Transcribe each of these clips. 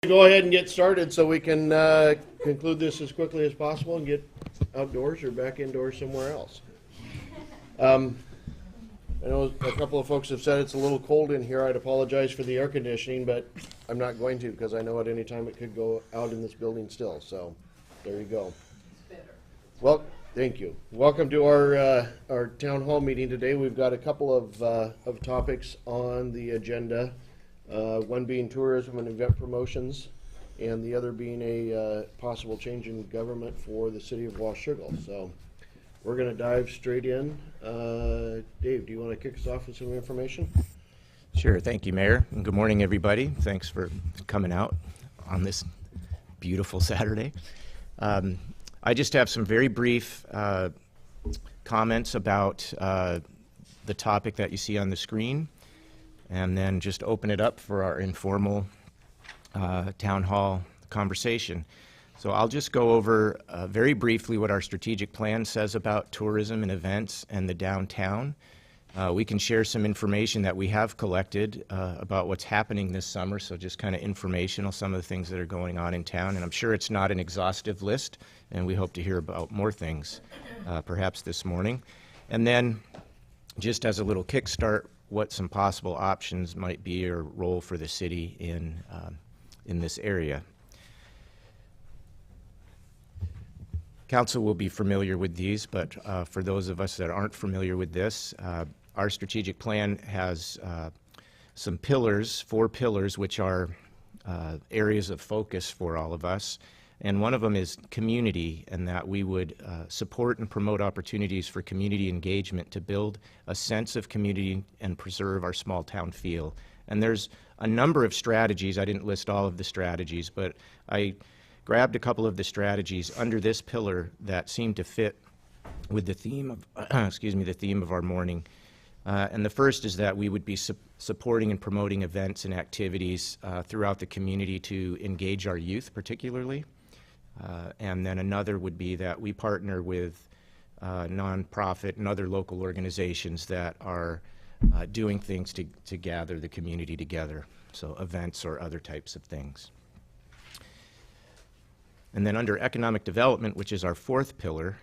Go ahead and get started so we can conclude this as quickly as possible and get outdoors or back indoors somewhere else. I know a couple of folks have said it's a little cold in here. I'd apologize for the air conditioning, but I'm not going to because I know at any time it could go out in this building still. So there you go. It's better. Well, thank you. Welcome to our town hall meeting today. We've got a couple of topics on the agenda. One being tourism and event promotions, and the other being a possible change in government for the city of Washougal. So we're going to dive straight in. Dave, do you want to kick us off with some information? Sure. Thank you, Mayor. And good morning, everybody. Thanks for coming out on this beautiful Saturday. I just have some very brief comments about the topic that you see on the screen, and then just open it up for our informal town hall conversation. So I'll just go over very briefly what our strategic plan says about tourism and events and the downtown. We can share some information that we have collected about what's happening this summer, so just kind of informational, some of the things that are going on in town. And I'm sure it's not an exhaustive list, and we hope to hear about more things perhaps this morning. And then just as a little kickstart, what some possible options might be or role for the city in this area. Council will be familiar with these, but for those of us that aren't familiar with this, our strategic plan has some pillars, 4 pillars, which are areas of focus for all of us. And one of them is community, and that we would support and promote opportunities for community engagement to build a sense of community and preserve our small town feel. And there's a number of strategies. I didn't list all of the strategies, but I grabbed a couple of the strategies under this pillar that seem to fit with the theme of, the theme of our morning. And the first is that we would be supporting and promoting events and activities throughout the community to engage our youth particularly. And then another would be that we partner with nonprofit and other local organizations that are doing things to gather the community together, so events or other types of things. And then under economic development, which is our 4th pillar,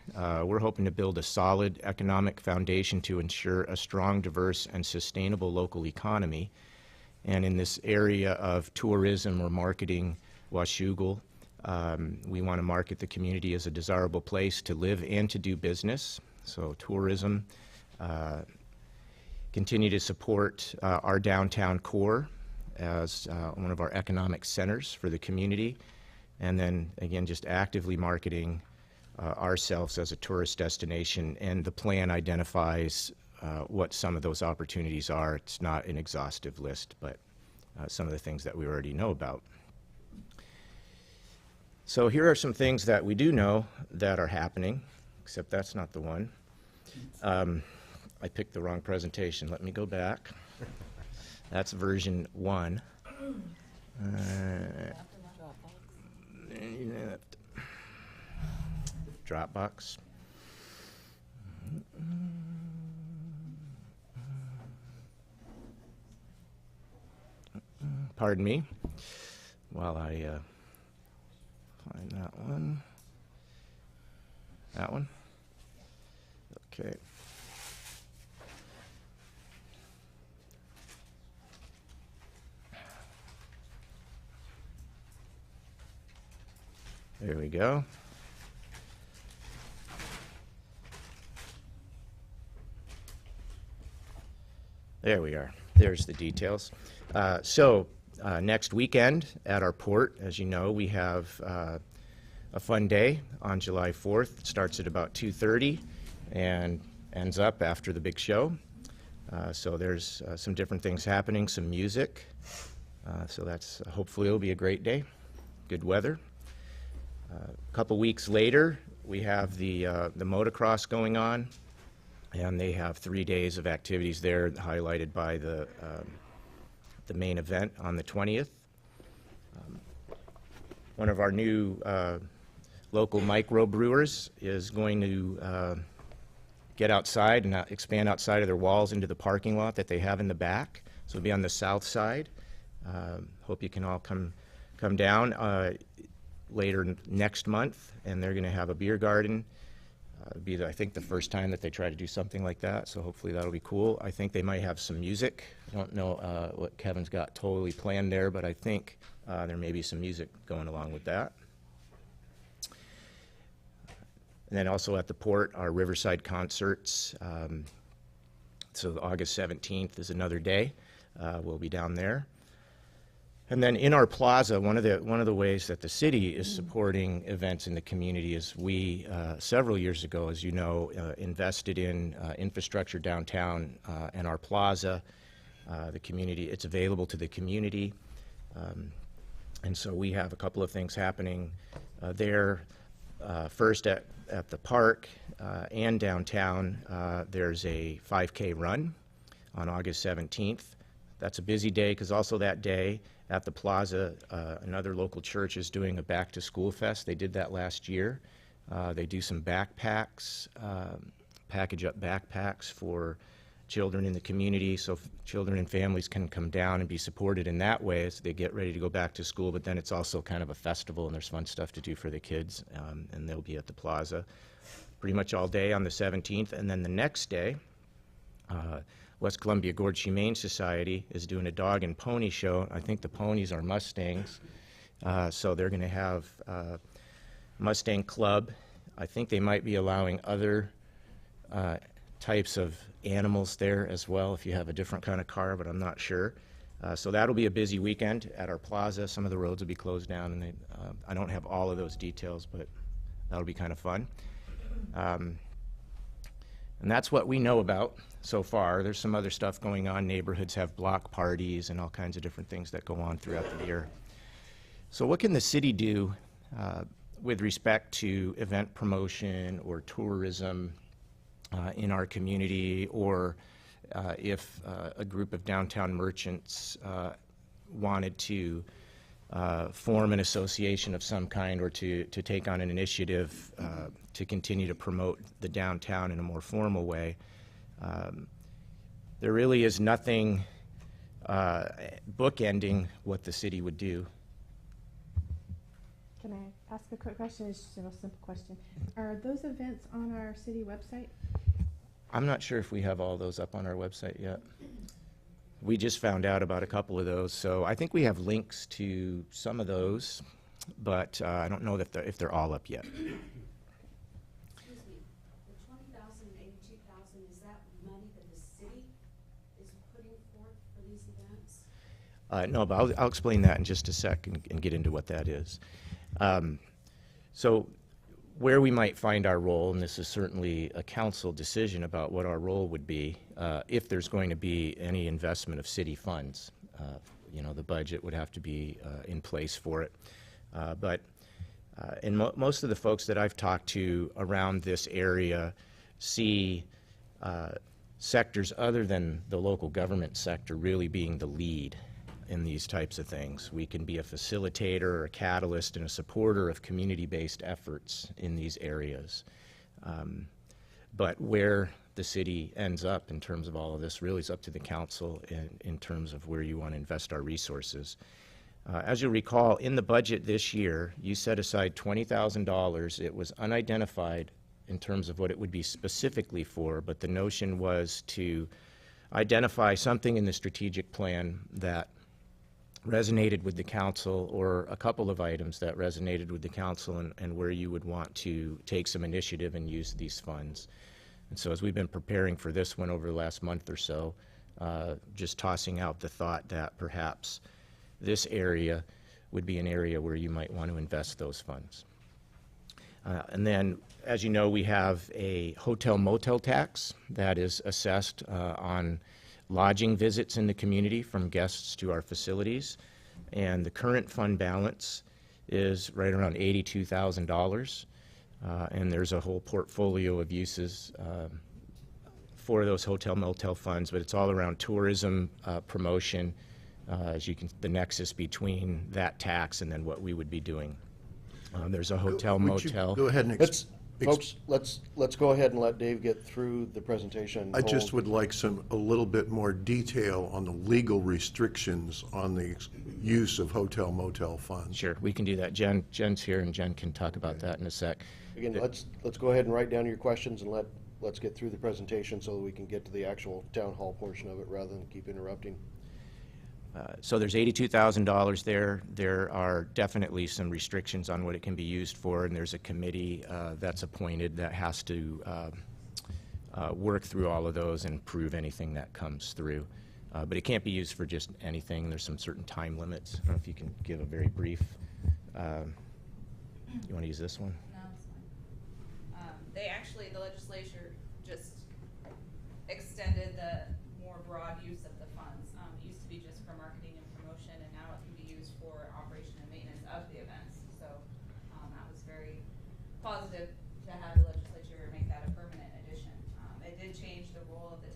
we're hoping to build a solid economic foundation to ensure a strong, diverse, and sustainable local economy. And in this area of tourism or marketing Washougal, we want to market the community as a desirable place to live and to do business. So tourism, continue to support our downtown core as one of our economic centers for the community. And then, again, just actively marketing ourselves as a tourist destination. And the plan identifies what some of those opportunities are. It's not an exhaustive list, but some of the things that we already know about. So here are some things that we do know that are happening, except that's not the one. I picked the wrong presentation. Let me go back. That's version 1. Dropbox. Pardon me while I find that one. That one? Okay. There we go. There we are. There's the details. Next weekend at our port, as you know, we have a fun day on July 4th. It starts at about 2:30 and ends up after the big show. So there's some different things happening, some music. So that's hopefully it'll be a great day. Good weather. A couple weeks later, we have the motocross going on, and they have 3 days of activities there, highlighted by the main event on the 20th. One of our new local microbrewers is going to get outside and expand outside of their walls into the parking lot that they have in the back. So it'll be on the south side. Hope you can all come come down later next month, and they're going to have a beer garden. It'll be, I think, the first time that they try to do something like that, so hopefully that'll be cool. I think they might have some music. I don't know what Kevin's got totally planned there, but I think there may be some music going along with that. And then also at the port, our Riverside concerts. So August 17th is another day. We'll be down there. And then in our plaza, one of the ways that the city is supporting events in the community is we, several years ago, as you know, invested in infrastructure downtown and our plaza. The community, it's available to the community. And so we have a couple of things happening there. First, at the park and downtown, there's a 5K run on August 17th. That's a busy day because also that day at the plaza, another local church is doing a back to school fest. They did that last year. They do some backpacks, package up backpacks for children in the community, so children and families can come down and be supported in that way as they get ready to go back to school. But then it's also kind of a festival, and there's fun stuff to do for the kids, and they'll be at the plaza pretty much all day on the 17th. And then the next day, West Columbia Gorge Humane Society is doing a dog and pony show. I think the ponies are Mustangs, so they're going to have Mustang Club. I think they might be allowing other types of animals there as well if you have a different kind of car, but I'm not sure. So that'll be a busy weekend at our plaza. Some of the roads will be closed down, and I don't have all of those details, but that'll be kind of fun. And that's what we know about so far. There's some other stuff going on. Neighborhoods have block parties and all kinds of different things that go on throughout the year. So what can the city do with respect to event promotion or tourism in our community, or if a group of downtown merchants wanted to form an association of some kind, or to take on an initiative to continue to promote the downtown in a more formal way. There really is nothing bookending what the city would do. Can I ask a quick question? It's just a real simple question. Are those events on our city website? I'm not sure if we have all those up on our website yet. We just found out about a couple of those, so I think we have links to some of those, but I don't know that if they're all up yet. Excuse me, the 20,000 and 82,000, is that money that the city is putting forth for these events? No, but I'll explain that in just a sec and get into what that is. So where we might find our role, and this is certainly a council decision about what our role would be, if there's going to be any investment of city funds. You know, the budget would have to be in place for it. And most of the folks that I've talked to around this area see sectors other than the local government sector really being the lead in these types of things. We can be a facilitator or a catalyst and a supporter of community-based efforts in these areas. But where the city ends up in terms of all of this really is up to the council in terms of where you want to invest our resources. As you'll recall, in the budget this year, you set aside $20,000. It was unidentified in terms of what it would be specifically for, but the notion was to identify something in the strategic plan that resonated with the council, or a couple of items that resonated with the council, and where you would want to take some initiative and use these funds. And so as we've been preparing for this one over the last month or so, just tossing out the thought that perhaps this area would be an area where you might want to invest those funds. And then, as you know, we have a hotel motel tax that is assessed on lodging visits in the community from guests to our facilities, and the current fund balance is right around $82,000, and there's a whole portfolio of uses for those hotel motel funds, but it's all around tourism promotion, as you can, the nexus between that tax and then what we would be doing. There's a hotel motel. Go ahead and Folks, let's go ahead and let Dave get through the presentation. I just would like a little bit more detail on the legal restrictions on the use of hotel motel funds. Sure, we can do that. Jen's here, and Jen can talk about that in a sec. Again, let's go ahead and write down your questions and let's get through the presentation so that we can get to the actual town hall portion of it rather than keep interrupting. So there's $82,000 there. There are definitely some restrictions on what it can be used for, and there's a committee that's appointed that has to work through all of those and prove anything that comes through. But it can't be used for just anything. There's some certain time limits. I don't know if you can give a very brief. You want to use this one? No, it's fine. The legislature just extended the more broad use of the funds. It used to be just for marketing and promotion, and now it can be used for operation and maintenance of the events. So that was very positive to have the legislature make that a permanent addition. It did change the role of the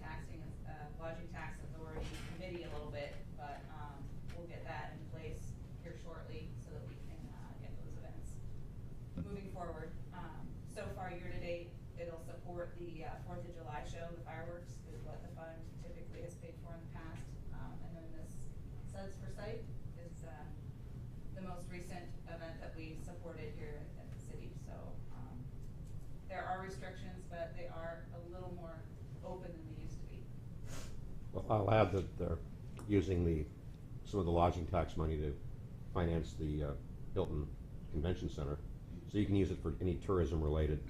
lodging tax authority committee a little bit, but we'll get that in place here shortly so that we can get those events moving forward. So far, year to date, it'll support the 4th of July show. The fireworks is what the fund typically has paid for in the past. And then this Suds for Sight is the most recent event that we supported here at the city. So there are restrictions, but they are a little more open than they used to be. Well, I'll add that they're using some of the lodging tax money to finance the Hilton Convention Center. So you can use it for any tourism-related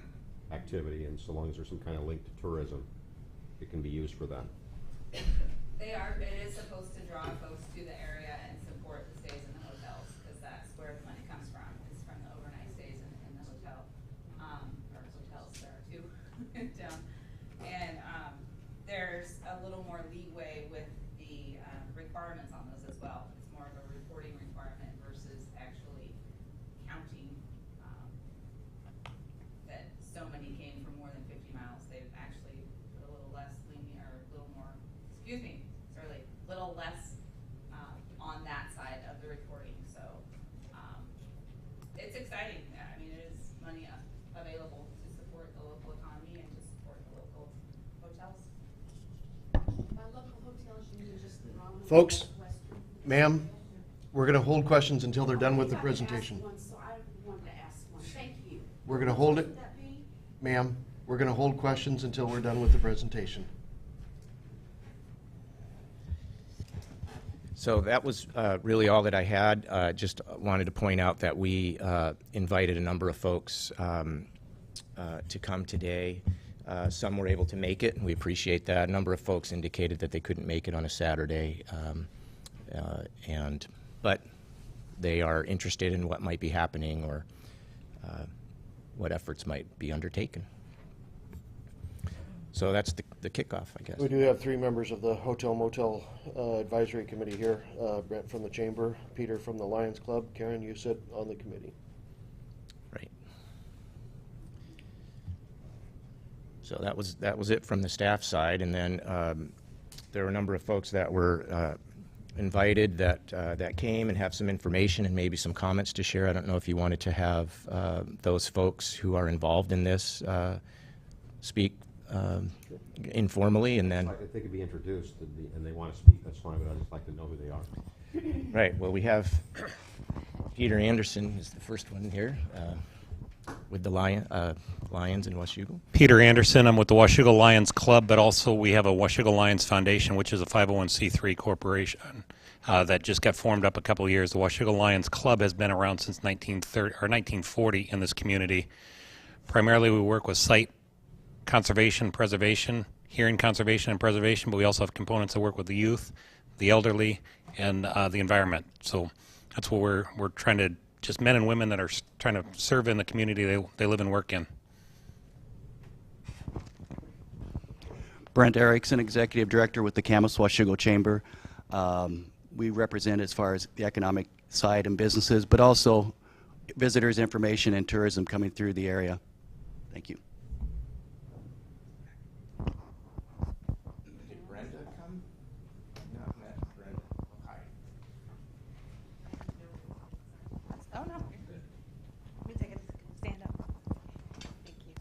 activity, and so long as there's some kind of link to tourism, it can be used for that. It is supposed to draw folks to the area and support the stays in the hotels, because that's where the money comes from. It's from the overnight stays in the hotel, or hotels, there are two in town. And there's a little more leeway with the requirements on those as well. It's more of a reporting requirement versus actually counting that so many came from more than 50 miles. They've actually put a little less lenient, or a little more, little less on that side of the reporting. So it's exciting. I mean, it is money available to support the local economy and to support the local hotels. By local hotels, you mean just the Romney? Folks, Western? ma'am, we're going to hold questions until they're done with the I wanted to ask presentation. one, so I wanted to ask one. Thank you. We're going to hold it, Would that be? ma'am, we're going to hold questions until we're done with the presentation. So that was really all that I had. Just wanted to point out that we invited a number of folks to come today. Some were able to make it, and we appreciate that. A number of folks indicated that they couldn't make it on a Saturday, but they are interested in what might be happening or what efforts might be undertaken. So that's the kickoff, I guess. We do have three members of the Hotel Motel Advisory Committee here. Brent from the Chamber, Peter from the Lions Club, Karen, you sit on the committee. Right. So that was it from the staff side, and then there were a number of folks that were invited that came and have some information and maybe some comments to share. I don't know if you wanted to have those folks who are involved in this speak informally, and then. If they could be introduced and they want to speak, that's fine, but I'd just like to know who they are. Right. Well, we have Peter Anderson is the first one here with the Lions in Washougal. Peter Anderson. I'm with the Washougal Lions Club, but also we have a Washougal Lions Foundation, which is a 501c3 corporation that just got formed up a couple of years. The Washougal Lions Club has been around since 1940 in this community. Primarily, we work with site conservation, preservation, hearing conservation and preservation, but we also have components that work with the youth, the elderly, and the environment. So that's what we're trying to, just men and women that are trying to serve in the community they live and work in. Brent Erickson, Executive Director with the Camas Washougal Chamber. We represent as far as the economic side and businesses, but also visitors, information, and tourism coming through the area. Thank you. Did Brenda come? Not met Brenda. Hi. Oh, no, you're good. Let me take it, stand up. Thank you.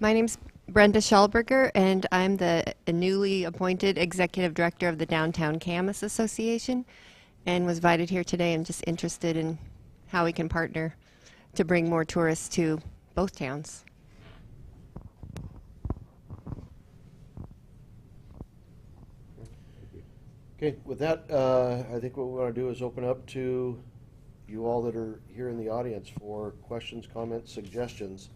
My name's Brenda Schallberger, and I'm the newly appointed Executive Director of the Downtown Camas Association, and was invited here today. I'm just interested in how we can partner to bring more tourists to both towns. Okay, with that, I think what we want to do is open up to you all that are here in the audience for questions, comments, suggestions.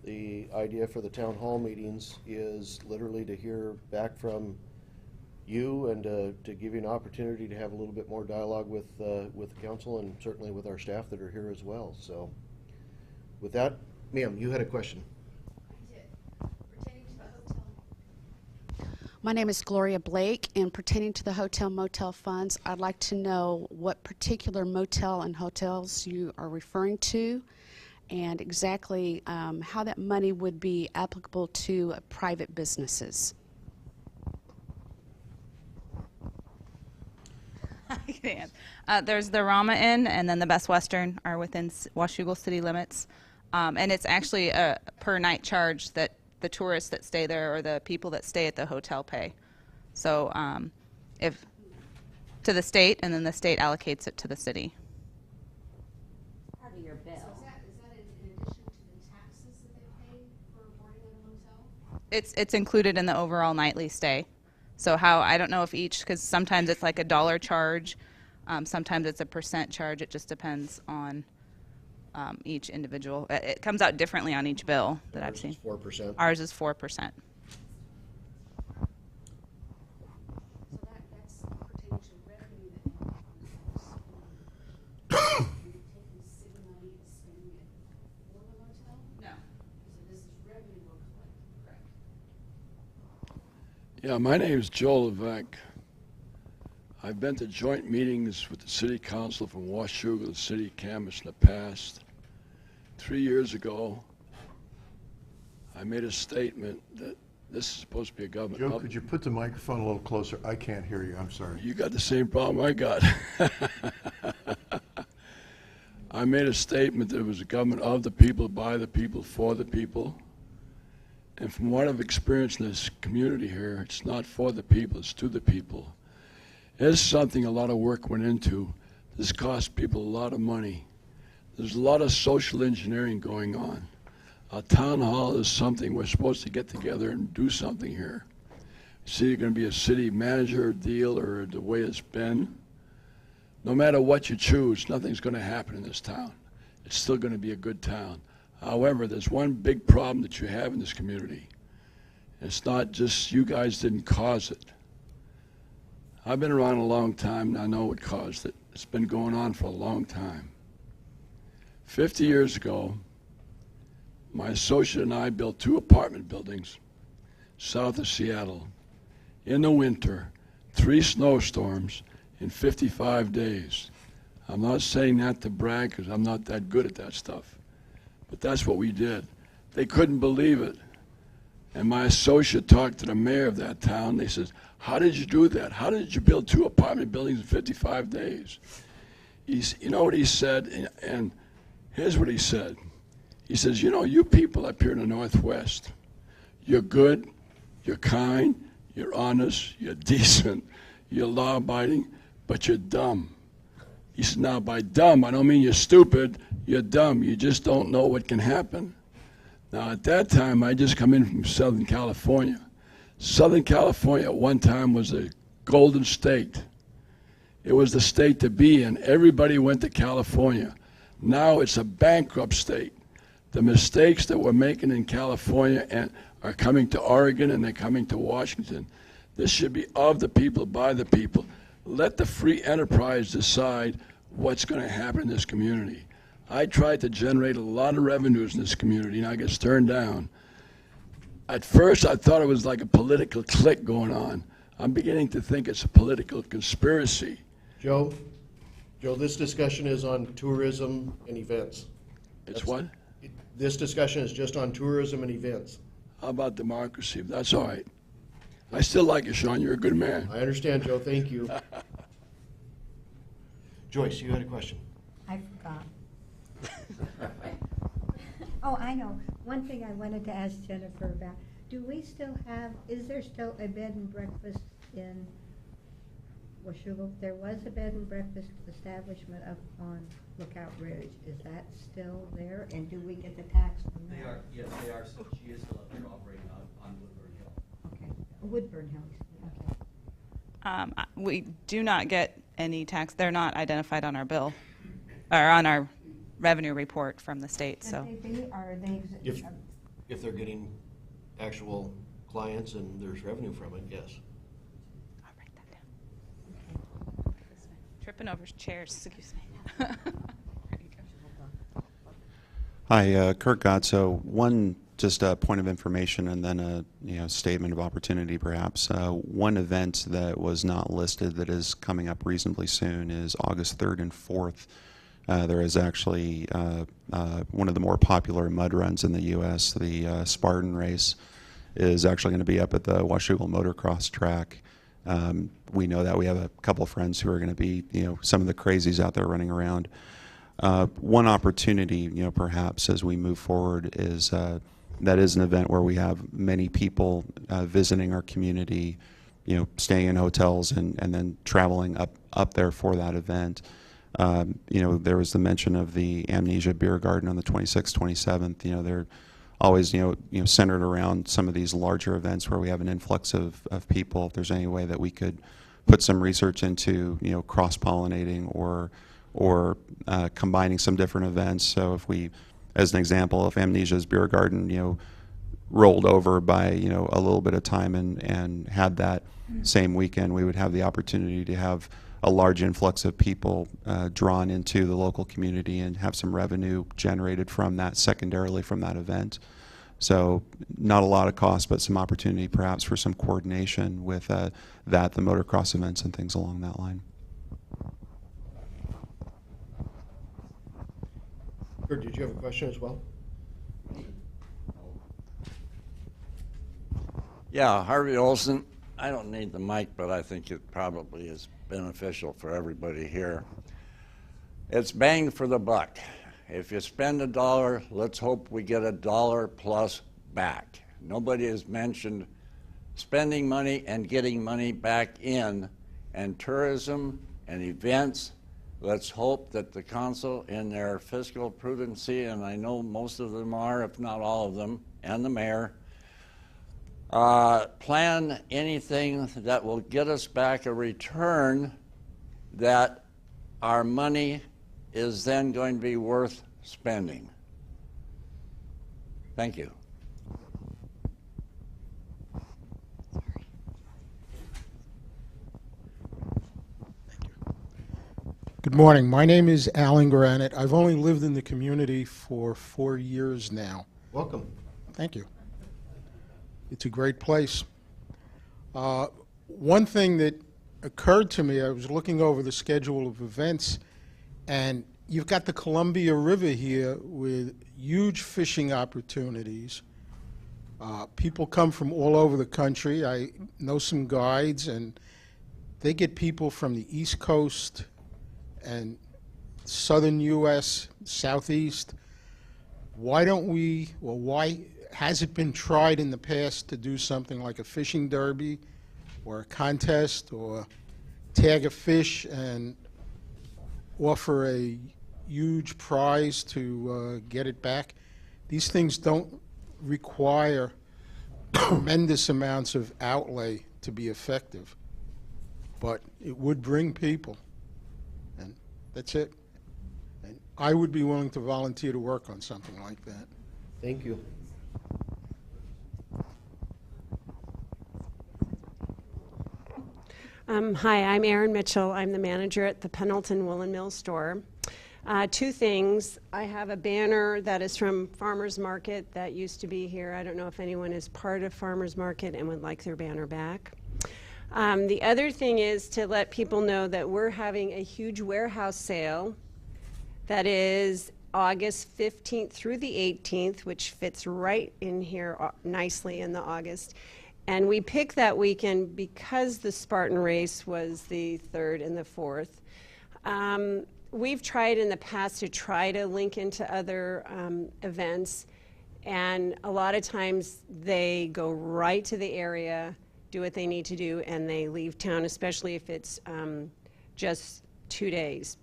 The idea for the town hall meetings is literally to hear back from you and to give you an opportunity to have a little bit more dialogue with the council and certainly with our staff that are here as well. So with that, ma'am, you had a question. My name is Gloria Blake, and pertaining to the hotel motel funds, I'd like to know what particular motel and hotels you are referring to, and exactly how that money would be applicable to private businesses. There's the Rama Inn and then the Best Western are within Washougal city limits. And it's actually a per night charge that the tourists that stay there or the people that stay at the hotel pay. So if to the state, and then the state allocates it to the city. Part of your bill. So is that in addition to the taxes that they pay for boarding at a motel? It's included in the overall nightly stay. So how, I don't know if each, because sometimes it's like a $1 charge, sometimes it's a % charge. It just depends on each individual. It comes out differently on each bill that I've seen. 4%. Ours is 4%. So that's pertaining to revenue that you have on the Are you taking city money and spending it for the motel? No. So this is revenue we're collecting. Correct. Yeah, my name is Joel Levesque. I've been to joint meetings with the city council from Washougal, the city of Camas in the past. 3 years ago, I made a statement that this is supposed to be a government. Joe, could you put the microphone a little closer? I can't hear you, I'm sorry. You got the same problem I got. I made a statement that it was a government of the people, by the people, for the people. And from what I've experienced in this community here, it's not for the people, it's to the people. It's something a lot of work went into. This cost people a lot of money. There's a lot of social engineering going on. A town hall is something we're supposed to get together and do something here. It's either going to be a city manager deal or the way it's been. No matter what you choose, nothing's going to happen in this town. It's still going to be a good town. However, there's one big problem that you have in this community. It's not just you guys didn't cause it. I've been around a long time and I know what caused it. It's been going on for a long time. 50 years ago, my associate and I built 2 apartment buildings south of Seattle in the winter, 3 snowstorms in 55 days. I'm not saying that to brag because I'm not that good at that stuff, but that's what we did. They couldn't believe it. And my associate talked to the mayor of that town. They said, how did you do that? How did you build 2 apartment buildings in 55 days? You know what he said? And here's what he said. He says, you know, you people up here in the Northwest, you're good, you're kind, you're honest, you're decent, you're law-abiding, but you're dumb. He said, now by dumb, I don't mean you're stupid, you're dumb. You just don't know what can happen. Now at that time, I just come in from Southern California. Southern California at one time was a golden state. It was the state to be in. Everybody went to California. Now it's a bankrupt state. The mistakes that we're making in California and are coming to Oregon and they're coming to Washington. This should be of the people, by the people. Let the free enterprise decide what's going to happen in this community. I tried to generate a lot of revenues in this community and I get turned down. At first I thought it was like a political clique going on. I'm beginning to think it's a political conspiracy. Joe, this discussion is on tourism and events. It's what? This discussion is just on tourism and events. How about democracy? That's all right. I still like you, Sean. You're a good man. I understand, Joe. Thank you. Joyce, you had a question. I forgot. Oh, I know. One thing I wanted to ask Jennifer about, do we still have, is there still a bed and breakfast in Washougal? There was a bed and breakfast establishment up on Lookout Ridge. Is that still there? And do we get the tax from that? They are, yes, they are. So she is still up there operating on Woodburn Hill. Okay. Woodburn Hill. Okay. We do not get any tax. They're not identified on our bill or on our revenue report from the state. So Could they be, or are they? If they're getting actual clients and there's revenue from it, yes. I'll write that down. Tripping over chairs. Excuse me. Hi, Kurt Godso. One just a point of information and then a statement of opportunity perhaps. One event that was not listed that is coming up reasonably soon is August 3rd and 4th. There is actually one of the more popular mud runs in the U.S., the Spartan Race, is actually going to be up at the Washougal Motocross track. We know that we have a couple of friends who are going to be, some of the crazies out there running around. One opportunity, perhaps as we move forward is that is an event where we have many people visiting our community, staying in hotels and then traveling up there for that event. There was the mention of the Amnesia Beer Garden on the 26th, 27th. They're always, centered around some of these larger events where we have an influx of people. If there's any way that we could put some research into, cross-pollinating or combining some different events. So if we, as an example, if Amnesia's Beer Garden, rolled over by, a little bit of time and had that same weekend, we would have the opportunity to have a large influx of people drawn into the local community and have some revenue generated from that, secondarily from that event. So not a lot of cost, but some opportunity perhaps for some coordination with the motocross events and things along that line. Kurt, did you have a question as well? Yeah, Harvey Olson. I don't need the mic, but I think it probably is beneficial for everybody here. It's bang for the buck. If you spend $1, let's hope we get $1 plus back. Nobody has mentioned spending money and getting money back in, and tourism and events. Let's hope that the council, in their fiscal prudency, and I know most of them are, if not all of them, and the mayor, plan anything that will get us back a return that our money is then going to be worth spending. Thank you. Good morning. My name is Alan Granite. I've only lived in the community for 4 years now. Welcome. Thank you. It's a great place. One thing that occurred to me, I was looking over the schedule of events, and you've got the Columbia River here with huge fishing opportunities. People come from all over the country. I know some guides, and they get people from the East Coast and southern U.S., southeast. Why don't we, well, why has it been tried in the past to do something like a fishing derby or a contest or tag a fish and offer a huge prize to get it back? These things don't require tremendous amounts of outlay to be effective, but it would bring people. And that's it. And I would be willing to volunteer to work on something like that. Thank you. Hi, I'm Erin Mitchell. I'm the manager at the Pendleton Woolen Mill store. Two things. I have a banner that is from Farmers Market that used to be here. I don't know if anyone is part of Farmers Market and would like their banner back. The other thing is to let people know that we're having a huge warehouse sale that is August 15th through the 18th, which fits right in here nicely in the August. And we picked that weekend because the Spartan Race was the 3rd and the 4th. We've tried in the past to try to link into other events, And a lot of times they go right to the area, do what they need to do, and they leave town, especially if it's just 2 days.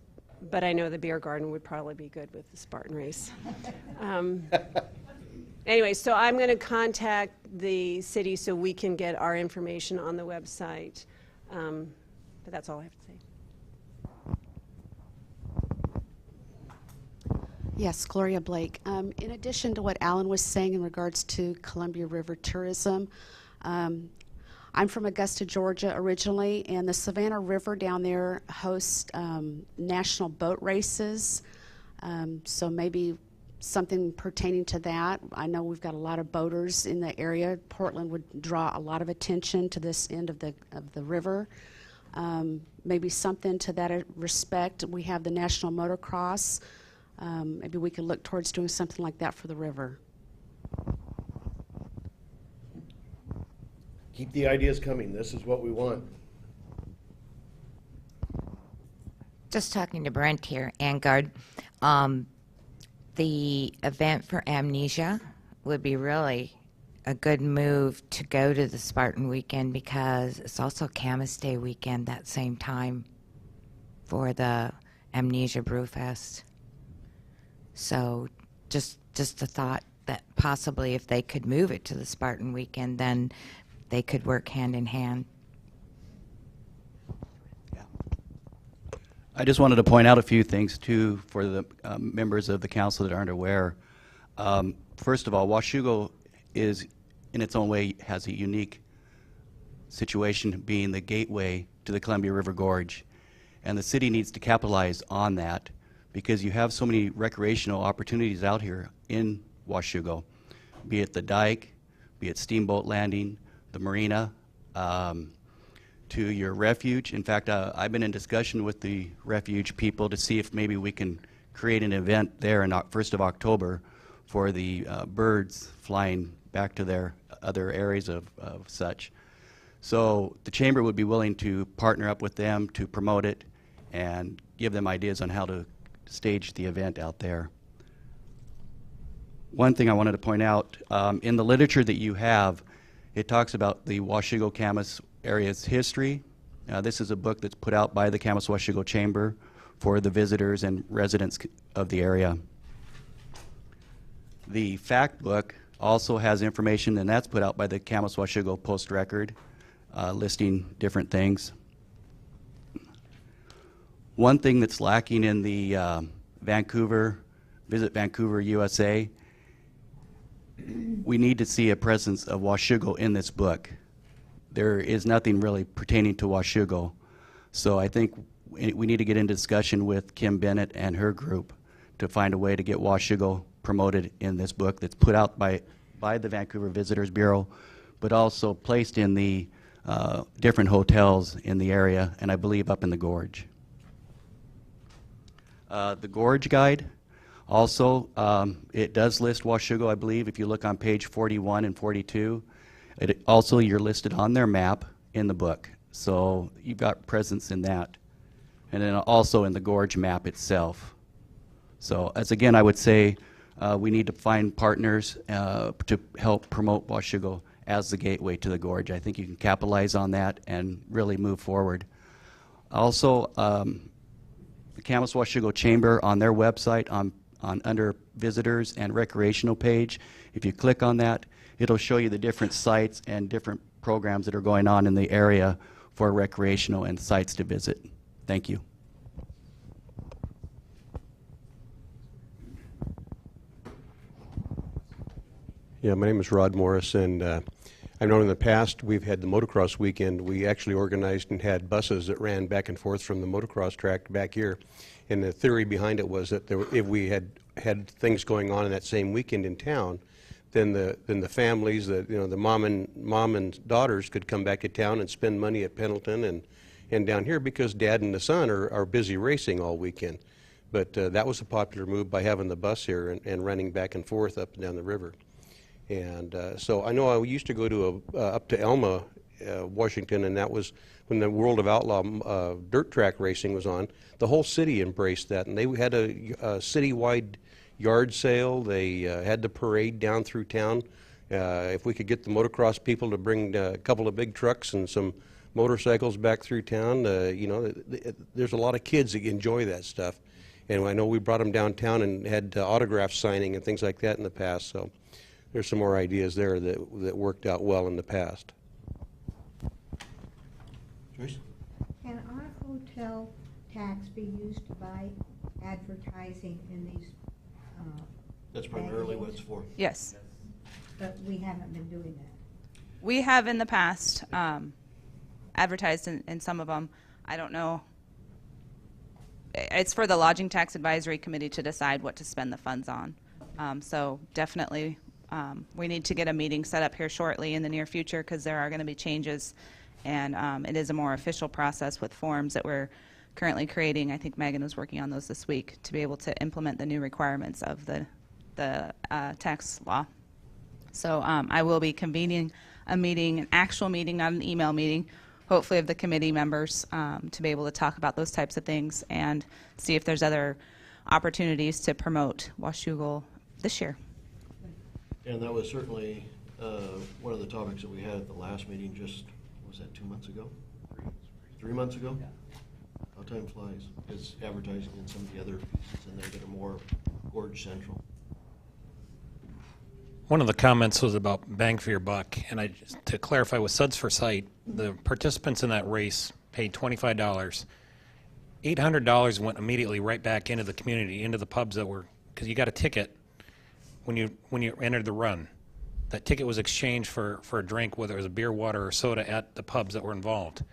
But I know the beer garden would probably be good with the Spartan race. Anyway, so I'm going to contact the city so we can get our information on the website. But that's all I have to say. Yes, Gloria Blake. In addition to what Alan was saying in regards to Columbia River tourism, I'm from Augusta, Georgia originally, and the Savannah River down there hosts national boat races. So maybe something pertaining to that. I know we've got a lot of boaters in the area. Portland would draw a lot of attention to this end of the river. Maybe something to that respect. We have the National Motocross. Maybe we could look towards doing something like that for the river. Keep the ideas coming. This is what we want. Just talking to Brent here, Angard. The event for Amnesia would be really a good move to go to the Spartan weekend because it's also Camas Day weekend that same time for the Amnesia Brewfest. So just a thought that possibly if they could move it to the Spartan weekend, then they could work hand in hand. I just wanted to point out a few things, too, for the members of the council that aren't aware. First of all, Washougal is, in its own way, has a unique situation being the gateway to the Columbia River Gorge. And the city needs to capitalize on that because you have so many recreational opportunities out here in Washougal, be it the dike, be it Steamboat Landing, the marina, to your refuge. In fact, I've been in discussion with the refuge people to see if maybe we can create an event there in 1st of October for the birds flying back to their other areas of such. So the chamber would be willing to partner up with them to promote it and give them ideas on how to stage the event out there. One thing I wanted to point out, in the literature that you have, it talks about the Washougal-Camas area's history. This is a book that's put out by the Camas-Washougal Chamber for the visitors and residents of the area. The fact book also has information, and that's put out by the Camas-Washougal Post-Record, listing different things. One thing that's lacking in the Visit Vancouver, USA, we need to see a presence of Washougal in this book. There is nothing really pertaining to Washougal. So I think we need to get into discussion with Kim Bennett and her group to find a way to get Washougal promoted in this book that's put out by the Vancouver Visitors Bureau, but also placed in the different hotels in the area, and I believe up in the Gorge. The Gorge Guide, also, it does list Washougal, I believe, if you look on page 41 and 42. Also, you're listed on their map in the book, so you've got presence in that. And then also in the Gorge map itself. So, as again, I would say we need to find partners to help promote Washougal as the gateway to the Gorge. I think you can capitalize on that and really move forward. Also, the Camas-Washougal Chamber on their website under Visitors and Recreational page, if you click on that, it'll show you the different sites and different programs that are going on in the area for recreational and sites to visit. Thank you. Yeah, my name is Rod Morris, and I've known in the past we've had the motocross weekend. We actually organized and had buses that ran back and forth from the motocross track back here. And the theory behind it was that if we had things going on in that same weekend in town, then the families, the mom and daughters could come back to town and spend money at Pendleton and down here because Dad and the son are busy racing all weekend. But that was a popular move by having the bus here and running back and forth up and down the river. And so I know I used to go to up to Elma, Washington, and that was when the World of Outlaw dirt track racing was on. The whole city embraced that, and they had a citywide yard sale. They had the parade down through town. If we could get the motocross people to bring a couple of big trucks and some motorcycles back through town, you know, there's a lot of kids that enjoy that stuff. And I know we brought them downtown and had autograph signing and things like that in the past. So there's some more ideas there that worked out well in the past. Joyce? Can our hotel tax be used to buy advertising in these? That's primarily what it's for. Yes. But we haven't been doing that. We have in the past advertised in some of them. I don't know. It's for the Lodging Tax Advisory Committee to decide what to spend the funds on. So definitely we need to get a meeting set up here shortly in the near future because there are going to be changes. And it is a more official process with forms that we're currently creating. I think Megan was working on those this week to be able to implement the new requirements of the tax law. So I will be convening a meeting, an actual meeting, not an email meeting, hopefully of the committee members to be able to talk about those types of things and see if there's other opportunities to promote Washougal this year. And that was certainly one of the topics that we had at the last meeting just, was that 2 months ago? 3 months ago? Yeah. How time flies. It's advertising in some of the other pieces in there that are more gorge central. One of the comments was about bang for your buck, and to clarify, with Suds for Sight, the participants in that race paid $25. $800 went immediately right back into the community, into the pubs that were, because you got a ticket when you entered the run. That ticket was exchanged for a drink, whether it was a beer, water, or soda at the pubs that were involved.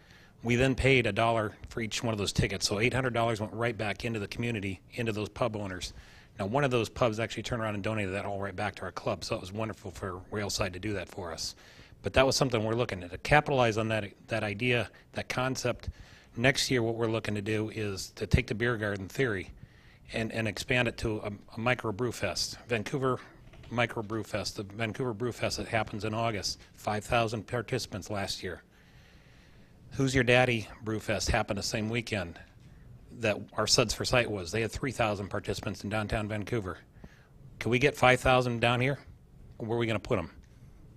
We then paid $1 for each one of those tickets, so $800 went right back into the community, into those pub owners. Now, one of those pubs actually turned around and donated that all right back to our club, so it was wonderful for Railside to do that for us. But that was something we're looking at, to capitalize on that idea, that concept. Next year, what we're looking to do is to take the beer garden theory and expand it to a micro brew fest. Vancouver Micro Brew Fest, the Vancouver Brew Fest that happens in August, 5,000 participants last year. Who's Your Daddy Brew Fest happened the same weekend that our Suds for Sight was. They had 3,000 participants in downtown Vancouver. Can we get 5,000 down here? Where are we going to put them?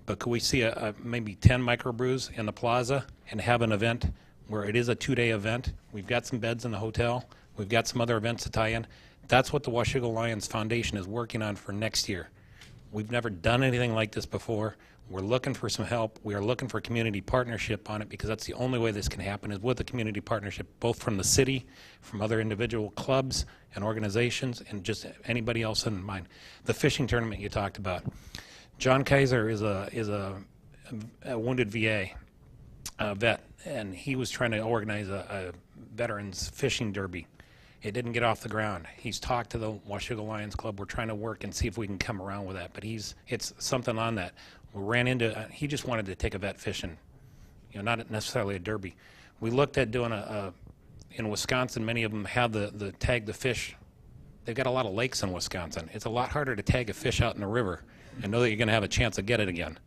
But could we see maybe 10 microbrews in the plaza and have an event where it is a 2-day event? We've got some beds in the hotel. We've got some other events to tie in. That's what the Washougal Lions Foundation is working on for next year. We've never done anything like this before. We're looking for some help. We are looking for community partnership on it because that's the only way this can happen is with a community partnership, both from the city, from other individual clubs and organizations, and just anybody else in mind. The fishing tournament you talked about. John Kaiser is a wounded VA vet, and he was trying to organize a veterans fishing derby. It didn't get off the ground. He's talked to the Washougal Lions Club. We're trying to work and see if we can come around with that, but it's something on that. We ran into, he just wanted to take a vet fishing, not necessarily a derby. We looked at doing in Wisconsin, many of them have the tag the fish. They've got a lot of lakes in Wisconsin. It's a lot harder to tag a fish out in the river and know that you're going to have a chance to get it again.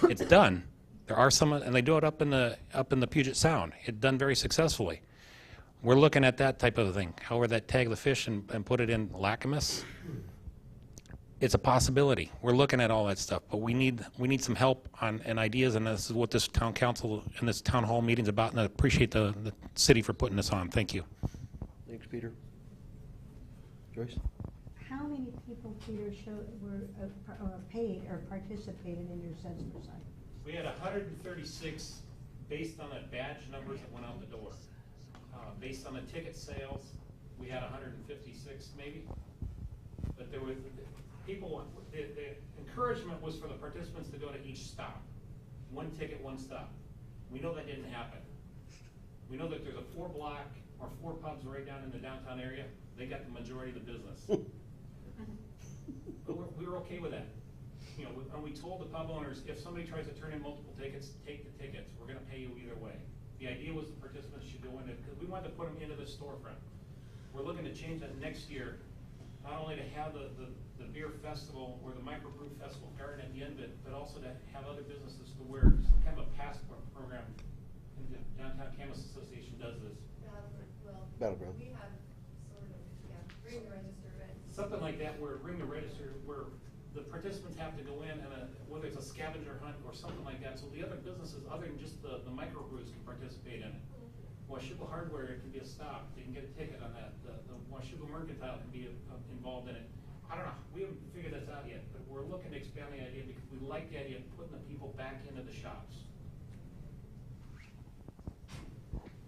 It's done. There are some, and they do it up in the Puget Sound. It's done very successfully. We're looking at that type of thing. However, that tag the fish and put it in Lacamas, it's a possibility. We're looking at all that stuff, but we need some help and ideas, and this is what this town council and this town hall meeting is about, and I appreciate the city for putting this on. Thank you. Thanks, Peter. Joyce? How many people, Peter, were paid or participated in your Suds for Sight? We had 136 based on the badge numbers that went out the door. Based on the ticket sales, we had 156 maybe. But there were people, the encouragement was for the participants to go to each stop. One ticket, one stop. We know that didn't happen. We know that there's a 4-block or 4 pubs right down in the downtown area. They got the majority of the business. But we were okay with that. And we told the pub owners, if somebody tries to turn in multiple tickets, take the tickets. We're going to pay you either way. The idea was the participants should go in it because we wanted to put them into the storefront. We're looking to change that next year, not only to have the beer festival or the microbrew festival garden at the end of it, but also to have other businesses to where some kind of a passport program. And the Downtown Camas Association does this. Battleground. We have sort of, bring the register events. something like that where ring the register, where the participants have to go in and whether it's a scavenger hunt or something like that, so the other businesses, other than just the microbrews can participate in it. Washougal Hardware, it can be a stop, they can get a ticket on that, the Washougal Mercantile can be involved in it. I don't know, we haven't figured this out yet, but we're looking to expand the idea because we like the idea of putting the people back into the shops.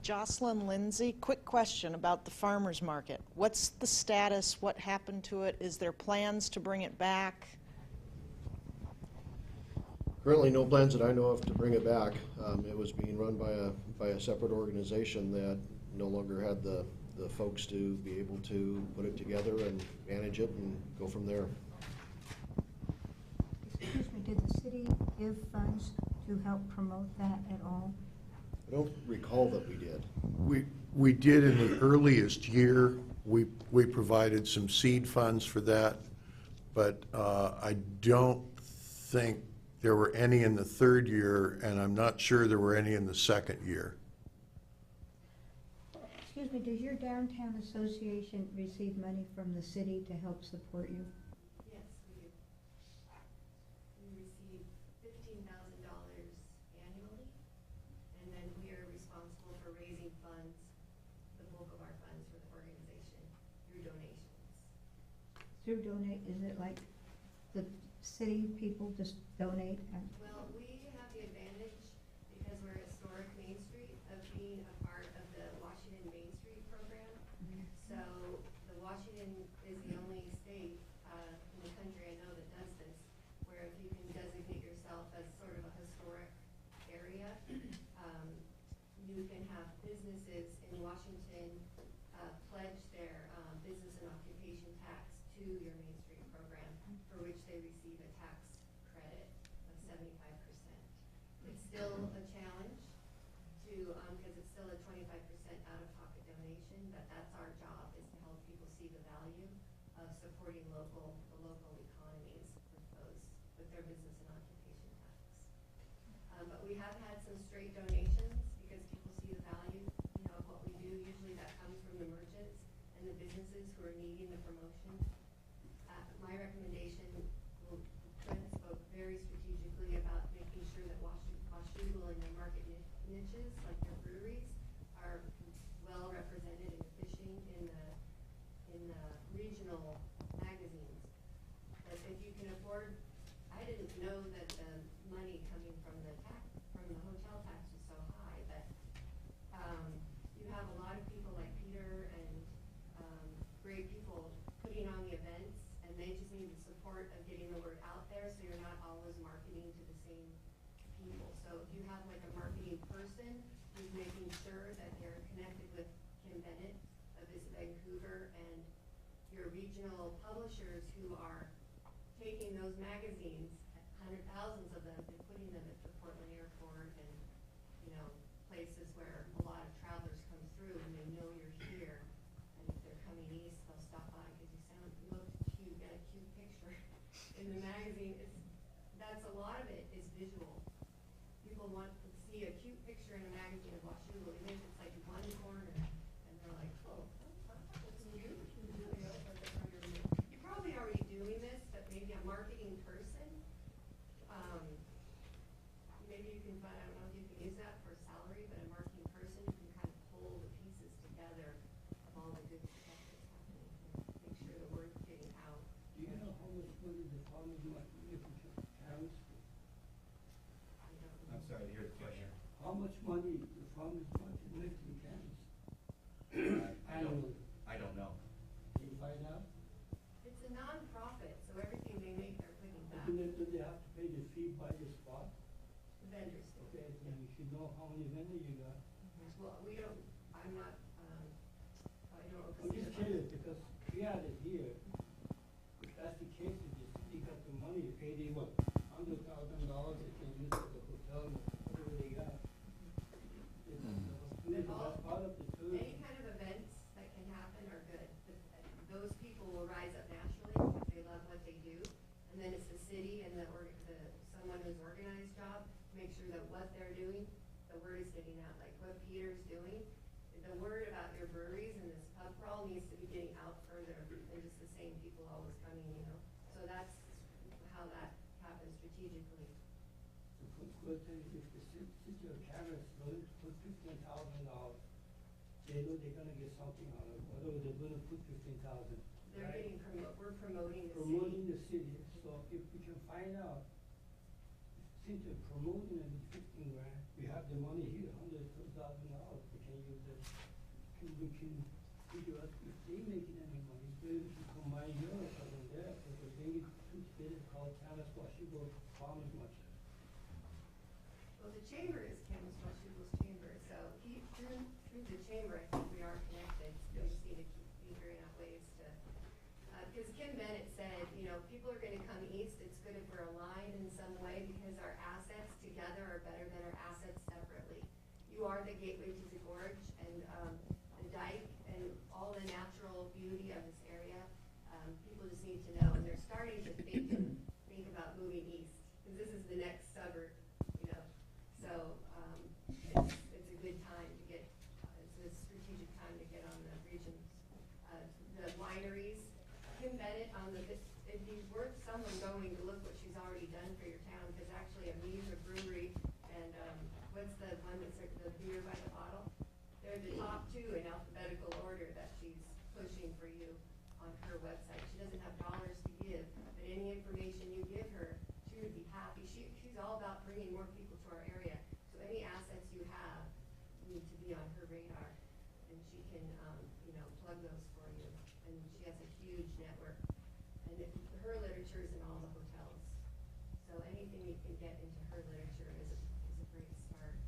Jocelyn Lindsay, quick question about the farmers market. What's the status? What happened to it? Is there plans to bring it back? Currently, no plans that I know of to bring it back. It was being run by a separate organization that no longer had the folks to be able to put it together and manage it and go from there. Excuse me, did the city give funds to help promote that at all? I don't recall that we did. We did in the earliest year. We provided some seed funds for that, but I don't think there were any in the third year, and I'm not sure there were any in the second year. Excuse me, does your downtown association receive money from the city to help support you? Yes, we do. We receive $15,000 annually, and then we are responsible for raising funds, the bulk of our funds for the organization, through donations. Through donate, is it like the city people just donate? Well, we have the advantage, because we're a historic Main Street, of being a part of the Washington Main Street program. So the Washington is the only state in the country I know that does this, where if you can designate yourself as sort of a historic area, you can have businesses in Washington pledge their business and occupation tax to your Main Street program, for which they receive a tax credit of 75%. It's still a challenge to, because it's still a 25% out-of-pocket donation, but that's our job, is to help people see the value of supporting the local economies with their business and occupation tax. But we have had some straight donations because people see the value, of what we do. Usually that comes from the merchants and the businesses who are needing the promotion. My recommendation, Trent spoke very strategically about making sure that Washougal and your market niches, like your breweries, are well represented in fishing in the regional magazines. But if you can afford, I didn't know that the money coming from the hotel tax was so high, but you have a lot of people like Peter and great people putting on the events, and they just need the support of getting the word out there, so you're not always marketing to the same people. So if you have like a marketing person who's making sure that they're connected with Kim Bennett of Visit Vancouver, and your regional publishers who are taking those magazines, thousands of them, and putting them at the Portland airport and places where a lot of travelers come through, and they know you're here, and if they're coming east, they'll stop by because you look cute, got a cute picture in the magazine. That's a lot of it is visual. People want to see a cute picture in a magazine of Washougal, even if it's like one corner, and they're like, oh, that's you? You're probably already doing this, but maybe a marketing person. Maybe you can find, I don't know if you can use that for salary, but a marketing person who can kind of pull the pieces together of all the good stuff that's happening and make sure the word's getting out. Do you know how much money the farmers market carries? I'm sorry to hear the question. How much money the farmers market makes in Kansas? Annually? I don't know. Can you find out? It's a non-profit, so everything they make they're putting back. Do they have to pay the fee by the spot? The vendors do. Okay, then you should know how many vendors you got. Well, we don't, I'm not, I don't. I'm just curious, because we had it here. If that's the case, if the city got the money, pay them what, $100,000, they can use it for the hotel, whatever they got. That's part of the tourism. Any kind of events that can happen are good. Those people will rise up naturally because they love what they do. And then it's the city and someone who's organized job to make sure that what they're doing, the word is getting out. Like what Peter's doing, the word about your breweries and this pub crawl needs to be getting out further than just the same people strategically. The question is, if the city of Camas is willing to put $15,000, they know they're gonna get something out of it, although they're gonna put 15,000. They're right? getting we're promoting the city. Promoting the city, so if we can find out, since they're promoting it with 15 grand, we have the money here, $100,000, we can use it. We can figure out if they making any money, maybe we can combine yours and there, because they get two cities called Camas Washougal Farmers Market. Well, the chamber is Camas Washougal's chamber, so through the chamber, I think we are connected. We just need to keep figuring out ways to, because Kim Bennett said, you know, people are gonna come east, it's good if we're aligned in some way, because our assets together are better than our assets separately. You are the gateway to the gorge and, the dike and all the natural beauty of this area. People just need to know, and they're starting to think about moving east, because this is the next suburb, you know. So, it's a good time to get, it's a strategic time to get on the regions. The wineries, Kim Bennett on it'd be worth someone going to look what she's already done for your town, because actually Amnesia Brewery and, what's the one that's the beer by the bottle? They're the top two in alphabetical order that she's pushing for you on her website. She doesn't have dollars to give, but any information you give her, she would be happy. She's all about bringing more people to our area. So any assets you have need to be on her radar, and she can, you know, plug those for you. And she has a huge network, and her literature is in all the hotels. So anything you can get into her literature is a great start.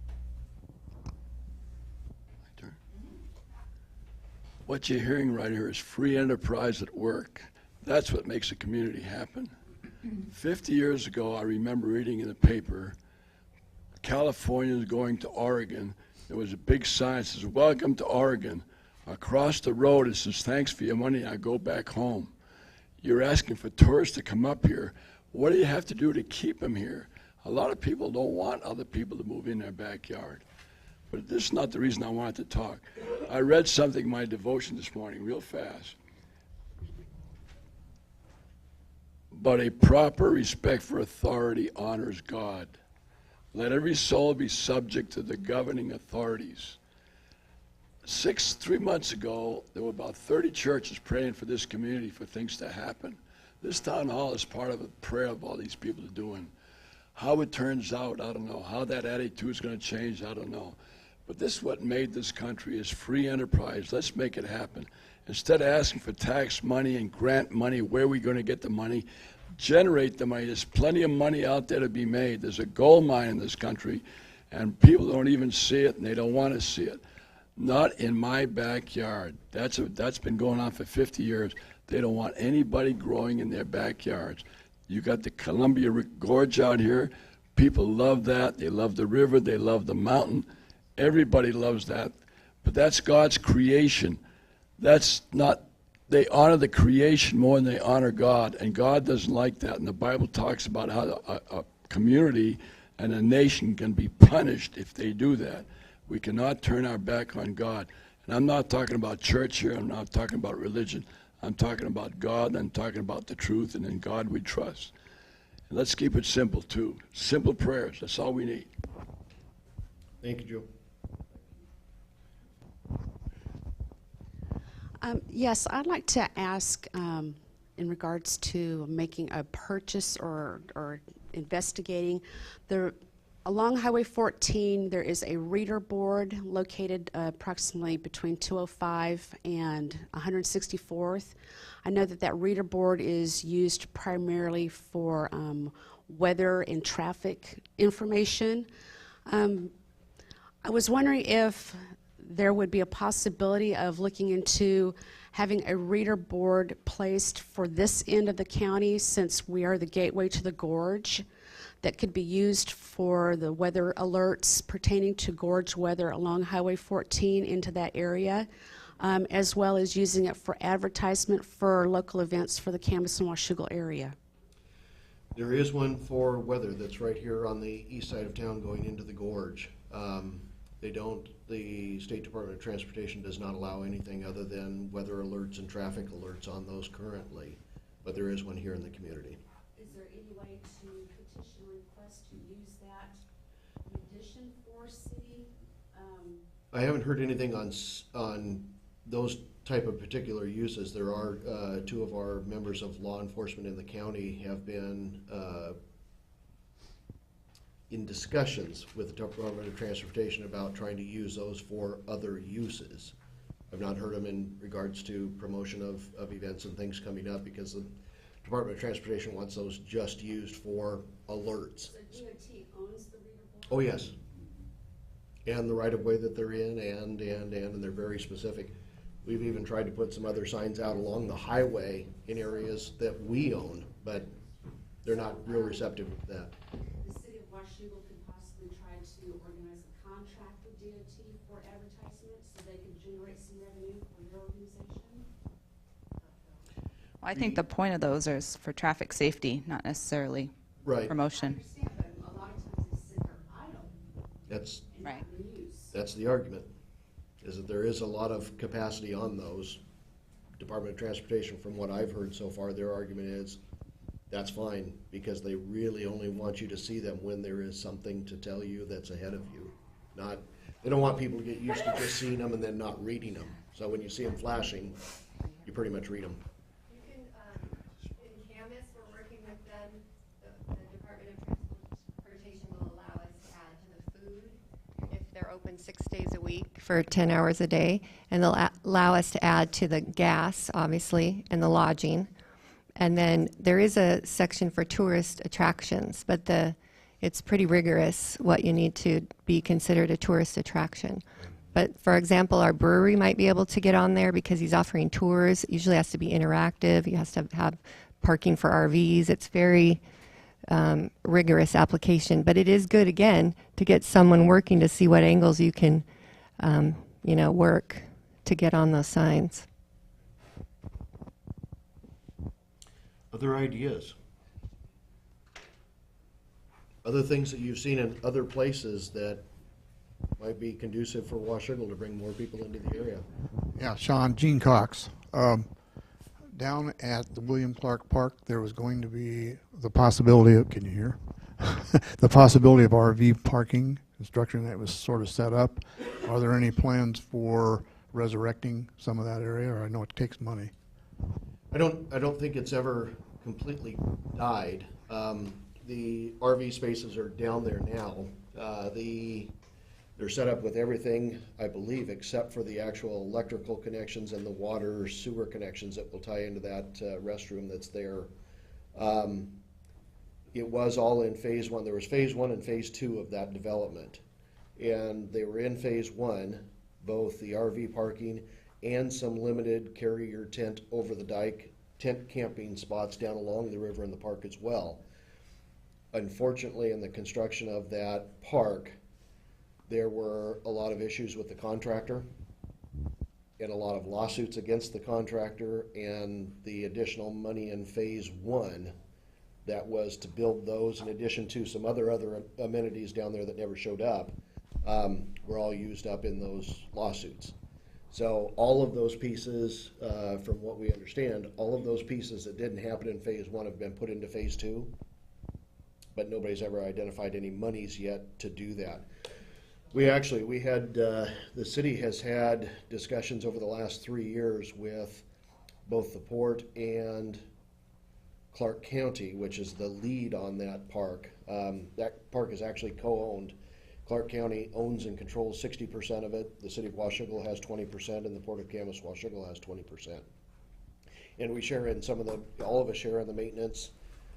What you're hearing right here is free enterprise at work. That's what makes a community happen. 50 years ago, I remember reading in the paper, Californians going to Oregon. There was a big sign that says, "Welcome to Oregon." Across the road, it says, "Thanks for your money, I go back home." You're asking for tourists to come up here. What do you have to do to keep them here? A lot of people don't want other people to move in their backyard. But this is not the reason I wanted to talk. I read something in my devotion this morning real fast. But a proper respect for authority honors God. Let every soul be subject to the governing authorities. 3 months ago, there were about 30 churches praying for this community for things to happen. This town hall is part of a prayer of all these people are doing. How it turns out, I don't know. How that attitude is going to change, I don't know. But this is what made this country is free enterprise. Let's make it happen. Instead of asking for tax money and grant money, where are we going to get the money? Generate the money. There's plenty of money out there to be made. There's a gold mine in this country, and people don't even see it, and they don't want to see it. Not in my backyard. That's been going on for 50 years. They don't want anybody growing in their backyards. You got the Columbia Gorge out here. People love that. They love the river. They love the mountain. Everybody loves that. But that's God's creation. That's not, they honor the creation more than they honor God, and God doesn't like that. And the Bible talks about how a community and a nation can be punished if they do that. We cannot turn our back on God. And I'm not talking about church here. I'm not talking about religion. I'm talking about God. I'm talking about the truth, and in God we trust. And let's keep it simple, too. Simple prayers. That's all we need. Thank you, Joe. Yes, I'd like to ask in regards to making a purchase or investigating. Along Highway 14, there is a reader board located approximately between 205 and 164th. I know that reader board is used primarily for weather and traffic information. I was wondering if there would be a possibility of looking into having a reader board placed for this end of the county, since we are the gateway to the gorge, that could be used for the weather alerts pertaining to gorge weather along Highway 14 into that area, as well as using it for advertisement for local events for the Camas and Washougal area. There is one for weather that's right here on the east side of town going into the gorge. The State Department of Transportation does not allow anything other than weather alerts and traffic alerts on those currently, but there is one here in the community. is there any way to petition or request to use that in addition for city? I haven't heard anything on those type of particular uses. There are two of our members of law enforcement in the county have been in discussions with the Department of Transportation about trying to use those for other uses. I've not heard them in regards to promotion of events and things coming up, because the Department of Transportation wants those just used for alerts. So DOT owns the reader board? Oh, yes. And the right-of-way that they're in, and they're very specific. We've even tried to put some other signs out along the highway in areas that we own, but they're not real receptive to that. The city of Washougal could possibly try to organize a contract with DOT for advertisements so they could generate some revenue for your organization? Well, I think the point of those is for traffic safety, not necessarily Right. promotion. I understand, but a lot of times they sit there idle That's and not in use. That's the argument, is that there is a lot of capacity on those. Department of Transportation, from what I've heard so far, their argument is, that's fine, because they really only want you to see them when there is something to tell you that's ahead of you. They don't want people to get used to just seeing them and then not reading them. So when you see them flashing, you pretty much read them. You can, in Camas, we're working with them, the Department of Transportation will allow us to add to the food if they're open 6 days a week for 10 hours a day, and they'll allow us to add to the gas, obviously, and the lodging. And then there is a section for tourist attractions, but it's pretty rigorous what you need to be considered a tourist attraction. But for example, our brewery might be able to get on there because he's offering tours. It usually has to be interactive. He has to have parking for RVs. It's very rigorous application, but it is good, again, to get someone working to see what angles you can, work to get on those signs. Other ideas? Other things that you've seen in other places that might be conducive for Washougal to bring more people into the area? Yeah, Sean, Gene Cox. Down at the William Clark Park, there was going to be the possibility of, can you hear? The possibility of RV parking construction that was sort of set up. Are there any plans for resurrecting some of that area, or I know it takes money? I don't think it's ever completely died. The RV spaces are down there now. They're set up with everything, I believe, except for the actual electrical connections and the water sewer connections that will tie into that restroom that's there. It was all in phase one. There was phase one and phase two of that development. And they were in phase one, both the RV parking and some limited carrier tent over the dike, tent camping spots down along the river in the park as well. Unfortunately, in the construction of that park, there were a lot of issues with the contractor and a lot of lawsuits against the contractor, and the additional money in phase one that was to build those in addition to some other amenities down there that never showed up, were all used up in those lawsuits. So all of those pieces, from what we understand, all of those pieces that didn't happen in phase one have been put into phase two, but nobody's ever identified any monies yet to do that. We had, the city has had discussions over the last 3 years with both the port and Clark County, which is the lead on that park. That park is actually co-owned. Clark County owns and controls 60% of it. The city of Washougal has 20%, and the Port of Camas Washougal has 20%. And we share in all of us share in the maintenance.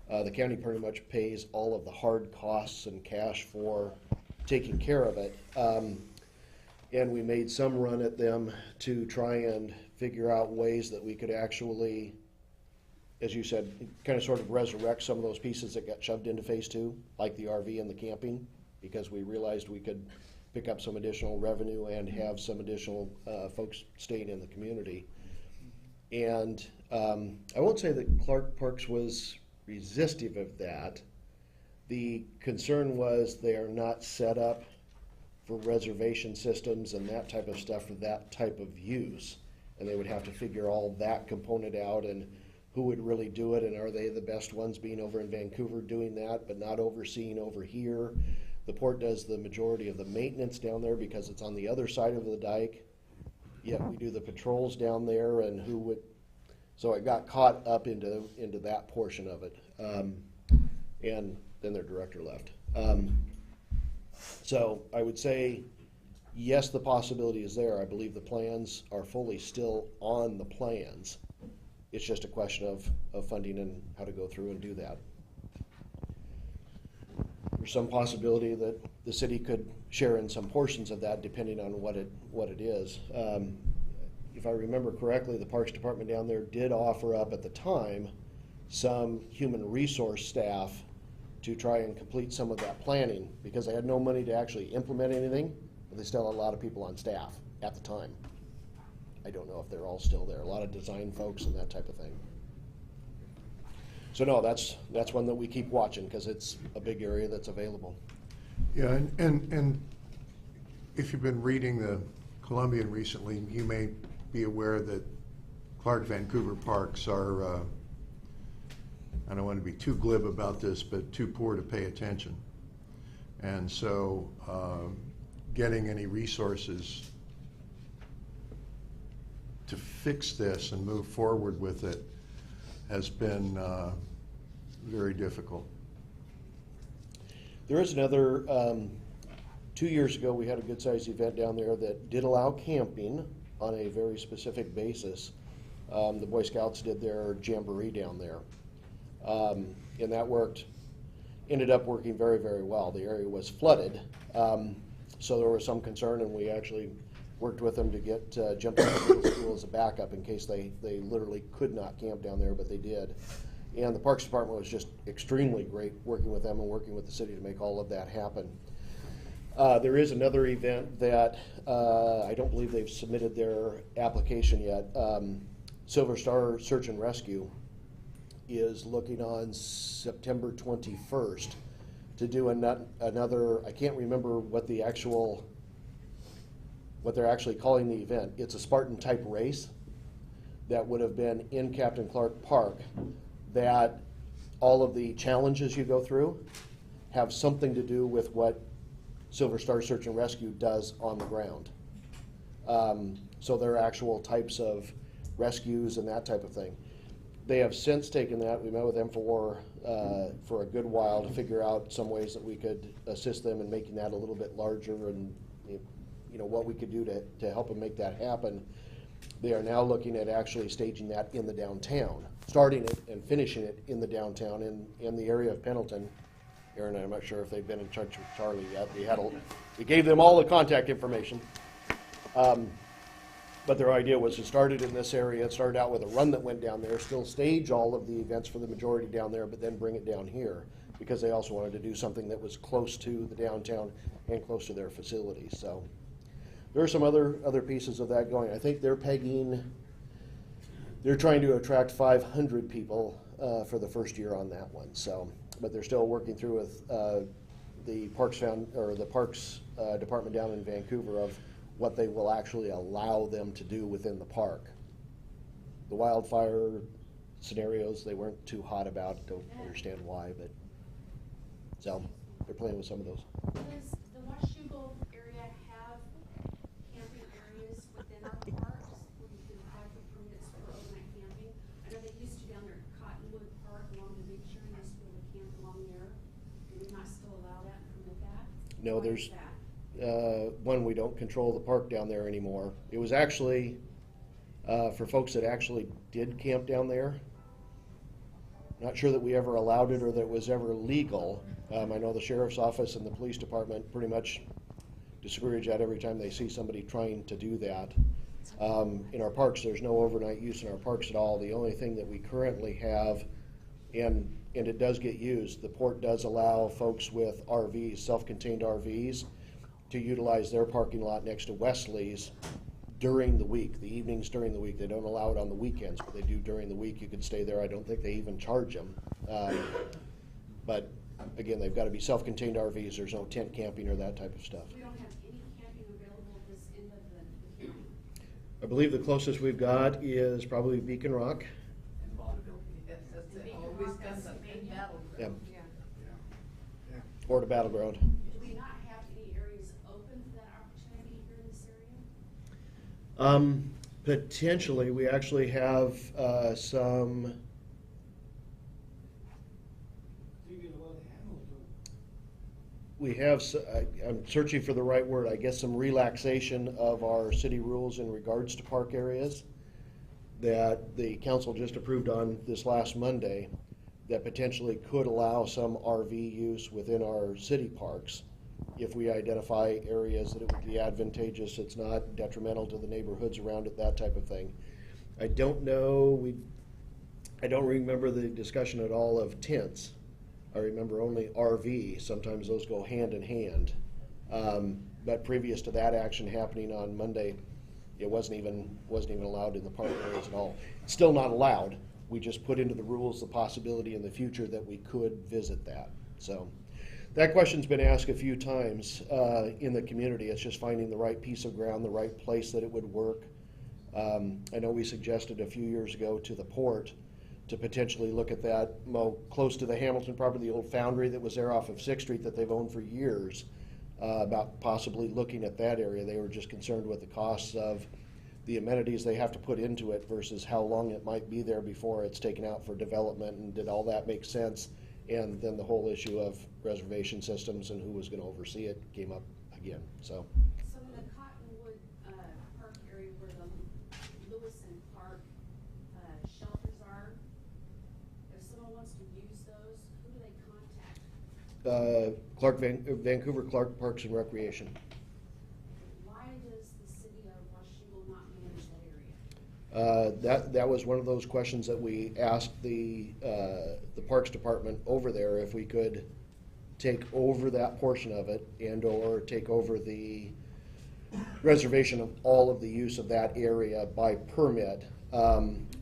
The county pretty much pays all of the hard costs and cash for taking care of it. And we made some run at them to try and figure out ways that we could actually, as you said, kind of sort of resurrect some of those pieces that got shoved into phase two, like the RV and the camping, because we realized we could pick up some additional revenue and have some additional folks staying in the community. And I won't say that Clark Parks was resistive of that. The concern was they are not set up for reservation systems and that type of stuff for that type of use. And they would have to figure all that component out, and who would really do it, and are they the best ones, being over in Vancouver doing that, but not overseeing over here. The port does the majority of the maintenance down there because it's on the other side of the dike. Yet we do the patrols down there, and who would, so it got caught up into that portion of it. And then their director left. So I would say, yes, the possibility is there. I believe the plans are fully still on the plans. It's just a question of funding and how to go through and do that. There's some possibility that the city could share in some portions of that depending on what it is. If I remember correctly, the Parks Department down there did offer up at the time some human resource staff to try and complete some of that planning, because they had no money to actually implement anything, but they still had a lot of people on staff at the time. I don't know if they're all still there. A lot of design folks and that type of thing. So no, that's one that we keep watching because it's a big area that's available. Yeah, and if you've been reading the Columbian recently, you may be aware that Clark Vancouver parks are, I don't want to be too glib about this, but too poor to pay attention. And so getting any resources to fix this and move forward with it has been very difficult. There is another, 2 years ago we had a good-sized event down there that did allow camping on a very specific basis. The Boy Scouts did their jamboree down there. And that ended up working very, very well. The area was flooded, so there was some concern, and we actually worked with them to get Jumping Middle School as a backup in case they literally could not camp down there, but they did. And the Parks Department was just extremely great working with them and working with the city to make all of that happen. There is another event that I don't believe they've submitted their application yet. Silver Star Search and Rescue is looking on September 21st to do another, I can't remember what they're actually calling the event. It's a Spartan type race that would have been in Captain Clark Park, that all of the challenges you go through have something to do with what Silver Star Search and Rescue does on the ground. So there are actual types of rescues and that type of thing. They have since taken that. We met with them for a good while to figure out some ways that we could assist them in making that a little bit larger, and what we could do to help them make that happen. They are now looking at actually staging that in the downtown, starting it and finishing it in the downtown in the area of Pendleton. Aaron, I'm not sure if they've been in touch with Charlie yet. We gave them all the contact information. But their idea was to start it in this area. It started out with a run that went down there, still stage all of the events for the majority down there, but then bring it down here, because they also wanted to do something that was close to the downtown and close to their facilities. So there are some other pieces of that going. I think they're trying to attract 500 people for the first year on that one. So, but they're still working through with the Parks Department down in Vancouver of what they will actually allow them to do within the park. The wildfire scenarios, they weren't too hot about. Don't understand why, but so they're playing with some of those. Does the Washougal area have camping areas within our parks where you can apply for permits for overnight camping? I know they used to down there at Cottonwood Park along the beach area, used to be able to camp along there. Do we not still allow that and permit that? No, Why there's is that? one, we don't control the park down there anymore. It was actually for folks that actually did camp down there. Not sure that we ever allowed it or that it was ever legal. I know the sheriff's office and the police department pretty much discourage that every time they see somebody trying to do that. In our parks, there's no overnight use in our parks at all. The only thing that we currently have, and it does get used, the port does allow folks with RVs, self-contained RVs, to utilize their parking lot next to Wesley's during the week, the evenings during the week. They don't allow it on the weekends, but they do during the week. You can stay there. I don't think they even charge them. But again, they've got to be self-contained RVs. There's no tent camping or that type of stuff. We don't have any camping available at this end of the county. I believe the closest we've got is probably Beacon Rock. And Vaudeville. Yeah. Yeah. Or to Battleground. Do we not have any areas open for that opportunity here in this area? Potentially, we actually have some. We have, I'm searching for the right word, I guess some relaxation of our city rules in regards to park areas that the council just approved on this last Monday that potentially could allow some RV use within our city parks if we identify areas that it would be advantageous, it's not detrimental to the neighborhoods around it, that type of thing. I don't know, I don't remember the discussion at all of tents. I remember only RV, sometimes those go hand in hand. But previous to that action happening on Monday, it wasn't even allowed in the park areas at all. It's still not allowed. We just put into the rules the possibility in the future that we could visit that. So that question's been asked a few times in the community. It's just finding the right piece of ground, the right place that it would work. I know we suggested a few years ago to the port to potentially look at that close to the Hamilton property, the old foundry that was there off of 6th Street that they've owned for years, about possibly looking at that area. They were just concerned with the costs of the amenities they have to put into it versus how long it might be there before it's taken out for development, and did all that make sense? And then the whole issue of reservation systems and who was going to oversee it came up again. So In the Cottonwood Park area where the Lewis and Clark shelters are, if someone wants to use those, who do they contact? Vancouver Clark Parks and Recreation. Why does the city of Washougal not manage that area? That was one of those questions that we asked the Parks Department over there, if we could take over that portion of it and or take over the reservation of all of the use of that area by permit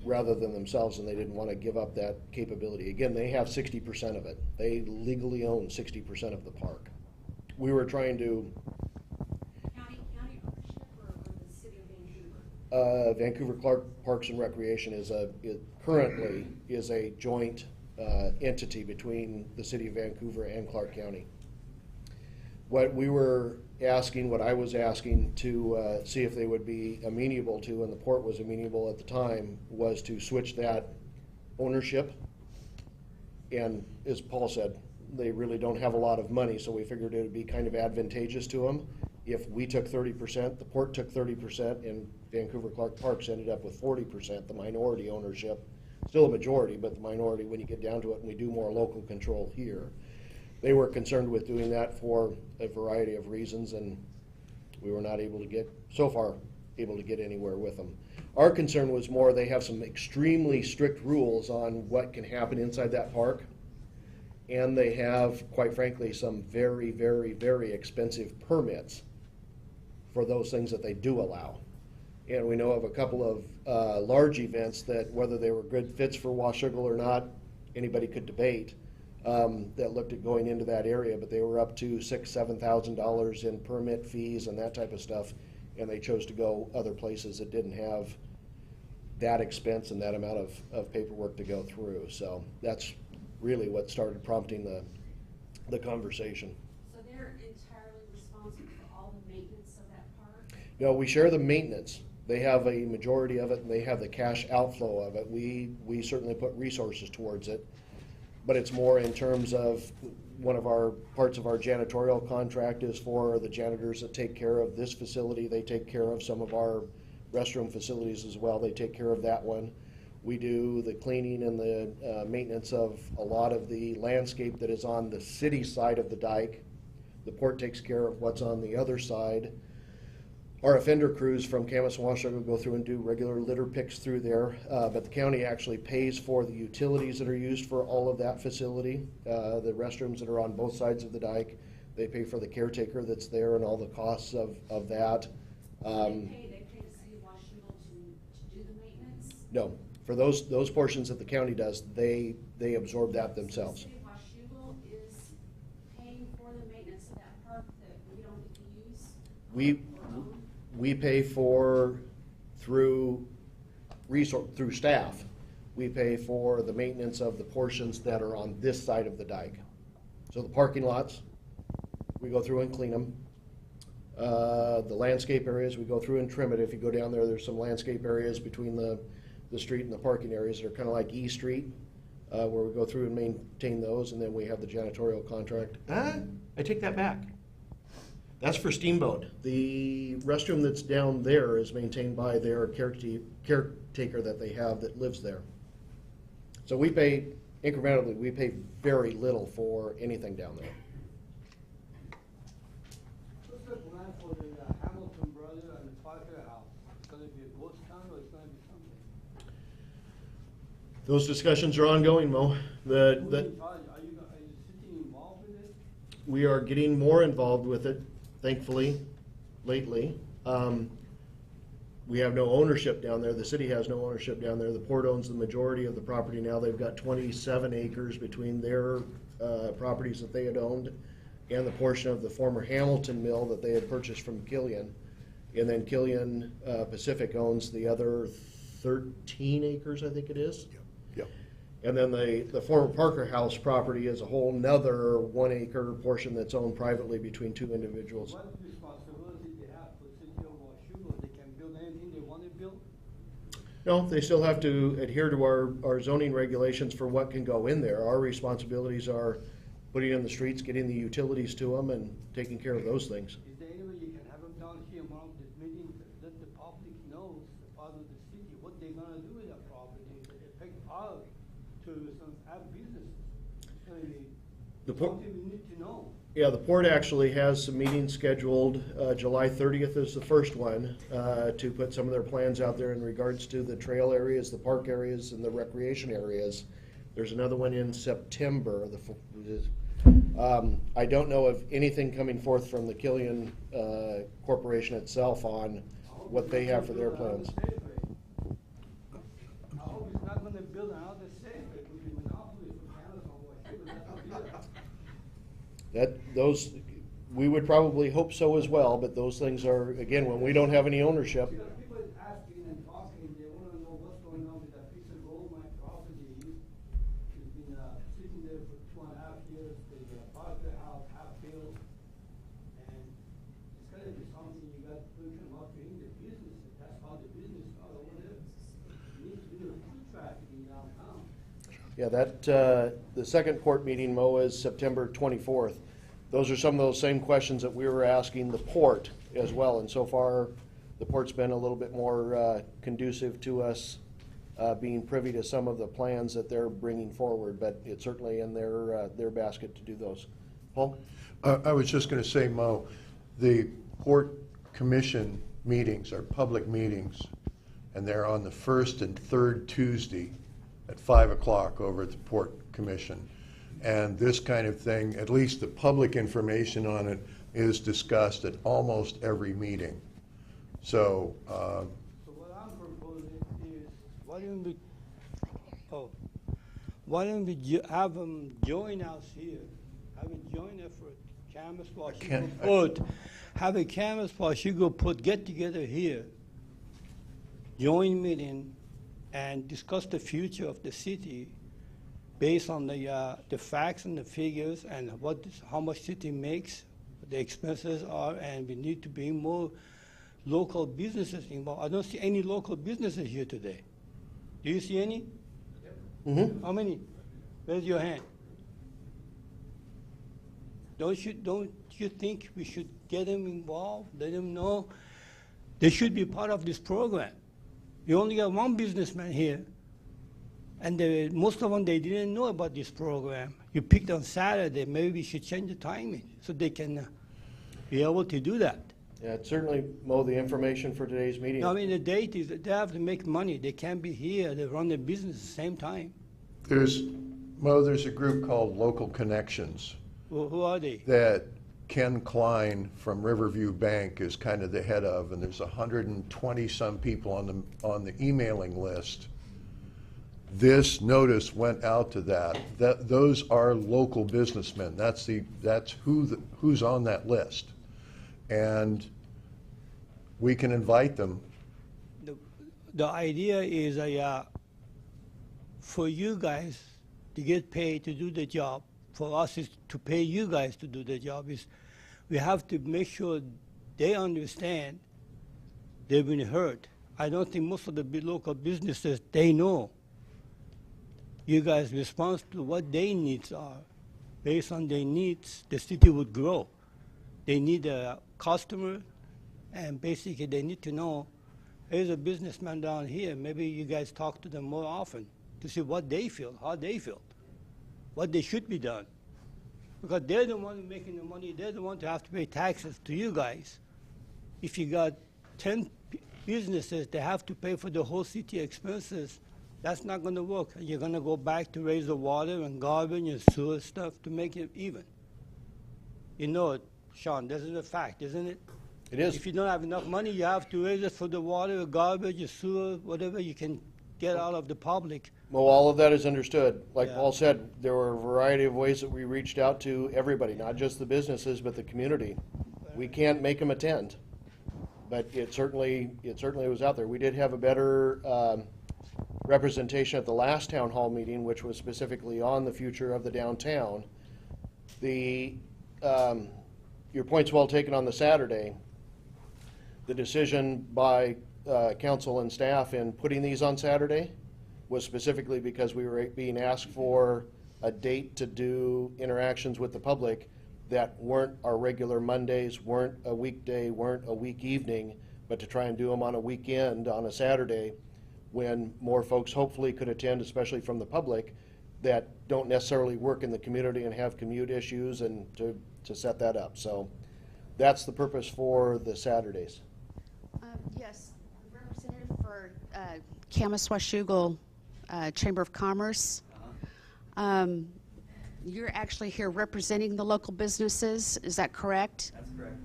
rather than themselves, and they didn't want to give up that capability. Again, they have 60% of it. They legally own 60% of the park. We were trying to County ownership or the city of Vancouver? Vancouver Clark Parks and Recreation currently is a joint entity between the city of Vancouver and Clark County. What I was asking to see if they would be amenable to, and the port was amenable at the time, was to switch that ownership. And as Paul said, they really don't have a lot of money, so we figured it would be kind of advantageous to them if we took 30%, the port took 30%, and Vancouver Clark Parks ended up with 40%, the minority ownership. Still a majority, but the minority when you get down to it, and we do more local control here. They were concerned with doing that for a variety of reasons, and we were not able to get anywhere with them. Our concern was more they have some extremely strict rules on what can happen inside that park, and they have, quite frankly, some very, very, very expensive permits for those things that they do allow. And we know of a couple of large events that, whether they were good fits for Washougal or not, anybody could debate, that looked at going into that area, but they were up to $6,000, $7,000 in permit fees and that type of stuff, and they chose to go other places that didn't have that expense and that amount of paperwork to go through. So that's really what started prompting the conversation. So they're entirely responsible for all the maintenance of that park? No, we share the maintenance. They have a majority of it, and they have the cash outflow of it. We certainly put resources towards it, but it's more in terms of one of our parts of our janitorial contract is for the janitors that take care of this facility. They take care of some of our restroom facilities as well. They take care of that one. We do the cleaning and the maintenance of a lot of the landscape that is on the city side of the dike. The port takes care of what's on the other side. Our offender crews from Camas and Washougal go through and do regular litter picks through there, but the county actually pays for the utilities that are used for all of that facility. The restrooms that are on both sides of the dike, they pay for the caretaker that's there and all the costs of that. They pay the city of Washougal to do the maintenance? No, for those portions that the county does, they absorb that themselves. So the city of Washougal is paying for the maintenance of that park that we don't get to use? We pay for through staff. we pay for the maintenance of the portions that are on this side of the dike. So the parking lots, we go through and clean them. The landscape areas, we go through and trim it. If you go down there, there's some landscape areas between the street and the parking areas that are kind of like E Street, where we go through and maintain those, and then we have the janitorial contract. I take that back. That's for Steamboat. The restroom that's down there is maintained by their caretaker that they have that lives there. So we pay, incrementally, we pay very little for anything down there. What's the plan for the Hamilton brother and the Parker house? It's gonna be a ghost town or it's gonna be something? Those discussions are ongoing, Mo. Are you sitting involved with it? We are getting more involved with it, thankfully, lately. We have no ownership down there. The city has no ownership down there. The port owns the majority of the property now. They've got 27 acres between their properties that they had owned and the portion of the former Hamilton mill that they had purchased from Killian. And then Killian Pacific owns the other 13 acres, I think it is. Yep. And then the former Parker House property is a whole nother 1 acre portion that's owned privately between two individuals. What responsibility they have for the city of Washougal? They can build anything they want to build? No, they still have to adhere to our zoning regulations for what can go in there. Our responsibilities are putting in the streets, getting the utilities to them, and taking care of those things. Is there any way you can have them down here among this meeting, let the public know, the part of the city, what they're gonna do with that property, that affect our tourism, our businesses? I mean, The port- something we need to know. Yeah, the port actually has some meetings scheduled. July 30th is the first one, to put some of their plans out there in regards to the trail areas, the park areas, and the recreation areas. There's another one in September. I don't know of anything coming forth from the Killian Corporation itself on what they have for their plans. I hope it's not gonna build another Safeway, it will be monopoly for Canada on Washougal, that's not Those, we would probably hope so as well, but those things are, again, when we don't have any ownership. Because people is asking and talking, they wanna know what's going on with that piece of gold mine property. It's been sitting there for 2.5 years, the Parker House half built. And it's gotta be something you got to come up in the business, that's how the business are over there. You need to do the food trafficking downtown. Yeah, the second port meeting, Mo, is September 24th. Those are some of those same questions that we were asking the port as well, and so far, the port's been a little bit more conducive to us being privy to some of the plans that they're bringing forward, but it's certainly in their basket to do those. Paul? I was just going to say, Mo, the Port Commission meetings are public meetings, and they're on the first and third Tuesday at 5 o'clock over at the Port Commission. And this kind of thing, at least the public information on it, is discussed at almost every meeting. So, So what I'm proposing is, why don't we have them join us here, have a joint effort, Camas, Washougal Port, have a Camas, Washougal Port get together here, joint meeting, and discuss the future of the city based on the facts and the figures and how much city makes, what the expenses are, and we need to bring more local businesses involved. I don't see any local businesses here today. Do you see any? Mm-hmm. How many? Raise your hand. Don't you think we should get them involved, let them know they should be part of this program? You only got one businessman here, and most of them, they didn't know about this program. You picked on Saturday, maybe we should change the timing so they can be able to do that. Yeah, it's certainly, Mo, the information for today's meeting. No, I mean, the date is that they have to make money. They can't be here, they run their business at the same time. there's a group called Local Connections Well, who are they? that Ken Klein from Riverview Bank is kind of the head of, and there's 120-some people on the emailing list. This notice went out to that. Those are local businessmen. That's who's on that list, and we can invite them. The idea is for you guys to get paid to do the job. For us is to pay you guys to do the job. Is we have to make sure they understand they've been hurt. I don't think most of the local businesses, they know you guys respond to what their needs are. Based on their needs, the city would grow. They need a customer, and basically they need to know, there's a businessman down here, maybe you guys talk to them more often to see what they feel, how they feel, what they should be done. Because they're the one making the money, they're the one to have to pay taxes to you guys. If you got 10 businesses that have to pay for the whole city expenses, that's not going to work. You're going to go back to raise the water and garbage and sewer stuff to make it even. You know it, Sean, this is a fact, isn't it? It is. If you don't have enough money, you have to raise it for the water, garbage, the sewer, whatever you can get out of the public. Well, all of that is understood. Like Yeah. Paul said, there were a variety of ways that we reached out to everybody, not just the businesses, but the community. We can't make them attend, but it certainly was out there. We did have a better representation at the last town hall meeting, which was specifically on the future of the downtown. Your point's well taken on the Saturday. The decision by council and staff in putting these on Saturday was specifically because we were being asked for a date to do interactions with the public that weren't our regular Mondays, weren't a weekday, weren't a week evening, but to try and do them on a weekend, on a Saturday, when more folks hopefully could attend, especially from the public, that don't necessarily work in the community and have commute issues, and to set that up. So that's the purpose for the Saturdays. Yes, representative for Camas Washougal Chamber of Commerce. You're actually here representing the local businesses, is that correct? That's correct.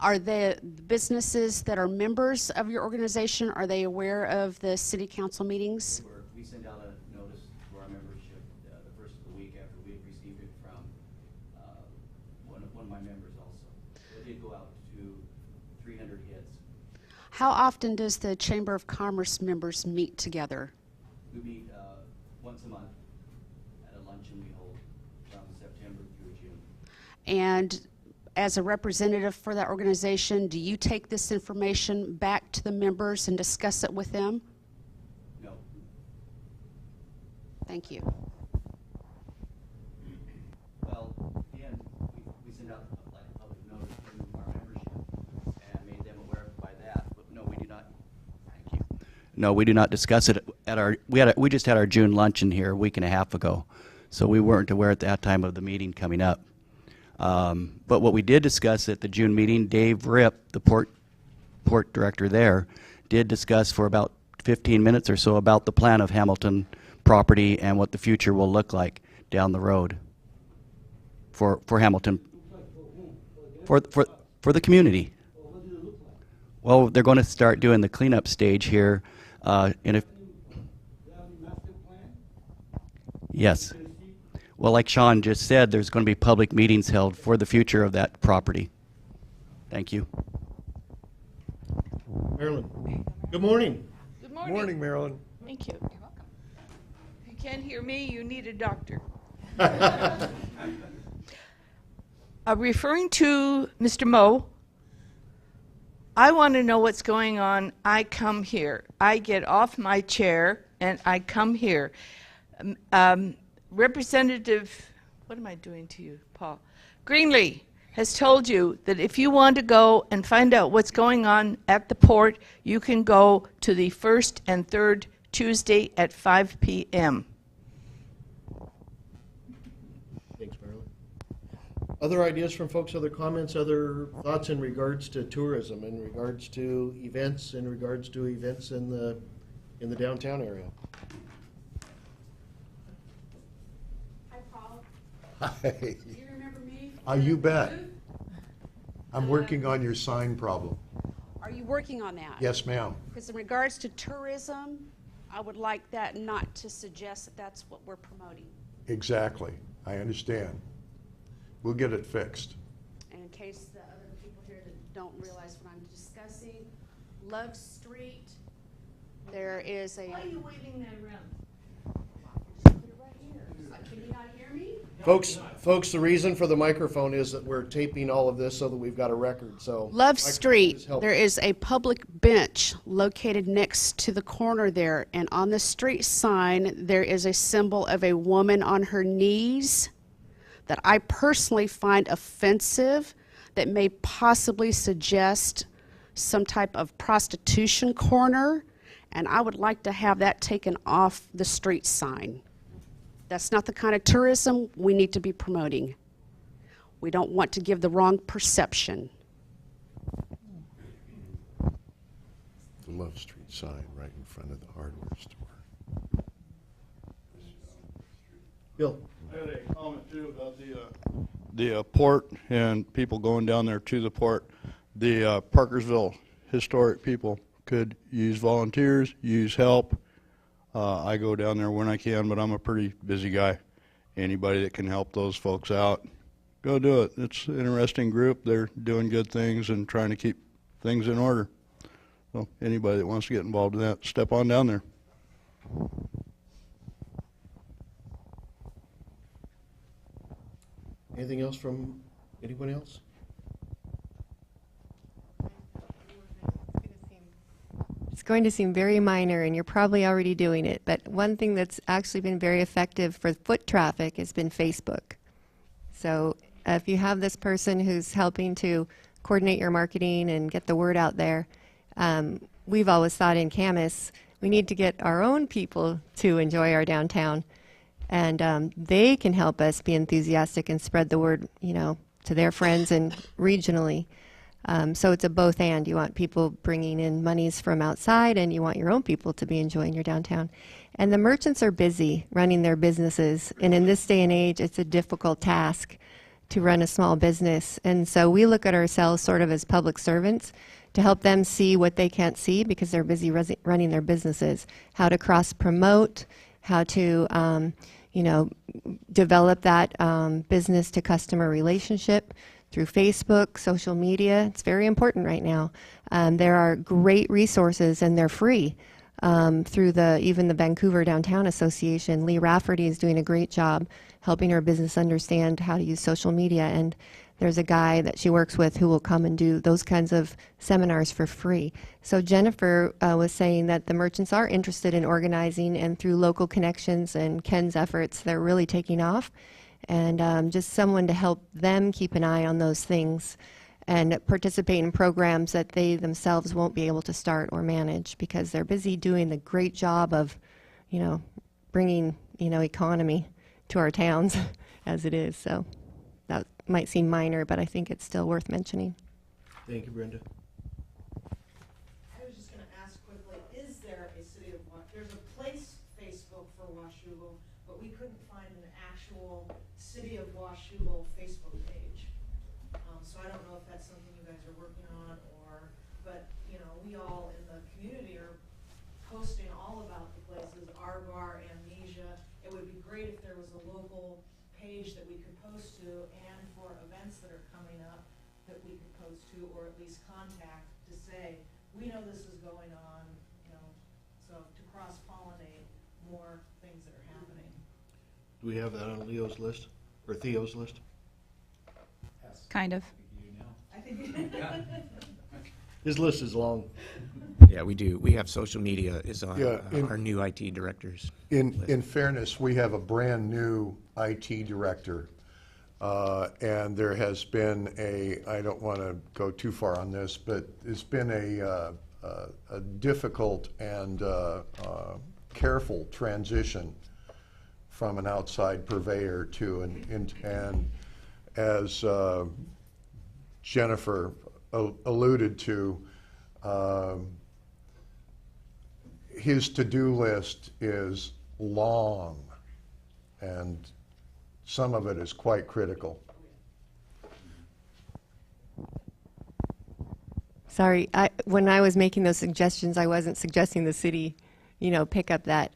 Are the businesses that are members of your organization, are they aware of the city council meetings? We sent out a notice to our membership the first of the week after we had received it from one of my members also. It did go out to 300 heads. How often does the Chamber of Commerce members meet together? We meet once a month at a luncheon we hold from September through June. And as a representative for that organization, do you take this information back to the members and discuss it with them? No. Thank you. Well, again, we send out a public notice to our membership and made them aware by that, but no, we do not. Thank you. No, we do not discuss it at our, we just had our June luncheon here a week and a half ago, so we weren't aware at that time of the meeting coming up. But what we did discuss at the June meeting, Dave Ripp, the port director there, did discuss for about 15 minutes or so about the plan of Hamilton property and what the future will look like down the road for Hamilton, for the community. Well, they're going to start doing the cleanup stage here in a... Yes. Well, like Sean just said, there's going to be public meetings held for the future of that property. Thank you. Marilyn, good morning. Good morning. Morning, Marilyn. Thank you. You're welcome. If you can't hear me, you need a doctor. Referring to Mr. Moe, I want to know what's going on. I come here. I get off my chair and I come here. Representative, what am I doing to you, Paul? Greenlee has told you that if you want to go and find out what's going on at the port, you can go to the first and third Tuesday at 5 p.m. Thanks, Marilyn. Other ideas from folks, other comments, other thoughts in regards to tourism, in regards to events, in regards to events in the downtown area? Hi, Paul. Hi. Do you remember me? You bet. I'm working on your sign problem. Are you working on that? Yes, ma'am. Because in regards to tourism, I would like that not to suggest that that's what we're promoting. Exactly. I understand. We'll get it fixed. And in case the other people here that don't realize what I'm discussing, Love Street, there is a... Why are you waving that around? Can you not hear me? Folks, the reason for the microphone is that we're taping all of this so that we've got a record, so. Love microphone Street, is helpful. there is a public bench located next to the corner there, and on the street sign, there is a symbol of a woman on her knees that I personally find offensive, that may possibly suggest some type of prostitution corner, and I would like to have that taken off the street sign. That's not the kind of tourism we need to be promoting. We don't want to give the wrong perception. The Love Street sign right in front of the hardware store. Bill? I had a comment too about the port and people going down there to the port. The Parkersville historic people could use volunteers, use help. I go down there when I can, but I'm a pretty busy guy. Anybody that can help those folks out, go do it. It's an interesting group. They're doing good things and trying to keep things in order. So anybody that wants to get involved in that, step on down there. Anything else from anyone else? It's going to seem very minor, and you're probably already doing it, but one thing that's actually been very effective for foot traffic has been Facebook. So if you have this person who's helping to coordinate your marketing and get the word out there, we've always thought in Camas, we need to get our own people to enjoy our downtown, and they can help us be enthusiastic and spread the word, you know, to their friends and regionally. So it's a both and. You want people bringing in monies from outside, and you want your own people to be enjoying your downtown. And the merchants are busy running their businesses, and in this day and age, it's a difficult task to run a small business. And so we look at ourselves sort of as public servants to help them see what they can't see because they're busy running their businesses. How to cross-promote, how to you know, develop that business to customer relationship through Facebook, social media. It's very important right now. There are great resources, and they're free through even the Vancouver Downtown Association. Lee Rafferty is doing a great job helping her business understand how to use social media, and there's a guy that she works with who will come and do those kinds of seminars for free. So Jennifer was saying that the merchants are interested in organizing, and through local connections and Ken's efforts, they're really taking off. And just someone to help them keep an eye on those things and participate in programs that they themselves won't be able to start or manage because they're busy doing the great job of, you know, bringing, you know, economy to our towns as it is. So that might seem minor, but I think it's still worth mentioning. Thank you, Brenda. I was just going to ask quickly, is there a city of there's a place Facebook for Washougal, but we couldn't find an actual City of Washougal Facebook page. So I don't know if that's something you guys are working on, but you know, we all in the community are posting all about the places, Arvar, Amnesia. It would be great if there was a local page that we could post to, and for events that are coming up that we could post to, or at least contact to say, we know this is going on, you know, so to cross-pollinate more things that are happening. Do we have that on Leo's list, or Theo's list? Kind of. I think you do. His list is long. Yeah, we do. We have social media is on our new IT directors. In fairness, we have a brand-new IT director, and there has been I don't want to go too far on this, but it's been a difficult and careful transition from an outside purveyor to and as Jennifer alluded to, his to-do list is long, and some of it is quite critical. Sorry, when I was making those suggestions, I wasn't suggesting the city, you know, pick up that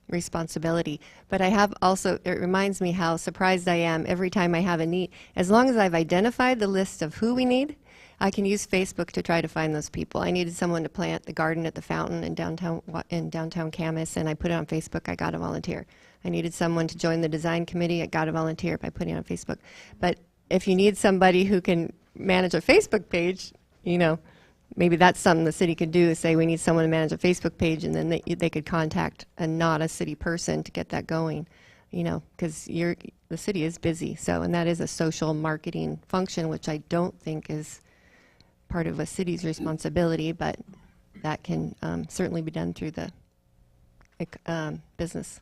responsibility. But I have also, it reminds me how surprised I am every time I have a need. As long as I've identified the list of who we need, I can use Facebook to try to find those people. I needed someone to plant the garden at the fountain in downtown Camas, and I put it on Facebook. I got a volunteer. I needed someone to join the design committee. I got a volunteer by putting it on Facebook. But if you need somebody who can manage a Facebook page, you know, maybe that's something the city could do, is say we need someone to manage a Facebook page, and then they could contact not a city person to get that going, you know, because the city is busy. So, and that is a social marketing function, which I don't think is part of a city's responsibility, but that can certainly be done through the business.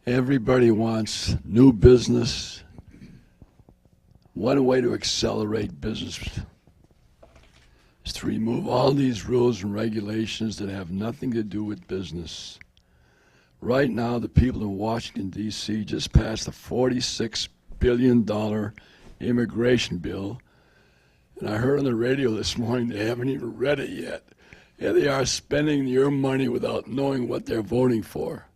Everybody wants new business. One way to accelerate business is to remove all these rules and regulations that have nothing to do with business. Right now, the people in Washington, D.C. just passed a $46 billion immigration bill. And I heard on the radio this morning they haven't even read it yet. Here they are spending your money without knowing what they're voting for.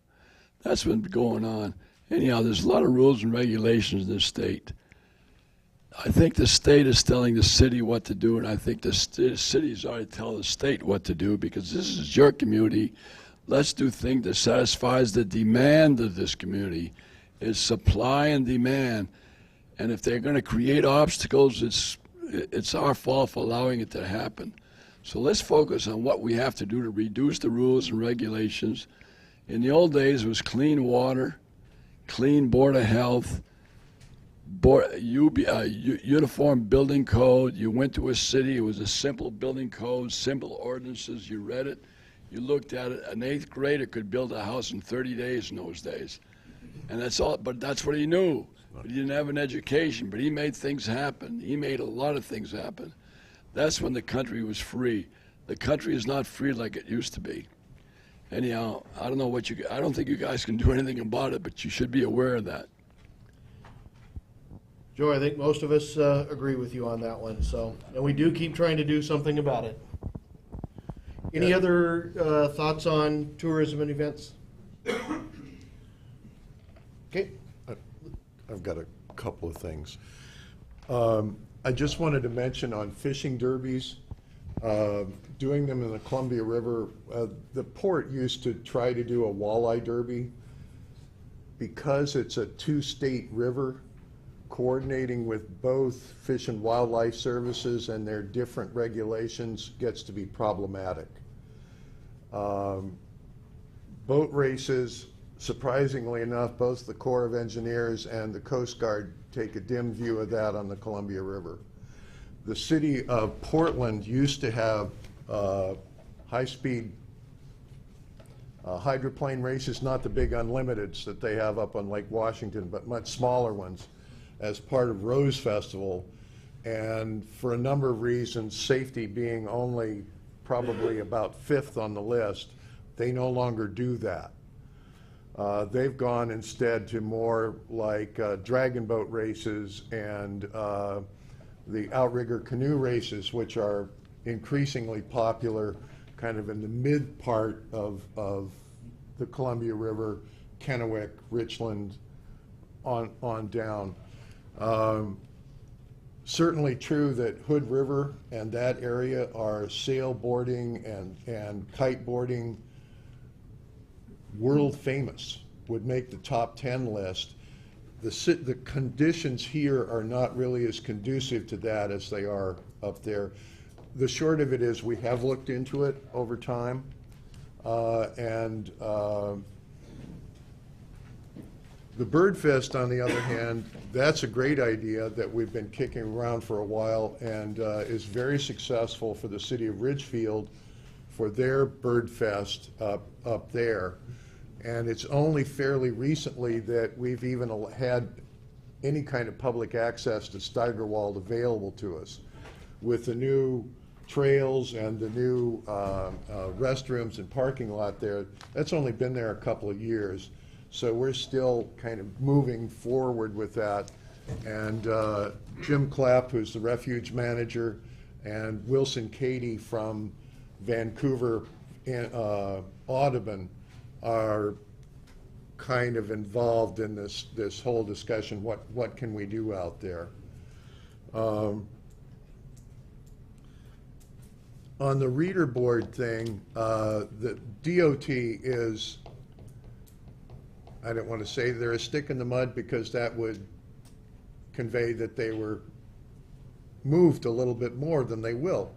That's what's going on. Anyhow, there's a lot of rules and regulations in this state. I think the state is telling the city what to do, and I think the city's already telling the state what to do, because this is your community. Let's do things that satisfies the demand of this community. It's supply and demand. And if they're going to create obstacles, it's our fault for allowing it to happen. So let's focus on what we have to do to reduce the rules and regulations. In the old days, it was clean water, clean Board of Health, uniform building code. You went to a city, it was a simple building code, simple ordinances. You read it, you looked at it. An 8th grader could build a house in 30 days in those days. And that's all, but that's what he knew. But he didn't have an education, but he made things happen. He made a lot of things happen. That's when the country was free. The country is not free like it used to be. Anyhow, I don't know I don't think you guys can do anything about it, but you should be aware of that. Joe, I think most of us agree with you on that one. So, and we do keep trying to do something about it. Any other thoughts on tourism and events? Okay. I've got a couple of things. I just wanted to mention on fishing derbies, doing them in the Columbia River, the port used to try to do a walleye derby. Because it's a two-state river, coordinating with both Fish and Wildlife Services and their different regulations gets to be problematic. Boat races, surprisingly enough, both the Corps of Engineers and the Coast Guard take a dim view of that on the Columbia River. The city of Portland used to have high-speed hydroplane races, not the big unlimiteds that they have up on Lake Washington, but much smaller ones, as part of Rose Festival. And for a number of reasons, safety being only probably about 5th on the list, they no longer do that. They've gone instead to more like dragon boat races and the outrigger canoe races, which are increasingly popular kind of in the mid part of the Columbia River, Kennewick, Richland, on down. Certainly true that Hood River and that area are sailboarding and kiteboarding world famous, would make the top 10 list. The conditions here are not really as conducive to that as they are up there. The short of it is we have looked into it over time, and the Bird Fest, on the other hand, that's a great idea that we've been kicking around for a while, and is very successful for the city of Ridgefield for their Bird Fest up there. And it's only fairly recently that we've even had any kind of public access to Steigerwald available to us. With the new trails and the new restrooms and parking lot there, that's only been there a couple of years. So we're still kind of moving forward with that. And Jim Clapp, who's the refuge manager, and Wilson Cady from Vancouver Audubon are kind of involved in this whole discussion, what can we do out there? On the reader board thing, the DOT is, I don't want to say they're a stick in the mud because that would convey that they were moved a little bit more than they will.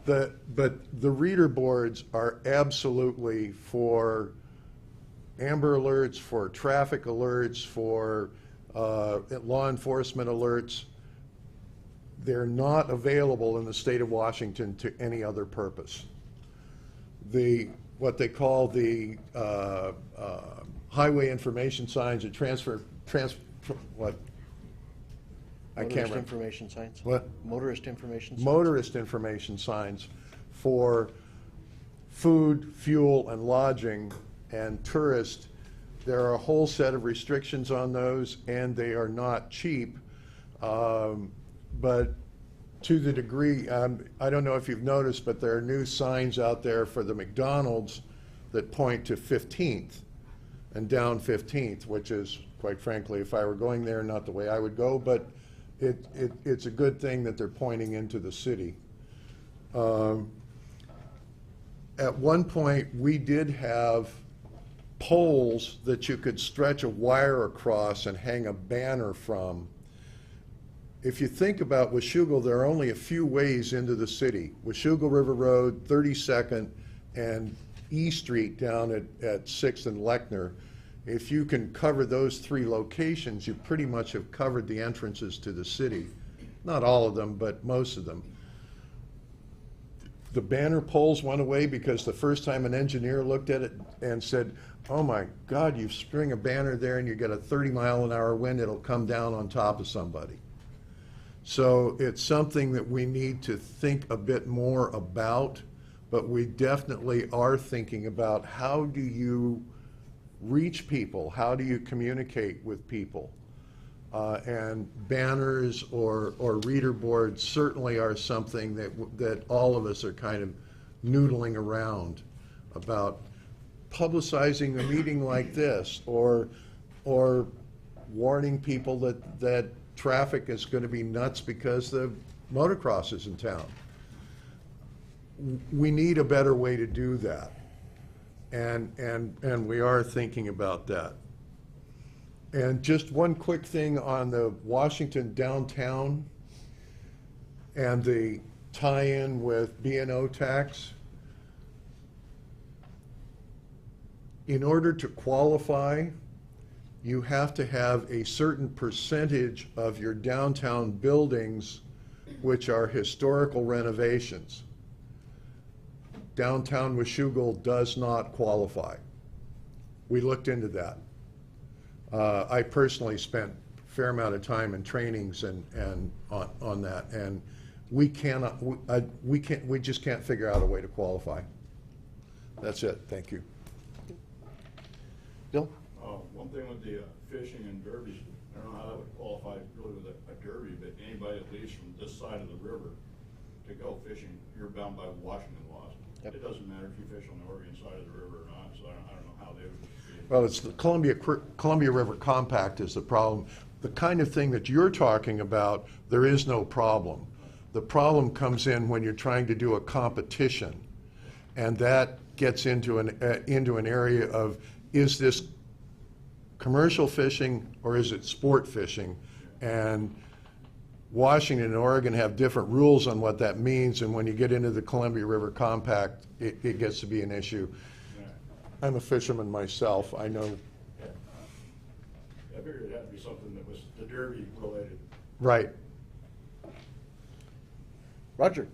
But the reader boards are absolutely for Amber Alerts, for traffic alerts, for law enforcement alerts. They're not available in the state of Washington to any other purpose. What they call the highway information signs and Motorist information signs? What? Motorist information signs? Motorist information signs for food, fuel, and lodging and tourist. There are a whole set of restrictions on those, and they are not cheap. But to the degree, I don't know if you've noticed, but there are new signs out there for the McDonald's that point to 15th and down 15th, which is, quite frankly, if I were going there, not the way I would go, but it's a good thing that they're pointing into the city. At one point, we did have poles that you could stretch a wire across and hang a banner from. If you think about Washougal, there are only a few ways into the city. Washougal River Road, 32nd, and E Street down at 6th and Lechner. If you can cover those three locations, you pretty much have covered the entrances to the city. Not all of them, but most of them. The banner poles went away because the first time an engineer looked at it and said, oh my God, you string a banner there and you get a 30-mile-an-hour wind, it'll come down on top of somebody. So it's something that we need to think a bit more about, but we definitely are thinking about how do you reach people, how do you communicate with people? And banners or reader boards certainly are something that all of us are kind of noodling around about publicizing a meeting like this or warning people that traffic is going to be nuts because the motocross is in town. We need a better way to do that. And we are thinking about that. And just one quick thing on the Washington downtown and the tie-in with B&O tax. In order to qualify, you have to have a certain percentage of your downtown buildings which are historical renovations. Downtown Washougal does not qualify. We looked into that. I personally spent a fair amount of time in trainings and on that, and we just can't figure out a way to qualify. That's it. Thank you. Bill? One thing with the fishing and derbies, I don't know how that would qualify really with a derby, but anybody that leaves from this side of the river to go fishing, you're bound by Washington laws. Yep. It doesn't matter if you fish on the Oregon side of the river or not, so I don't know how they would be. Well, it's the Columbia River Compact is the problem. The kind of thing that you're talking about, there is no problem. The problem comes in when you're trying to do a competition, and that gets into an area of, is this commercial fishing or is it sport fishing? And Washington and Oregon have different rules on what that means, and when you get into the Columbia River Compact, it gets to be an issue. I'm a fisherman myself. I know. Yeah. I figured it had to be something that was the derby related. Right. Roger.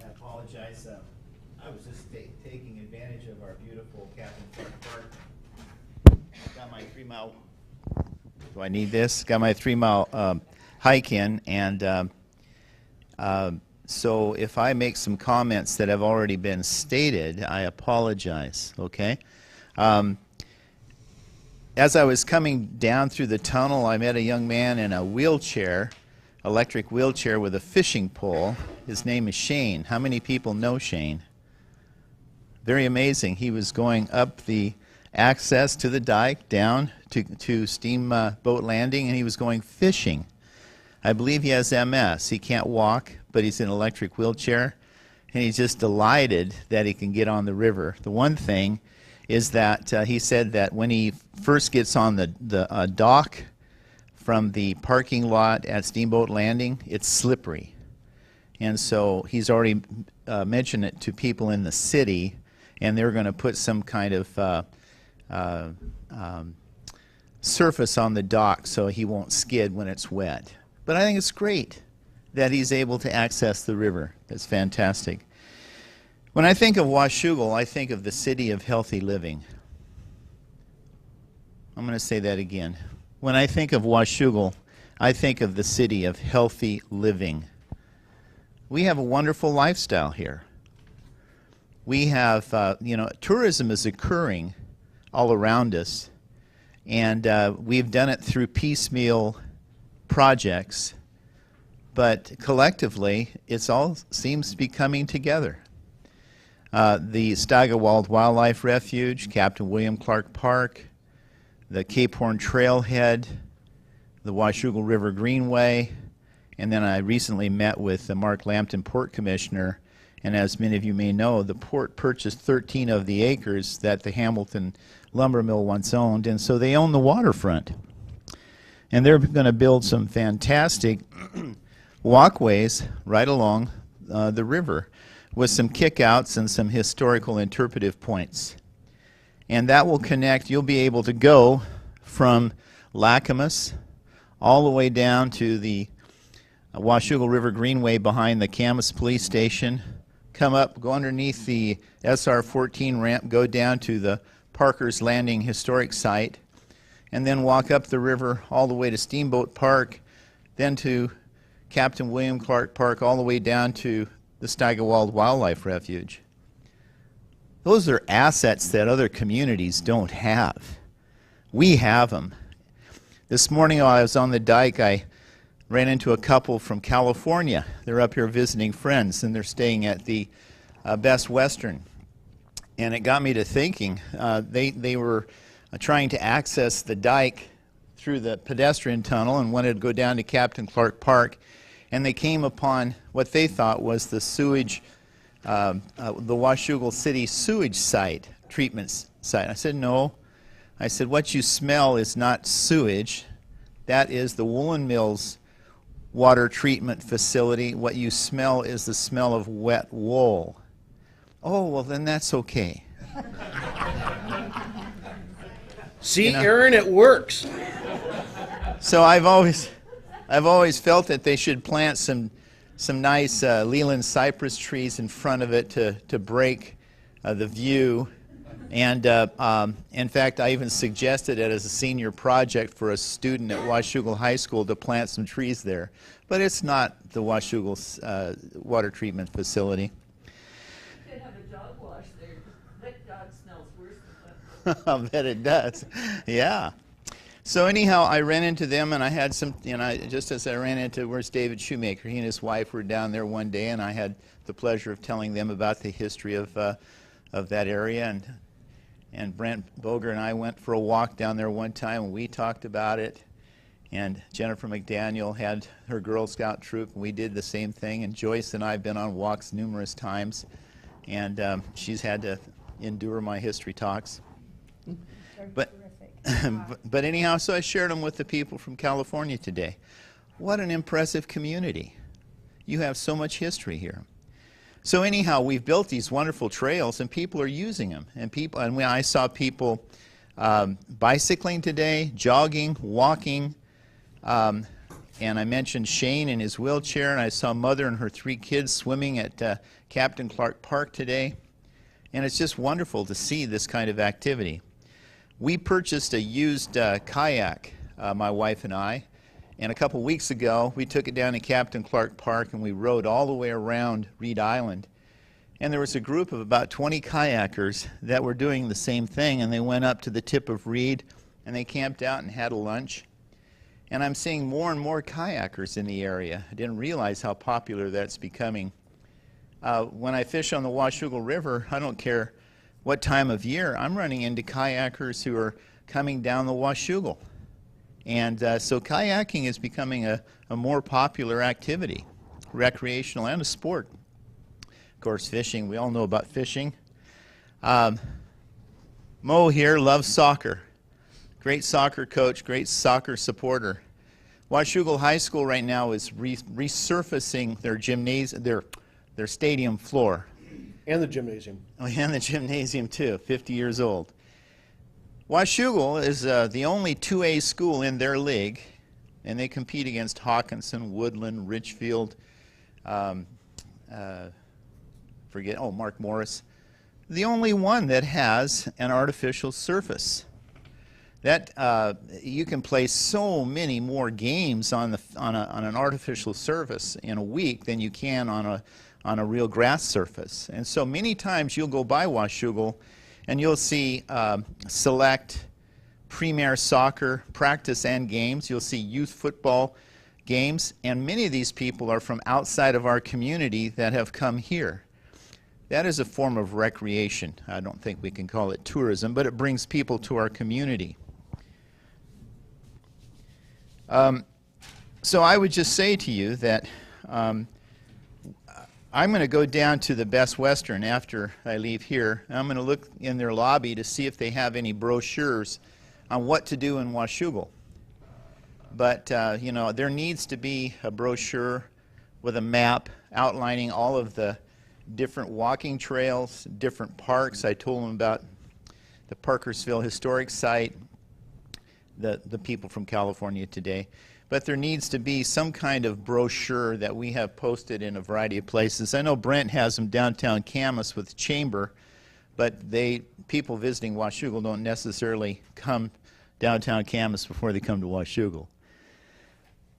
I apologize. I was just taking advantage of our beautiful Captain Clark Park. Got my 3-mile. Do I need this? Got my 3-mile hike in, and so if I make some comments that have already been stated, I apologize, okay? As I was coming down through the tunnel, I met a young man in a wheelchair, electric wheelchair with a fishing pole. His name is Shane. How many people know Shane? very amazing. He was going up the access to the dike down to Steamboat Landing, and he was going fishing. I believe he has MS. He can't walk, but he's in an electric wheelchair, and he's just delighted that he can get on the river. The one thing is that he said that when he first gets on the dock from the parking lot at Steamboat Landing, it's slippery. And so he's already mentioned it to people in the city, and they're going to put some kind of surface on the dock so he won't skid when it's wet. But I think it's great that he's able to access the river. That's fantastic. When I think of Washougal, I think of the city of healthy living. I'm going to say that again. When I think of Washougal, I think of the city of healthy living. We have a wonderful lifestyle here. We have, tourism is occurring all around us, and we've done it through piecemeal projects, but collectively, it all seems to be coming together. The Steigerwald Wildlife Refuge, Captain William Clark Park, the Cape Horn Trailhead, the Washougal River Greenway, and then I recently met with the Mark Lambton Port Commissioner, and as many of you may know, the port purchased 13 of the acres that the Hamilton Lumber Mill once owned, and so they own the waterfront. And they're going to build some fantastic walkways right along the river with some kickouts and some historical interpretive points. And that will connect, you'll be able to go from Lacamas all the way down to the Washougal River Greenway behind the Camas Police Station, come up, go underneath the SR-14 ramp, go down to the Parker's Landing Historic Site, and then walk up the river all the way to Steamboat Park, then to Captain William Clark Park, all the way down to the Steigerwald Wildlife Refuge. Those are assets that other communities don't have. We have them. This morning while I was on the dike, I ran into a couple from California. They're up here visiting friends, and they're staying at the Best Western. And it got me to thinking. They were trying to access the dike through the pedestrian tunnel and wanted to go down to Captain Clark Park, and they came upon what they thought was the sewage, the Washougal City sewage site, treatment site. I said, no. I said, what you smell is not sewage. That is the Woolen Mills water treatment facility. What you smell is the smell of wet wool. Oh, well, then that's okay. See, Aaron, it works. So I've always felt that they should plant some nice Leland cypress trees in front of it to break the view. And in fact, I even suggested it as a senior project for a student at Washougal High School to plant some trees there. But it's not the Washougal water treatment facility. You could have a dog wash there. That dog smells worse than that. I bet it does. Yeah. So anyhow, I ran into them, and I had some, just as I ran into, where's David Shoemaker? He and his wife were down there one day, and I had the pleasure of telling them about the history of that area. And Brent Boger and I went for a walk down there one time, and we talked about it. And Jennifer McDaniel had her Girl Scout troop, and we did the same thing. And Joyce and I have been on walks numerous times, and she's had to endure my history talks. But anyhow, so I shared them with the people from California today. What an impressive community. You have so much history here. So anyhow, we've built these wonderful trails, and people are using them. And I saw people bicycling today, jogging, walking. And I mentioned Shane in his wheelchair, and I saw Mother and her 3 kids swimming at Captain Clark Park today. And it's just wonderful to see this kind of activity. We purchased a used kayak, my wife and I, and a couple weeks ago we took it down to Captain Clark Park and we rode all the way around Reed Island. And there was a group of about 20 kayakers that were doing the same thing, and they went up to the tip of Reed and they camped out and had a lunch. And I'm seeing more and more kayakers in the area. I didn't realize how popular that's becoming. When I fish on the Washougal River, I don't care what time of year, I'm running into kayakers who are coming down the Washougal. And so kayaking is becoming a more popular activity, recreational and a sport. Of course, fishing, we all know about fishing. Mo here loves soccer. Great soccer coach, great soccer supporter. Washougal High School right now is resurfacing their gymnasium, their stadium floor. And the gymnasium. Oh, and the gymnasium too, 50 years old. Washougal is the only 2A school in their league, and they compete against Hawkinson, Woodland, Richfield, Mark Morris. The only one that has an artificial surface. That you can play so many more games on an artificial surface in a week than you can on a real grass surface. And so many times you'll go by Washougal and you'll see select premier soccer practice and games. You'll see youth football games, and many of these people are from outside of our community that have come here. That is a form of recreation. I don't think we can call it tourism, but it brings people to our community. So I would just say to you that I'm going to go down to the Best Western after I leave here. I'm going to look in their lobby to see if they have any brochures on what to do in Washougal. But, you know, there needs to be a brochure with a map outlining all of the different walking trails, different parks. I told them about the Parkersville Historic Site, the people from California today. But there needs to be some kind of brochure that we have posted in a variety of places. I know Brent has them downtown Camas with Chamber, but people visiting Washougal don't necessarily come downtown Camas before they come to Washougal.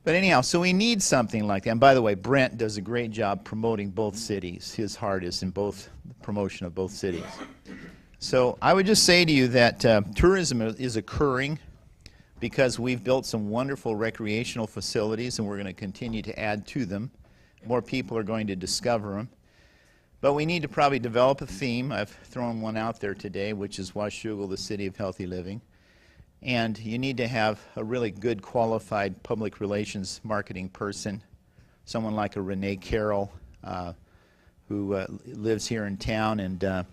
But anyhow, so we need something like that. And by the way, Brent does a great job promoting both cities. His heart is in both the promotion of both cities. So I would just say to you that tourism is occurring because we've built some wonderful recreational facilities, and we're going to continue to add to them. More people are going to discover them. But we need to probably develop a theme. I've thrown one out there today, which is Washougal, the City of Healthy Living. And you need to have a really good qualified public relations marketing person, someone like a Renee Carroll, who lives here in town and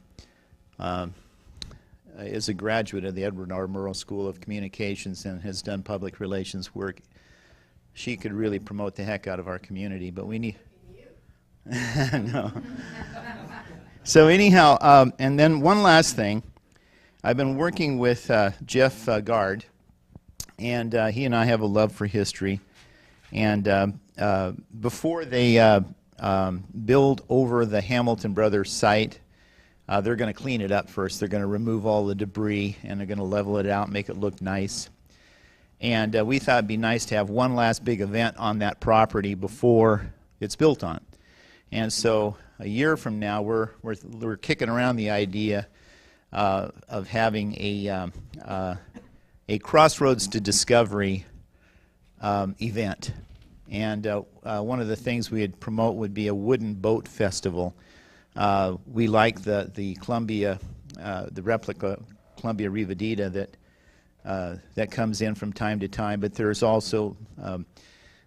is a graduate of the Edward R. Murrow School of Communications and has done public relations work. She could really promote the heck out of our community, but we need... No. So anyhow, and then one last thing. I've been working with Jeff Gard, and he and I have a love for history. And before they build over the Hamilton Brothers site, they're going to clean it up first. They're going to remove all the debris, and they're going to level it out, make it look nice. And we thought it'd be nice to have one last big event on that property before it's built on. And so a year from now, we're kicking around the idea of having a Crossroads to Discovery event. And one of the things we'd promote would be a wooden boat festival. We like the Columbia, the replica Columbia Rivadita that comes in from time to time, but there's also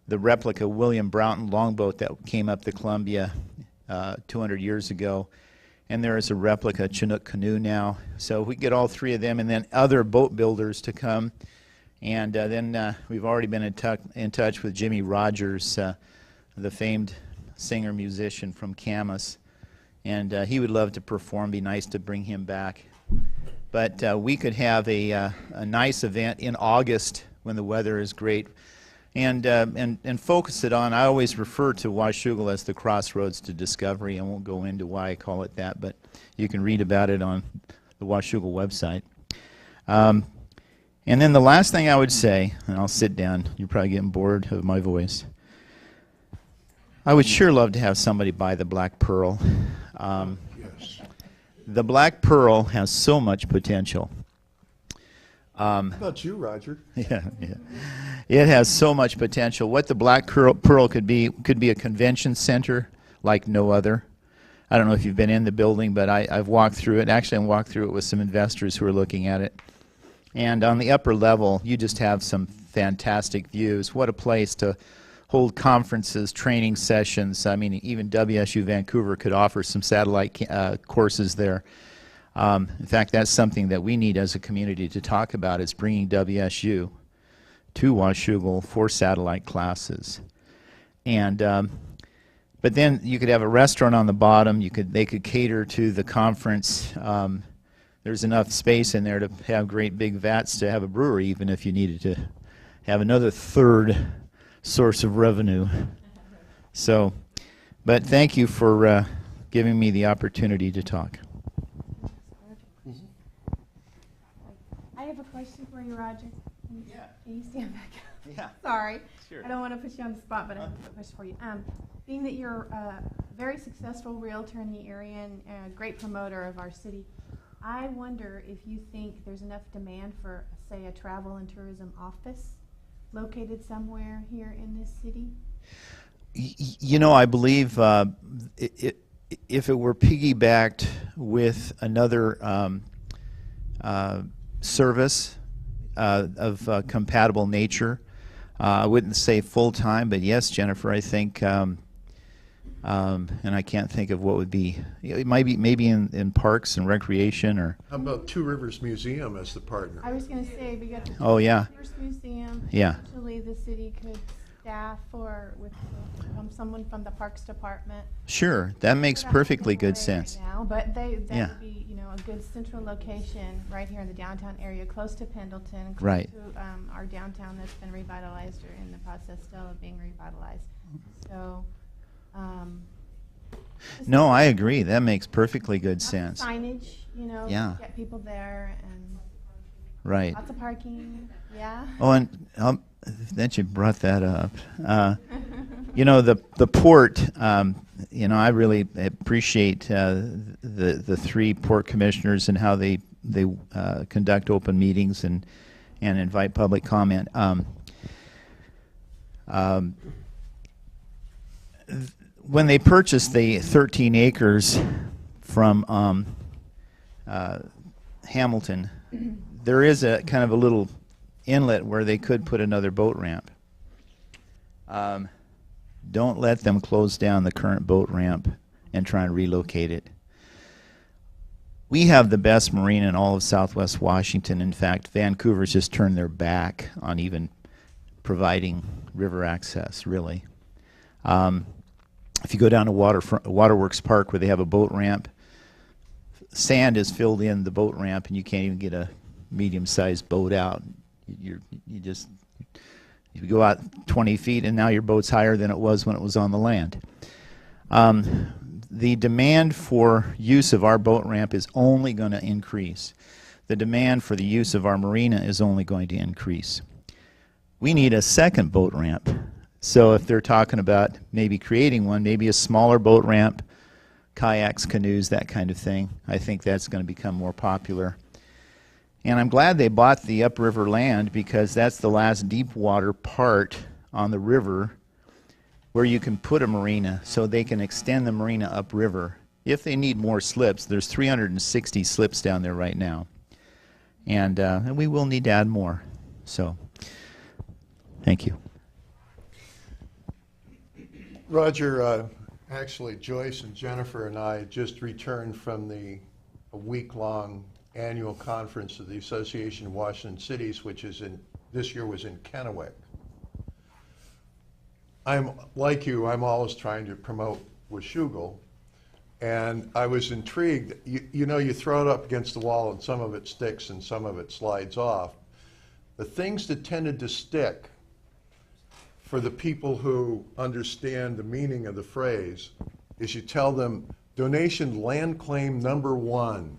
the replica William Broughton longboat that came up the Columbia 200 years ago. And there is a replica Chinook canoe now. So we get all three of them, and then other boat builders to come. And then we've already been in touch with Jimmy Rogers, the famed singer-musician from Camas. And he would love to perform. Be nice to bring him back. But we could have a nice event in August when the weather is great. And focus it on, I always refer to Washougal as the Crossroads to Discovery. I won't go into why I call it that, but you can read about it on the Washougal website. And then the last thing I would say, and I'll sit down, you're probably getting bored of my voice. I would sure love to have somebody buy the Black Pearl. Yes. The Black Pearl has so much potential. How about you, Roger? Yeah. It has so much potential. What the Black Pearl could be a convention center like no other. I don't know if you've been in the building, but I've walked through it. Actually, I walked through it with some investors who are looking at it. And on the upper level, you just have some fantastic views. What a place to hold conferences, training sessions. I mean, even WSU Vancouver could offer some satellite courses there. In fact, that's something that we need as a community to talk about, is bringing WSU to Washougal for satellite classes. And but then you could have a restaurant on the bottom. They could cater to the conference. There's enough space in there to have great big vats to have a brewery, even if you needed to have another third source of revenue. So, but thank you for giving me the opportunity to talk. I have a question for you, Roger. Yeah. Can you stand back? Yeah. Sorry. Sure. I don't want to put you on the spot, but I have a question for you. Being that you're a very successful realtor in the area and a great promoter of our city, I wonder if you think there's enough demand for, say, a travel and tourism office located somewhere here in this city? You know, I believe if it were piggybacked with another service of compatible nature, I wouldn't say full-time, but yes, Jennifer, I think, and I can't think of what would be, it might be maybe in parks and recreation, or... How about Two Rivers Museum as the partner? I was going to say, we got the Oh, yeah. Two Rivers Museum. Yeah. Actually, the city could staff or with someone from the Parks Department. Sure, that makes We're not perfectly giving good away sense. right now, but that Yeah. would be, a good central location right here in the downtown area, close to Pendleton, close Right. to our downtown that's been revitalized or in the process still of being revitalized. So, No, I agree. That makes perfectly good sense. signage, Yeah. get people there, and Right. lots of parking. Yeah. Oh, and that you brought that up. The port. I really appreciate the three port commissioners and how they conduct open meetings and invite public comment. When they purchased the 13 acres from Hamilton, there is a kind of a little inlet where they could put another boat ramp. Don't let them close down the current boat ramp and try and relocate it. We have the best marina in all of Southwest Washington. In fact, Vancouver's just turned their back on even providing river access, really. If you go down to Waterworks Park where they have a boat ramp, sand is filled in the boat ramp and you can't even get a medium-sized boat out. You go out 20 feet and now your boat's higher than it was when it was on the land. The demand for use of our boat ramp is only going to increase. The demand for the use of our marina is only going to increase. We need a second boat ramp. So if they're talking about maybe creating one, maybe a smaller boat ramp, kayaks, canoes, that kind of thing, I think that's going to become more popular. And I'm glad they bought the upriver land, because that's the last deep water part on the river where you can put a marina, so they can extend the marina upriver. If they need more slips, there's 360 slips down there right now. And we will need to add more. So, thank you. Roger, actually Joyce and Jennifer and I just returned from a week-long annual conference of the Association of Washington Cities, which is this year was in Kennewick. I'm like you, I'm always trying to promote Washougal, and I was intrigued. You throw it up against the wall and some of it sticks and some of it slides off. The things that tended to stick for the people who understand the meaning of the phrase is you tell them donation land claim number 1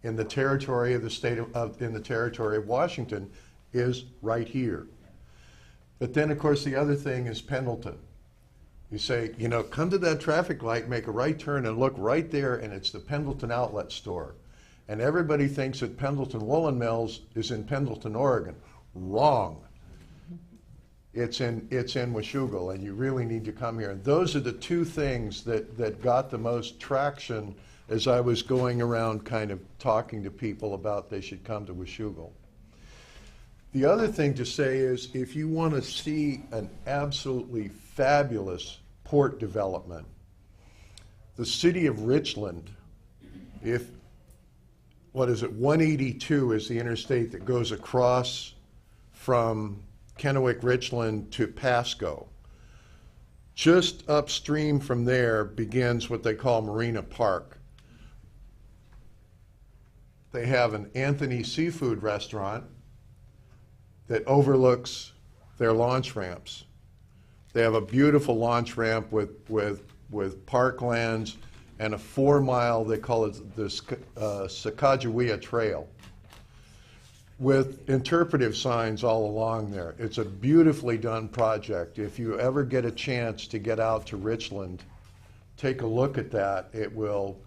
in the territory of the state in the territory of Washington is right here. But then, of course, the other thing is Pendleton. You say, come to that traffic light, make a right turn, and look right there, and it's the Pendleton Outlet Store. And everybody thinks that Pendleton Woolen Mills is in Pendleton, Oregon. Wrong. it's in Washougal, and you really need to come here. And those are the two things that got the most traction as I was going around kind of talking to people about they should come to Washougal. The other thing to say is, if you want to see an absolutely fabulous port development, the city of Richland, what is it, 182 is the interstate that goes across from Kennewick, Richland to Pasco. Just upstream from there begins what they call Marina Park. They have an Anthony Seafood restaurant that overlooks their launch ramps. They have a beautiful launch ramp with parklands and a 4-mile, they call it the Sacagawea Trail, with interpretive signs all along there. It's a beautifully done project. If you ever get a chance to get out to Richland, take a look at that. It will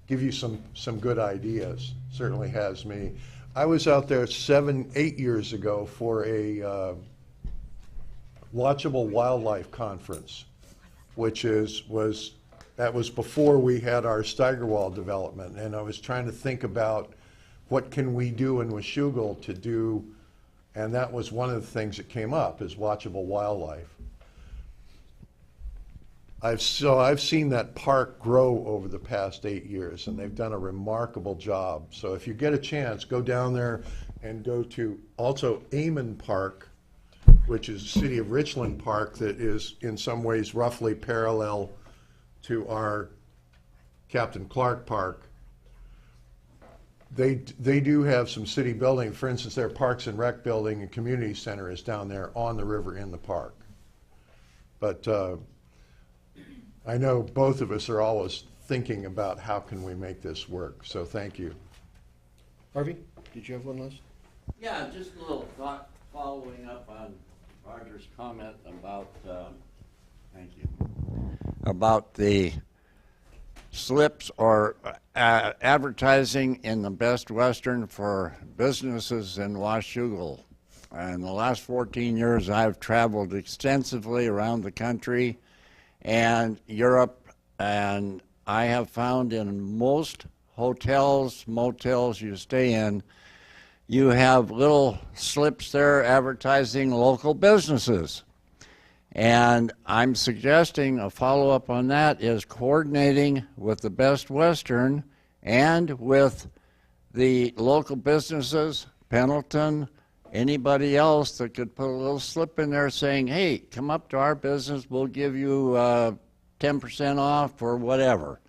give you some good ideas. Certainly has me. I was out there 8 years ago for a Watchable Wildlife Conference, which was before we had our Steigerwald development, and I was trying to think about what can we do in Washougal to do, and that was one of the things that came up, is watchable wildlife. I've seen that park grow over the past 8 years, and they've done a remarkable job. So if you get a chance, go down there and go to also Amon Park, which is a City of Richland park that is in some ways roughly parallel to our Captain Clark Park. They do have some city building. For instance, their Parks and Rec building and community center is down there on the river in the park. But I know both of us are always thinking about how can we make this work. So thank you. Harvey, did you have one last? Yeah, just a little thought following up on Roger's comment about, thank you, about the slips or advertising in the Best Western for businesses in Washougal. In the last 14 years, I've traveled extensively around the country and Europe, and I have found in most hotels, motels you stay in, you have little slips there advertising local businesses. And I'm suggesting a follow-up on that is coordinating with the Best Western and with the local businesses, Pendleton, anybody else that could put a little slip in there saying, hey, come up to our business, we'll give you 10% off or whatever.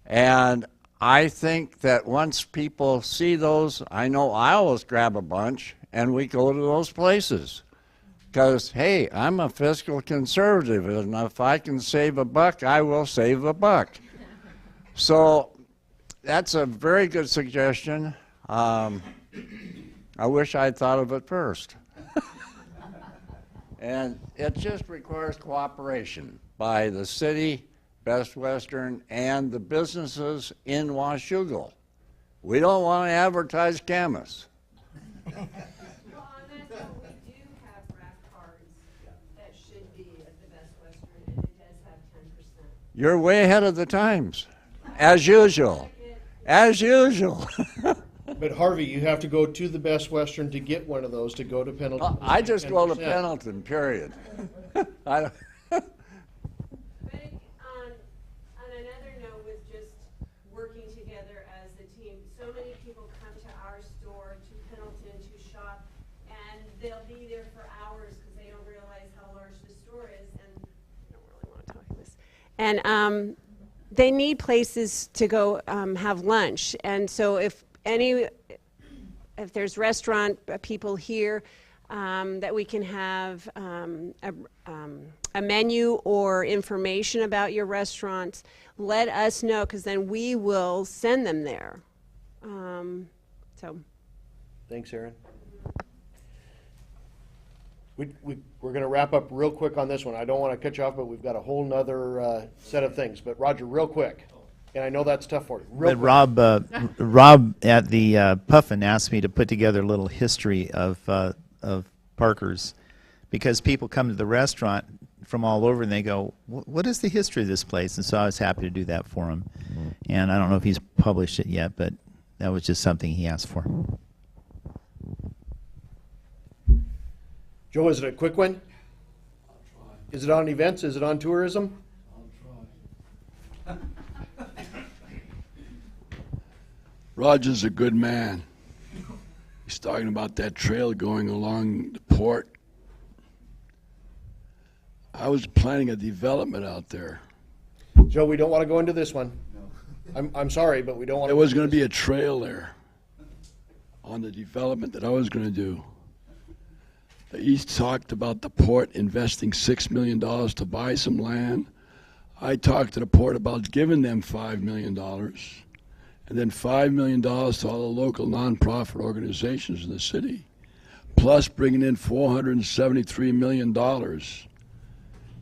And I think that once people see those, I know I always grab a bunch and we go to those places. Because, hey, I'm a fiscal conservative, and if I can save a buck, I will save a buck. So that's a very good suggestion. I wish I'd thought of it first. And it just requires cooperation by the city, Best Western, and the businesses in Washougal. We don't want to advertise Camas. You're way ahead of the times, as usual. As usual. But Harvey, you have to go to the Best Western to get one of those to go to Pendleton. I just go to Pendleton, period. On another note, with just working together as a team, so many people come to our store, to Pendleton, to shop, and they'll be there for hours because they don't realize how large the store is, and I don't really want to talk about this. And they need places to go have lunch, and so if there's restaurant people here, that we can have a menu or information about your restaurants, let us know, because then we will send them there. Thanks, Aaron. We're going to wrap up real quick on this one. I don't want to cut you off, but we've got a whole nother set of things. But Roger, real quick, and I know that's tough for you. But Rob at the Puffin asked me to put together a little history of Parkers, because people come to the restaurant from all over and they go, what is the history of this place? And so I was happy to do that for him. And I don't know if he's published it yet, but that was just something he asked for. Joe, is it a quick one? Is it on events? Is it on tourism? Roger's a good man. He's talking about that trail going along the port. I was planning a development out there. Joe, we don't want to go into this one. I'm sorry, but we don't want to. There was going to be a trail there on the development that I was going to do. The East talked about the port investing $6 million to buy some land. I talked to the port about giving them $5 million, and then $5 million to all the local nonprofit organizations in the city, plus bringing in $473 million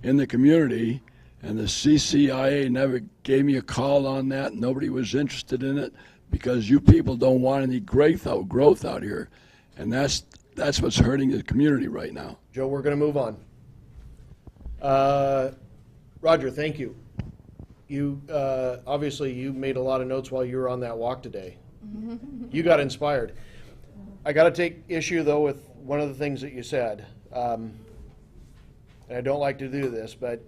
in the community. And the CCIA never gave me a call on that. Nobody was interested in it because you people don't want any growth out here. And that's what's hurting the community right now. Joe, we're going to move on. Roger, thank you. You obviously you made a lot of notes while you were on that walk today. You got inspired. I got to take issue though with one of the things that you said. And I don't like to do this, but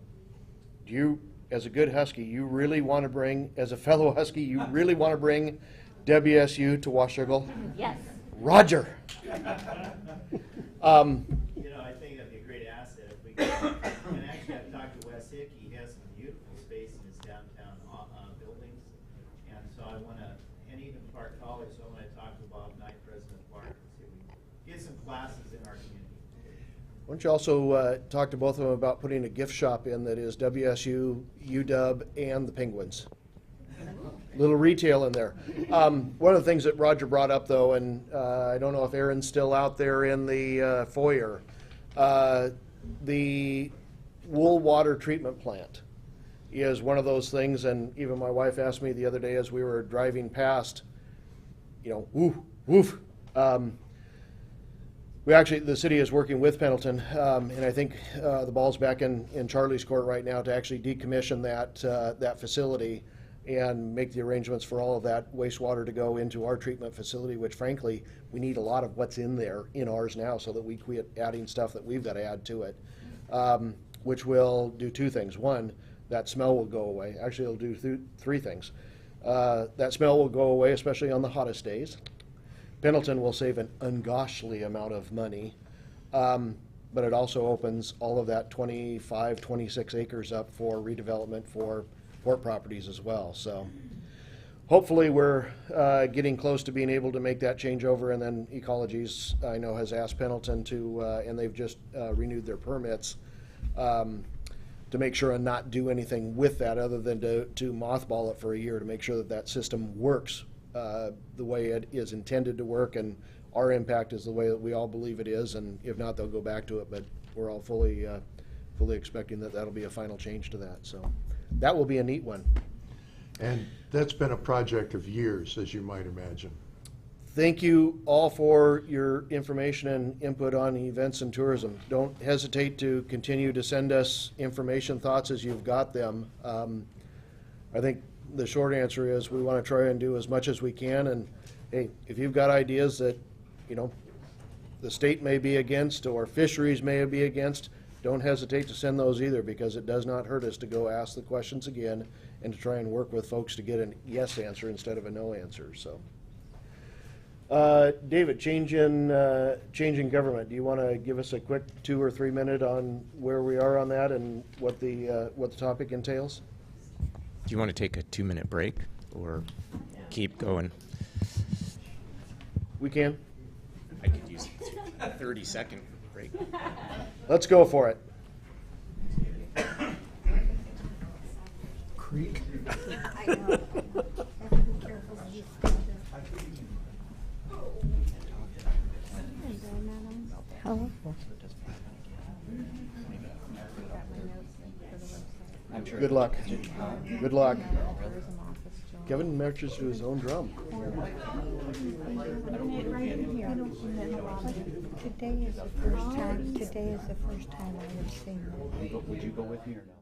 do you, as a good Husky, you really want to bring, as a fellow Husky, you really want to bring WSU to Washougal? Yes. Roger. You know, I think that'd be a great asset if we could. And actually, I've talked to Wes Hickey. He has some beautiful space in his downtown buildings. And so I want to, and even Park College, so I want to talk to Bob Knight, President of Park, and see if we can get some classes in our community. Why don't you also talk to both of them about putting a gift shop in that is WSU, UW, and the Penguins. Little retail in there. One of the things that Roger brought up, though, and I don't know if Aaron's still out there in the foyer, the wool water treatment plant is one of those things, and even my wife asked me the other day as we were driving past, you know, woof. The city is working with Pendleton, and I think the ball's back in Charlie's court right now to actually decommission that facility and make the arrangements for all of that wastewater to go into our treatment facility, which frankly, we need a lot of what's in there in ours now so that we quit adding stuff that we've got to add to it, which will do two things. One, that smell will go away. Actually, it'll do three things. That smell will go away, especially on the hottest days. Pendleton will save an ungodly amount of money, but it also opens all of that 25, 26 acres up for redevelopment for port properties as well. So hopefully we're getting close to being able to make that changeover, and then Ecologies, I know, has asked Pendleton to, and they've just renewed their permits, to make sure and not do anything with that other than to mothball it for a year to make sure that that system works the way it is intended to work, and our impact is the way that we all believe it is, and if not, they'll go back to it, but we're all fully expecting that that'll be a final change to that. So that will be a neat one. And that's been a project of years, as you might imagine. Thank you all for your information and input on events and tourism. Don't hesitate to continue to send us information, thoughts as you've got them. I think the short answer is we want to try and do as much as we can, and hey, if you've got ideas that, you know, the state may be against or fisheries may be against, don't hesitate to send those either, because it does not hurt us to go ask the questions again and to try and work with folks to get a yes answer instead of a no answer. So, David, change in government. Do you want to give us a quick 2 or 3 minute on where we are on that and what the topic entails? Do you want to take a 2-minute break or keep going? We can. I could use a 30-second break. Let's go for it. Creek. I know. Hello. Good luck. Good luck. Kevin marches to his own drum. Today is the first time, today is the first time I have seen that. Would you go with me or no?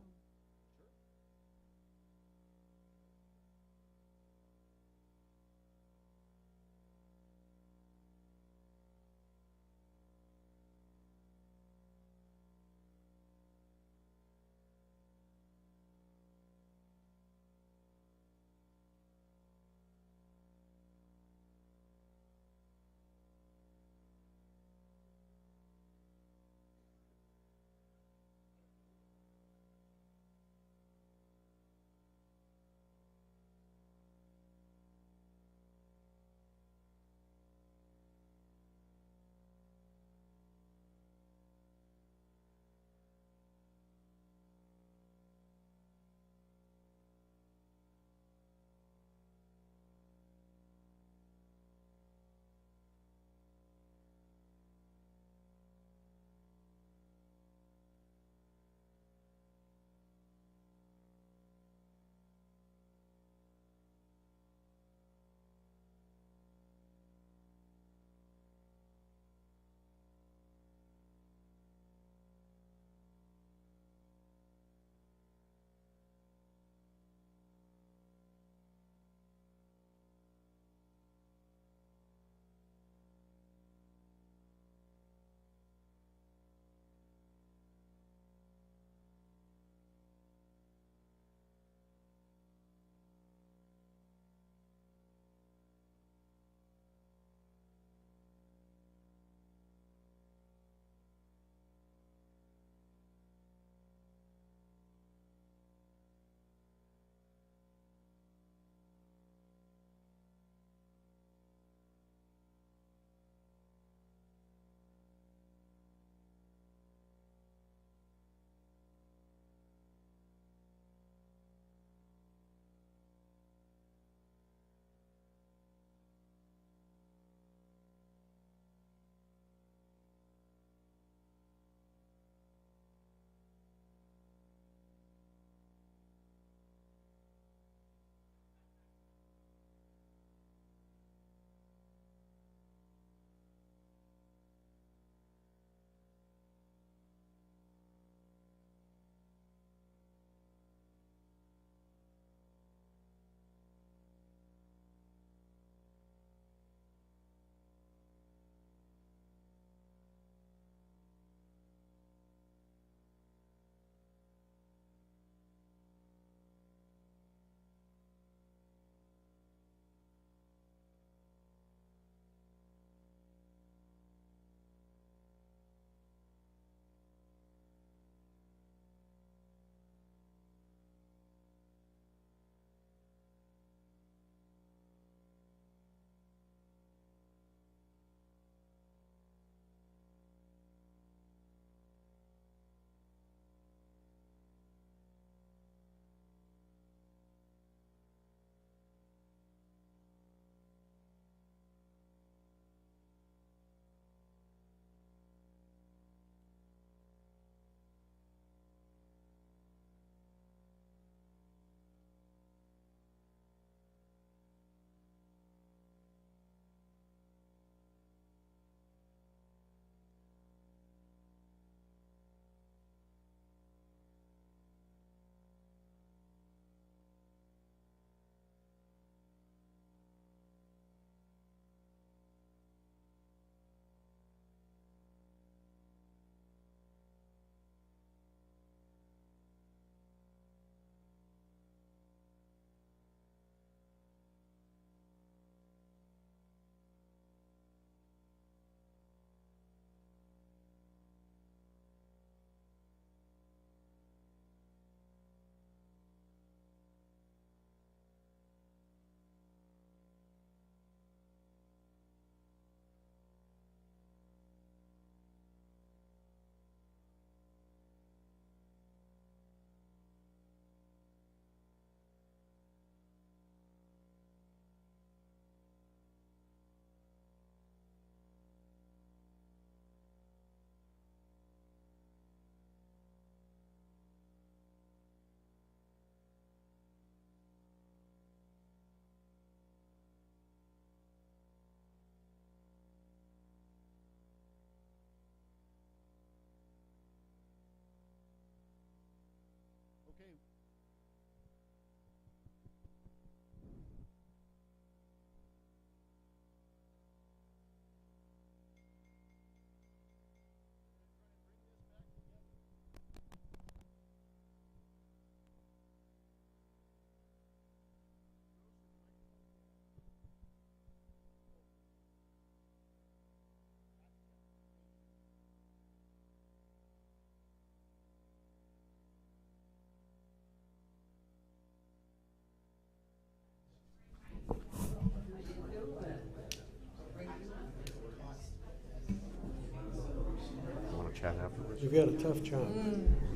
chat afterwards. You've got a tough job.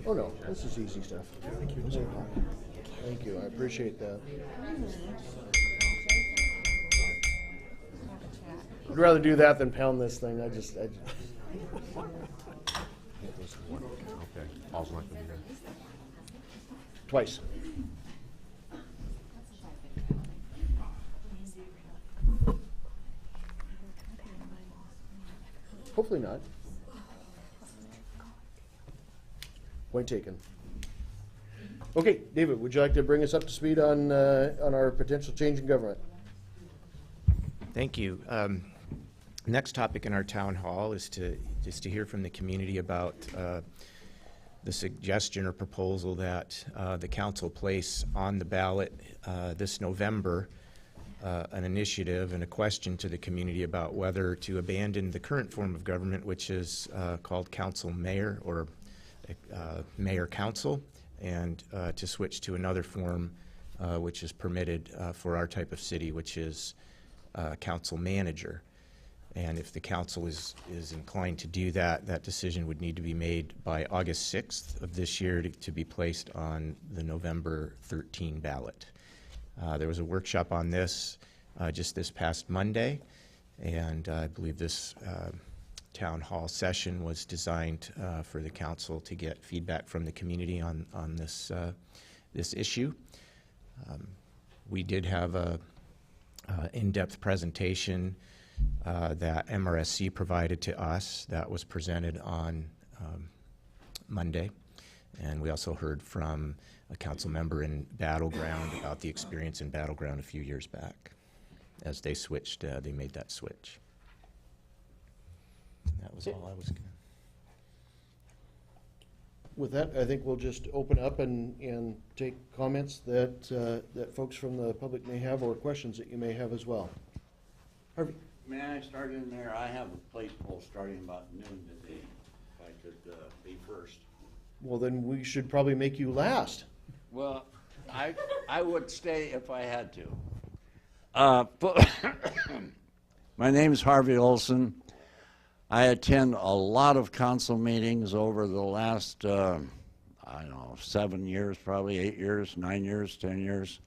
Oh, no, this is easy stuff. Thank you, I appreciate that. I'd rather do that than pound this thing, I just. Okay, all's not gonna be good. Twice. Hopefully not. Point taken. Okay, David, would you like to bring us up to speed on our potential change in government? Thank you. Next topic in our town hall is to hear from the community about the suggestion or proposal that the council place on the ballot this November an initiative and a question to the community about whether to abandon the current form of government, which is called council mayor or mayor council, and to switch to another form which is permitted for our type of city, which is council manager. And if the council is inclined to do that, that decision would need to be made by August 6th of this year to be placed on the November 13 ballot. There was a workshop on this just this past Monday, and I believe this town hall session was designed for the council to get feedback from the community on this this issue. We did have a in-depth presentation that MRSC provided to us that was presented on Monday, and we also heard from a council member in Battleground about the experience in Battleground a few years back. As they switched, they made that switch. That was all I was going to. With that, I think we'll just open up and take comments that that folks from the public may have, or questions that you may have as well. Harvey. May I start in there? I have a plate poll starting about noon today, if I could be first. Well, then we should probably make you last. Well, I would stay if I had to. My name is Harvey Olson. I attend a lot of council meetings over the last, I don't know, 7 years, probably 8 years, 9 years, 10 years.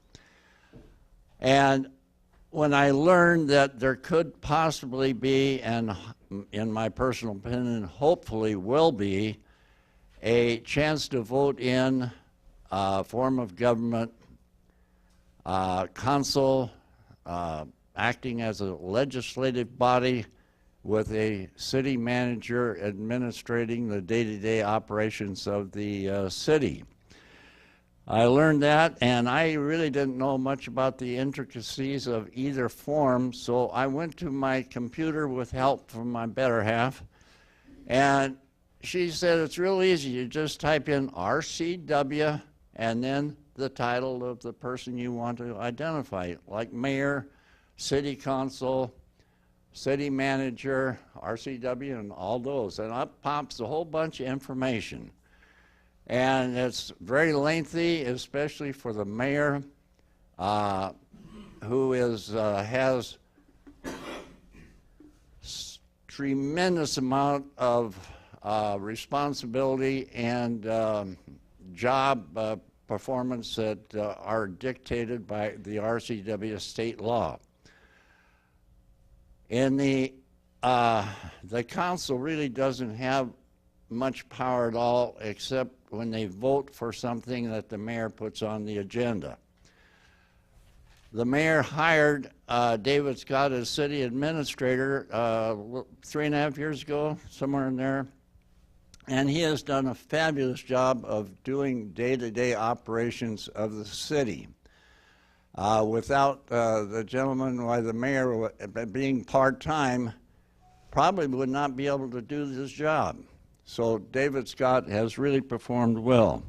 And when I learned that there could possibly be, and in my personal opinion, hopefully will be, a chance to vote in a form of government, council acting as a legislative body with a city manager administrating the day-to-day operations of the city. I learned that, and I really didn't know much about the intricacies of either form, so I went to my computer with help from my better half, and she said it's real easy. You just type in RCW and then the title of the person you want to identify, like mayor, city council, city manager, RCW, and all those. And up pops a whole bunch of information. And it's very lengthy, especially for the mayor, who has tremendous amount of responsibility and job performance that are dictated by the RCW state law. In the council really doesn't have much power at all, except when they vote for something that the mayor puts on the agenda. The mayor hired David Scott as city administrator 3.5 years ago, somewhere in there, and he has done a fabulous job of doing day-to-day operations of the city. Without the gentleman, why the mayor, being part-time, probably would not be able to do this job. So David Scott has really performed well.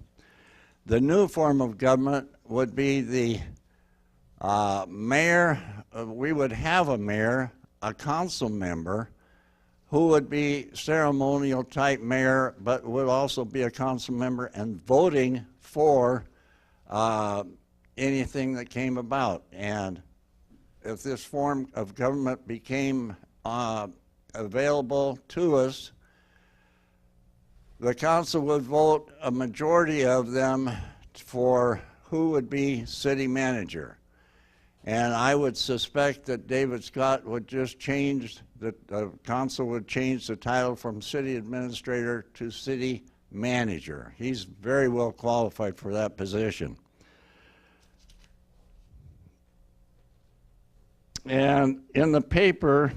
The new form of government would be the mayor. We would have a mayor, a council member, who would be ceremonial type mayor, but would also be a council member and voting for anything that came about. And if this form of government became available to us, the council would vote a majority of them for who would be city manager. And I would suspect that David Scott would just change, the council would change the title from city administrator to city manager. He's very well qualified for that position. And in the paper,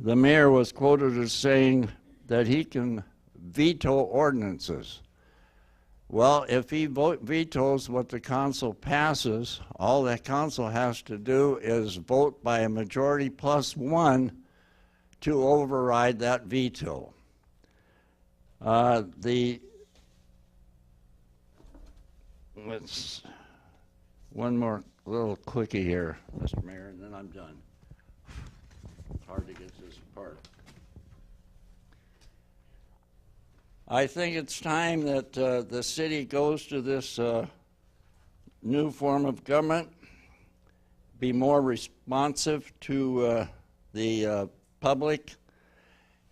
the mayor was quoted as saying that he can veto ordinances. Well, if he vetoes what the council passes, all the council has to do is vote by a majority plus one to override that veto. Let's one more little quickie here, Mr. Mayor, and then I'm done. It's hard to get this apart. I think it's time that the city goes to this new form of government, be more responsive to the public,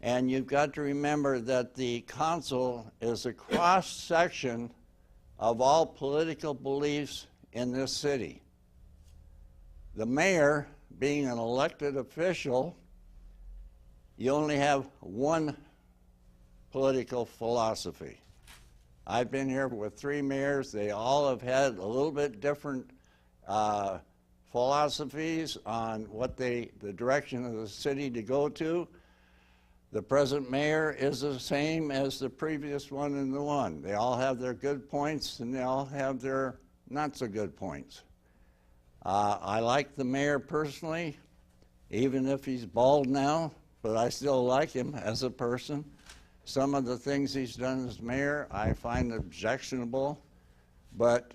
and you've got to remember that the council is a cross-section of all political beliefs in this city. The mayor, being an elected official, you only have one political philosophy. I've been here with 3 mayors. They all have had a little bit different philosophies on what the direction of the city to go to. The present mayor is the same as the previous one and the one. They all have their good points and they all have their not so good points. I like the mayor personally, even if he's bald now, but I still like him as a person. Some of the things he's done as mayor I find objectionable, but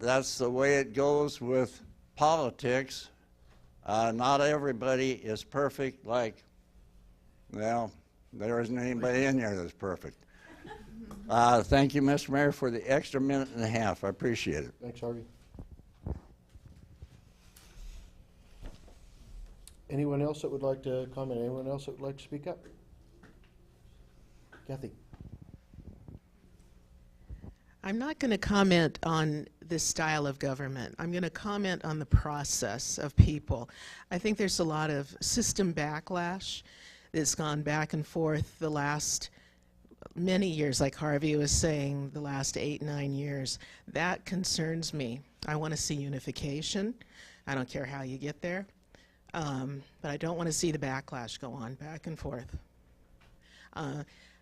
that's the way it goes with politics. Not everybody is perfect, like, well, there isn't anybody in here that's perfect. Thank you, Mr. Mayor, for the extra minute and a half. I appreciate it. Thanks, Harvey. Anyone else that would like to comment? Anyone else that would like to speak up? Kathy. I'm not going to comment on this style of government. I'm going to comment on the process of people. I think there's a lot of system backlash that's gone back and forth the last many years, like Harvey was saying, the last 8, 9 years. That concerns me. I want to see unification. I don't care how you get there. But I don't want to see the backlash go on back and forth.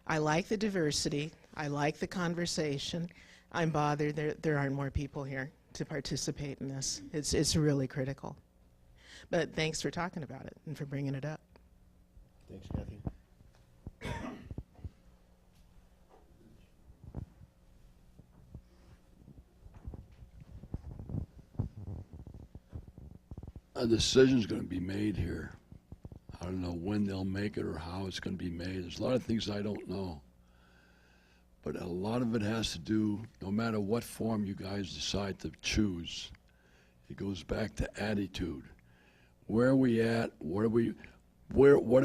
I like the diversity. I like the conversation. I'm bothered there aren't more people here to participate in this. It's really critical. But thanks for talking about it and for bringing it up. Thanks, Kathy. A decision's going to be made here. I don't know when they'll make it or how it's going to be made. There's a lot of things I don't know. But a lot of it has to do, no matter what form you guys decide to choose, it goes back to attitude. Where are we at? What do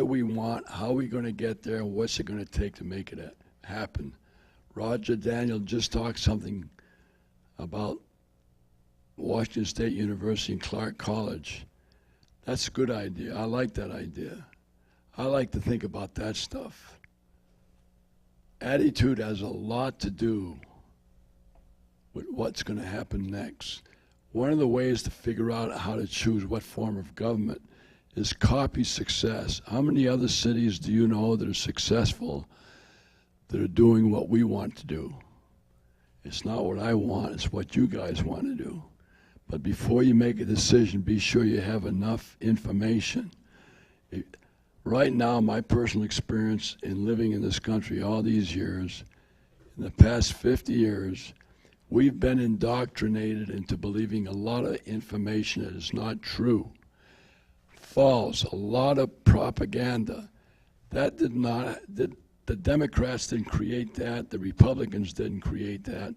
we want? How are we going to get there? What's it going to take to make it happen? Roger Daniel just talked something about Washington State University and Clark College. That's a good idea. I like that idea. I like to think about that stuff. Attitude has a lot to do with what's going to happen next. One of the ways to figure out how to choose what form of government is copy success. How many other cities do you know that are successful that are doing what we want to do? It's not what I want, it's what you guys want to do. But before you make a decision, be sure you have enough information. Right now, my personal experience in living in this country all these years, in the past 50 years, we've been indoctrinated into believing a lot of information that is not true. False, a lot of propaganda. That the Democrats didn't create that, the Republicans didn't create that.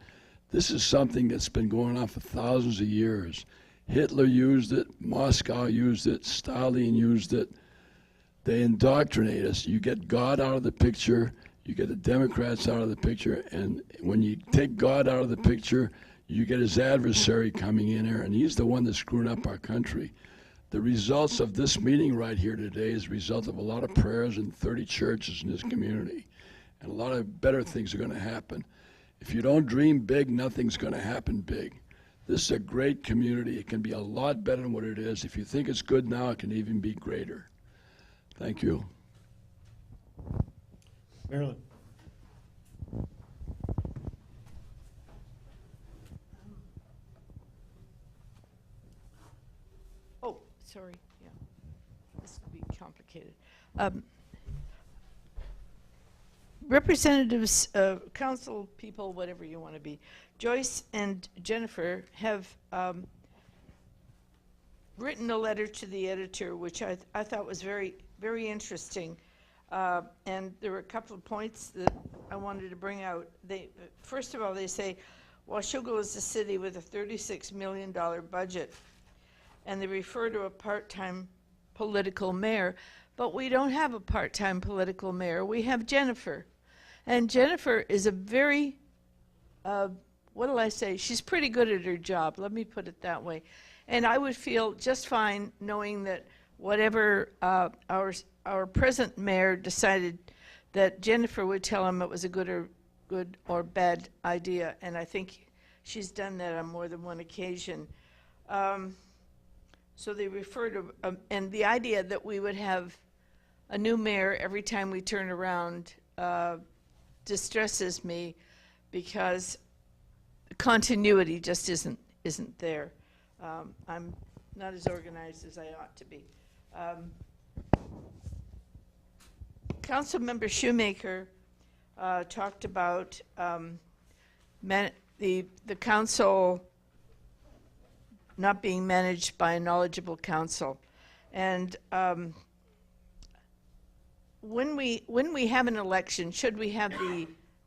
This is something that's been going on for thousands of years. Hitler used it, Moscow used it, Stalin used it. They indoctrinate us. You get God out of the picture, you get the Democrats out of the picture, and when you take God out of the picture, you get his adversary coming in here, and he's the one that's screwing up our country. The results of this meeting right here today is a result of a lot of prayers in 30 churches in this community, and a lot of better things are going to happen. If you don't dream big, nothing's going to happen big. This is a great community. It can be a lot better than what it is. If you think it's good now, it can even be greater. Thank you. Marilyn. Oh, sorry, yeah. This could be complicated. Representatives, council people, whatever you want to be, Joyce and Jennifer have written a letter to the editor, which I thought was very, very interesting. And there were a couple of points that I wanted to bring out. First of all, they say, Washougal is a city with a $36 million budget, and they refer to a part-time political mayor. But we don't have a part-time political mayor. We have Jennifer. And Jennifer is a very, what will I say? She's pretty good at her job. Let me put it that way. And I would feel just fine knowing that whatever our present mayor decided, that Jennifer would tell him it was a good or bad idea. And I think she's done that on more than one occasion. So they refer to, and the idea that we would have a new mayor every time we turn around distresses me, because continuity just isn't there. I'm not as organized as I ought to be. Councilmember Shoemaker talked about the council not being managed by a knowledgeable council, and when we have an election, should we have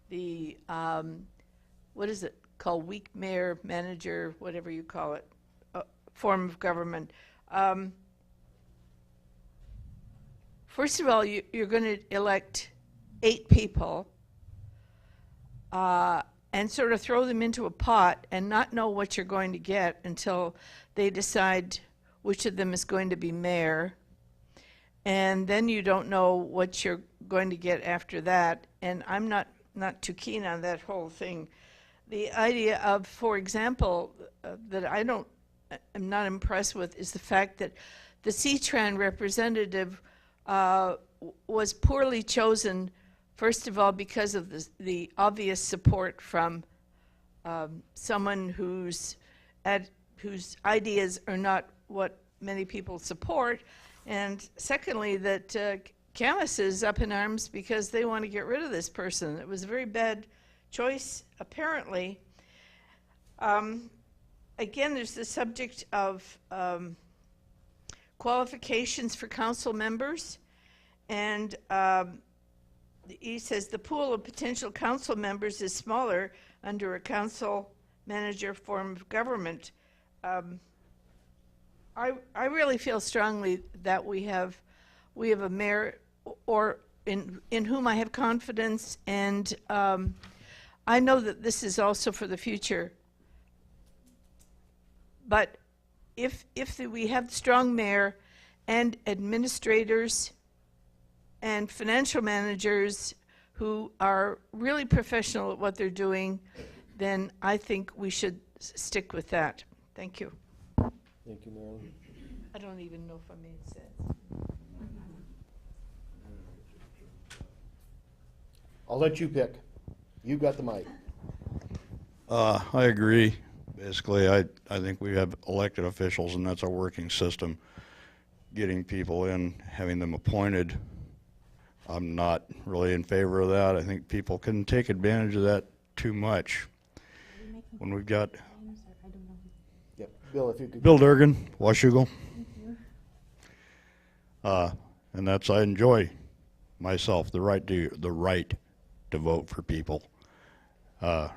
the what is it called, weak mayor, manager, whatever you call it, form of government? First of all, you're going to elect 8 people and sort of throw them into a pot and not know what you're going to get until they decide which of them is going to be mayor. And then you don't know what you're going to get after that. And I'm not too keen on that whole thing. The idea of, for example, that I'm not impressed with is the fact that the CTRAN representative was poorly chosen, first of all, because of the obvious support from someone whose ideas are not what many people support, and secondly, that Camas is up in arms because they want to get rid of this person. It was a very bad choice, apparently. Again, there's the subject of qualifications for council members, and he says the pool of potential council members is smaller under a council manager form of government. I really feel strongly that we have a mayor or in whom I have confidence, and I know that this is also for the future. But if we have strong mayor and administrators and financial managers who are really professional at what they're doing, then I think we should stick with that. Thank you. Thank you, Marilyn. I don't even know if I made sense. I'll let you pick. You got the mic. I agree. Basically, I think we have elected officials, and that's our working system. Getting people in, having them appointed, I'm not really in favor of that. I think people can take advantage of that too much. When we've got Yep. Bill, if you could. Bill Durgan, Washougal. And that's, I enjoy myself the right to vote for people, as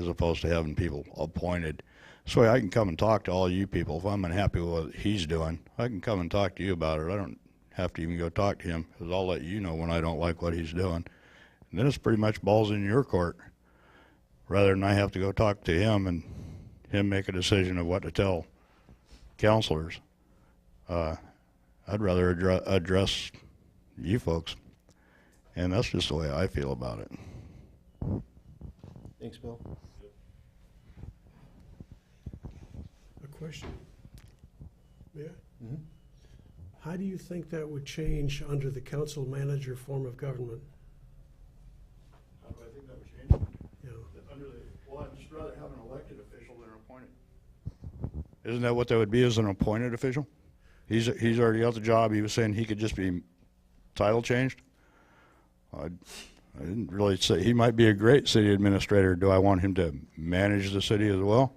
opposed to having people appointed. So I can come and talk to all you people. If I'm unhappy with what he's doing, I can come and talk to you about it. I don't have to even go talk to him, because I'll let you know when I don't like what he's doing. And then it's pretty much balls in your court, rather than I have to go talk to him and him make a decision of what to tell counselors. I'd rather address you folks, and that's just the way I feel about it. Thanks, Bill. A question. Yeah? How do you think that would change under the council manager form of government? How do I think that would change? Yeah. Well, I'd just rather have an elected official than an appointed. Isn't that what that would be, as an appointed official? He's already got the job. He was saying he could just be title changed. I didn't really say, he might be a great city administrator. Do I want him to manage the city as well?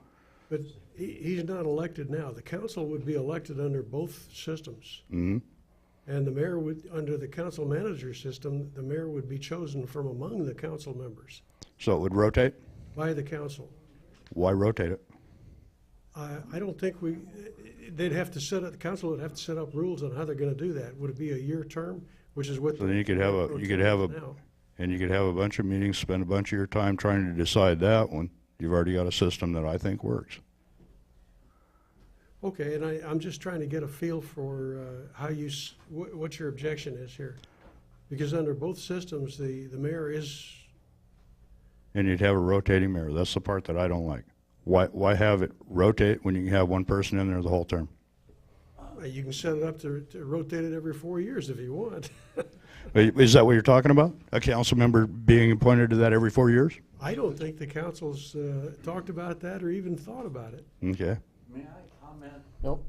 But he's not elected now. The council would be elected under both systems. Mm-hmm. And the mayor would, under the council manager system, the mayor would be chosen from among the council members So it would rotate? by the council. Why rotate it? I don't think they'd have to set up, the council would have to set up rules on how they're gonna do that. Would it be a year term, which is what? So then you could have now. and you could have a bunch of meetings, spend a bunch of your time trying to decide that when you've already got a system that I think works. Okay, and I'm just trying to get a feel for how what your objection is here. Because under both systems, the mayor is, And you'd have a rotating mayor. That's the part that I don't like. Why have it rotate when you can have one person in there the whole term? you can set it up to rotate it every 4 years if you want. Is that what you're talking about? A council member being appointed to that every 4 years? I don't think the council's talked about that or even thought about it. Okay. May I comment? Nope.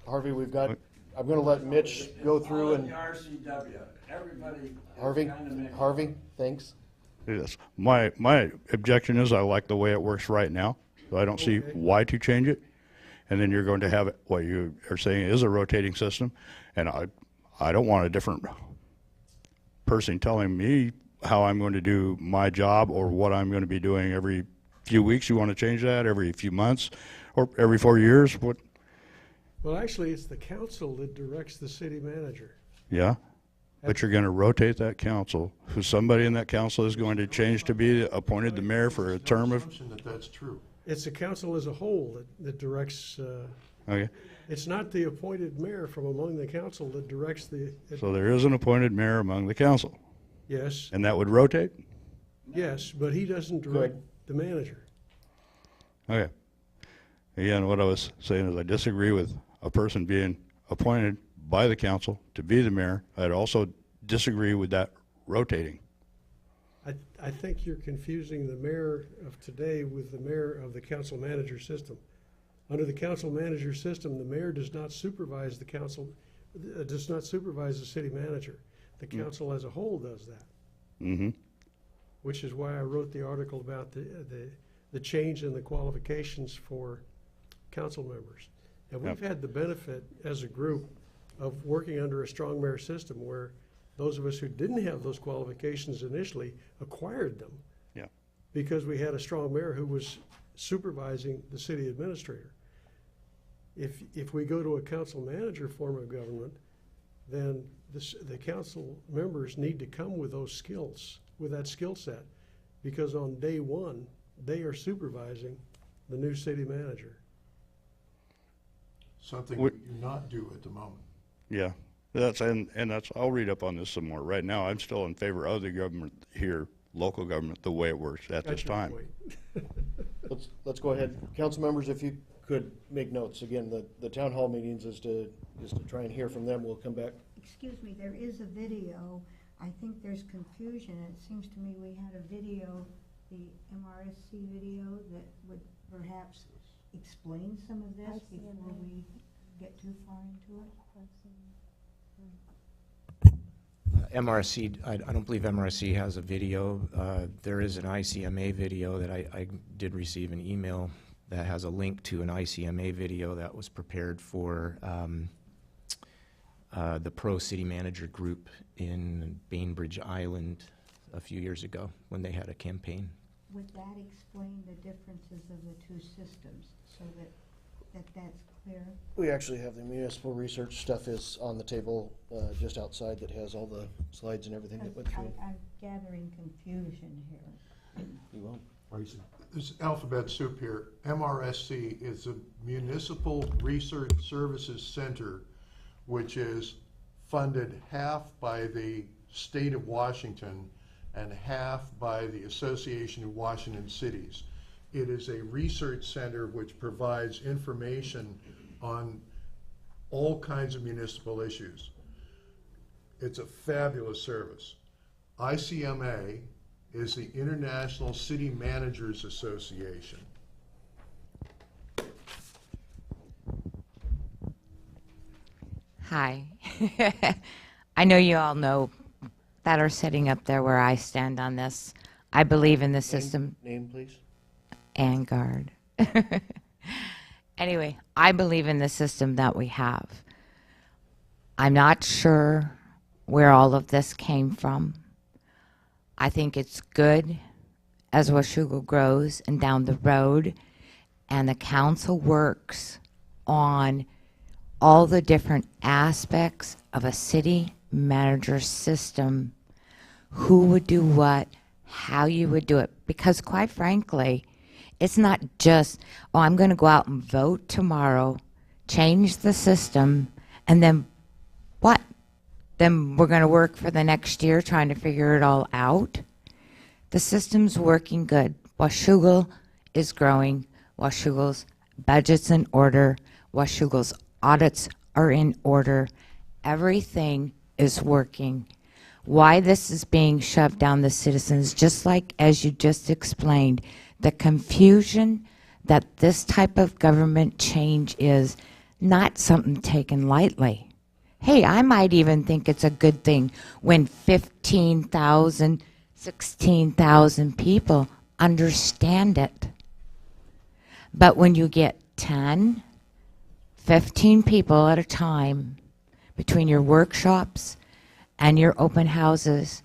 Harvey, I'm gonna let Mitch go through and. The RCW, everybody. Harvey, thanks. Yes. My objection is I like the way it works right now. So I don't see why to change it. And then you're going to have it, what you are saying is a rotating system. And I don't want a different person telling me how I'm going to do my job or what I'm going to be doing every few weeks. You want to change that every few months or every 4 years? What? Well, actually, it's the council that directs the city manager. Yeah. But you're going to rotate that council, who somebody in that council is going to change to be appointed the mayor for a term of. That's true. It's the council as a whole that directs. Okay. It's not the appointed mayor from among the council that directs the. So there is an appointed mayor among the council. Yes. And that would rotate? Yes, but he doesn't direct the manager. Okay. Again, what I was saying is I disagree with a person being appointed by the council to be the mayor. I'd also disagree with that rotating. I think you're confusing the mayor of today with the mayor of the council manager system. Under the council manager system, the mayor does not supervise the council, does not supervise the city manager. The council as a whole does that. Mm-hmm. Which is why I wrote the article about the change in the qualifications for council members. And we've had the benefit as a group of working under a strong mayor system where those of us who didn't have those qualifications initially acquired them. Yeah. Because we had a strong mayor who was supervising the city administrator. If we go to a council manager form of government, then the council members need to come with those skills, with that skill set, because on day one, they are supervising the new city manager. Something we do not do at the moment. Yeah. That's I'll read up on this some more. Right now I'm still in favor of the government here, local government, the way it works at this time. Let's go ahead. Council members, if you could make notes. Again, the town hall meetings is to try and hear from them. We'll come back. Excuse me, there is a video. I think there's confusion. It seems to me we had a video, the MRSC video, that would perhaps explain some of this before we get too far into it. MRC, I don't believe MRC has a video. There is an ICMA video that I did receive an email that has a link to an ICMA video that was prepared for the Pro City Manager group in Bainbridge Island a few years ago when they had a campaign. Would that explain the differences of the two systems so that's there? We actually have the municipal research stuff is on the table just outside that has all the slides and everything that went through. I'm gathering confusion here. You won't. This is alphabet soup here. MRSC is a Municipal Research Services Center, which is funded half by the state of Washington and half by the Association of Washington Cities. It is a research center which provides information on all kinds of municipal issues. It's a fabulous service. ICMA is the International City Managers Association. Hi. I know you all know that are sitting up there where I stand on this. I believe in the system. Name, please. Angard. Anyway, I believe in the system that we have. I'm not sure where all of this came from. I think it's good as Washougal grows and down the road, and the council works on all the different aspects of a city manager system, who would do what, how you would do it. Because quite frankly, it's not just, oh, I'm going to go out and vote tomorrow, change the system, and then what? Then we're going to work for the next year trying to figure it all out. The system's working good. Washougal is growing. Washougal's budget's in order. Washougal's audits are in order. Everything is working. Why this is being shoved down the citizens, just like as you just explained, the confusion that this type of government change is not something taken lightly. Hey, I might even think it's a good thing when 15,000, 16,000 people understand it. But when you get 10, 15 people at a time between your workshops and your open houses,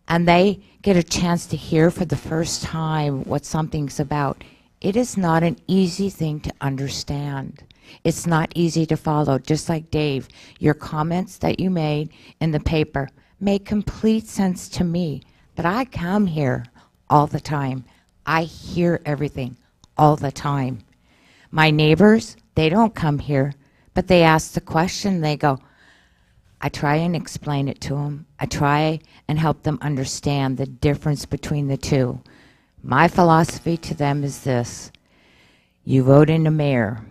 and they get a chance to hear for the first time what something's about, it is not an easy thing to understand. It's not easy to follow. Just like Dave, your comments that you made in the paper make complete sense to me. But I come here all the time. I hear everything all the time. My neighbors, they don't come here, but they ask the question, they go, I try and explain it to them. I try and help them understand the difference between the two. My philosophy to them is this: you vote in a mayor,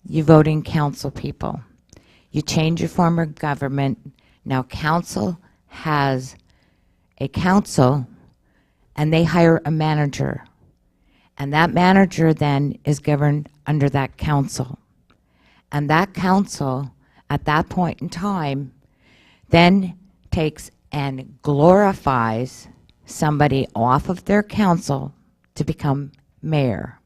you vote in council people, you change your form of government. Now council has a council and they hire a manager, and that manager then is governed under that council, and that council at that point in time then takes and glorifies somebody off of their council to become mayor.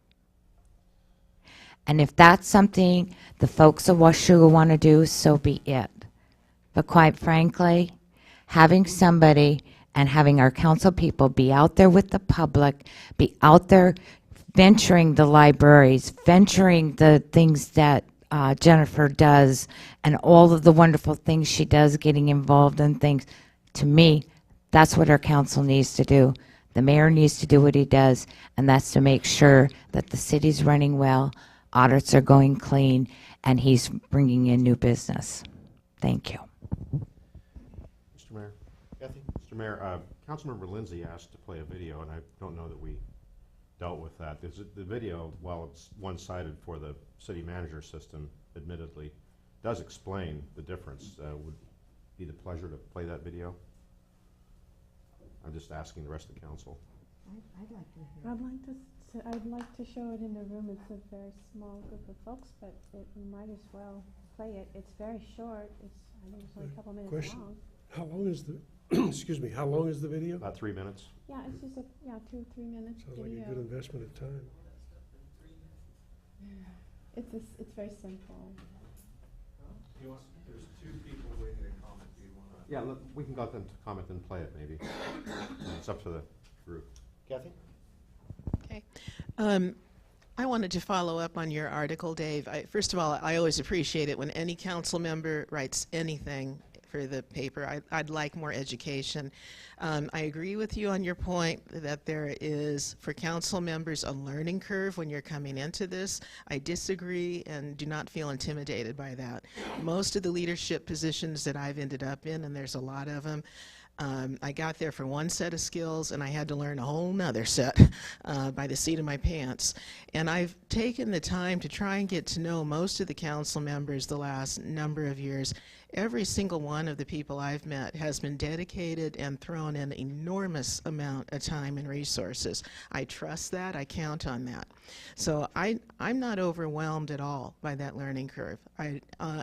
And if that's something the folks of Washougal want to do, so be it. But quite frankly, having somebody and having our council people be out there with the public, be out there venturing the libraries, venturing the things that Jennifer does, and all of the wonderful things she does, getting involved in things, to me, that's what our council needs to do. The mayor needs to do what he does, and that's to make sure that the city's running well, audits are going clean, and he's bringing in new business. Thank you. Mr. Mayor. Kathy? Mr. Mayor, Councilmember Lindsay asked to play a video, and I don't know that we dealt with that. The video, while it's one-sided for the city manager system, admittedly, does explain the difference. Would be the pleasure to play that video? I'm just asking the rest of the council. I'd like to hear. I'd like to show it in the room. It's a very small group of folks, but we might as well play it. It's very short. I think it's only a couple minutes Question. long. How long is the, excuse me, how long is the video? About 3 minutes. Yeah, it's just 2 or 3 minutes Sounds video. like a good investment of time. It's very simple. There's 2 people waiting to comment. Do you want to? Yeah, we can let them to comment and play it, maybe. It's up to the group. Kathy? Okay. I wanted to follow up on your article, Dave. First of all, I always appreciate it when any council member writes anything for the paper. I'd like more education. I agree with you on your point that there is, for council members, a learning curve when you're coming into this. I disagree and do not feel intimidated by that. Most of the leadership positions that I've ended up in, and there's a lot of them, I got there for one set of skills and I had to learn a whole nother set by the seat of my pants. And I've taken the time to try and get to know most of the council members the last number of years. Every single one of the people I've met has been dedicated and thrown in an enormous amount of time and resources. I trust that, I count on that. So I'm not overwhelmed at all by that learning curve.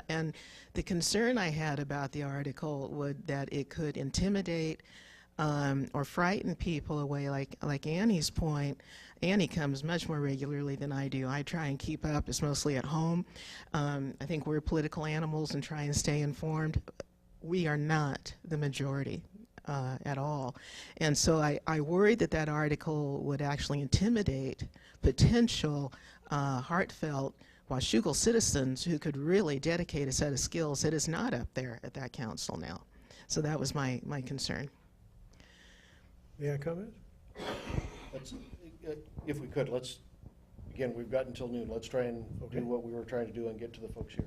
And the concern I had about the article would that it could intimidate or frighten people away, like Annie's point. Annie comes much more regularly than I do. I try and keep up. It's mostly at home. I think we're political animals and try and stay informed. We are not the majority at all. And so I worried that that article would actually intimidate potential heartfelt Washougal citizens who could really dedicate a set of skills that is not up there at that council now. So that was my concern. May I comment? If we could, again, we've got until noon. Let's try and do what we were trying to do and get to the folks here.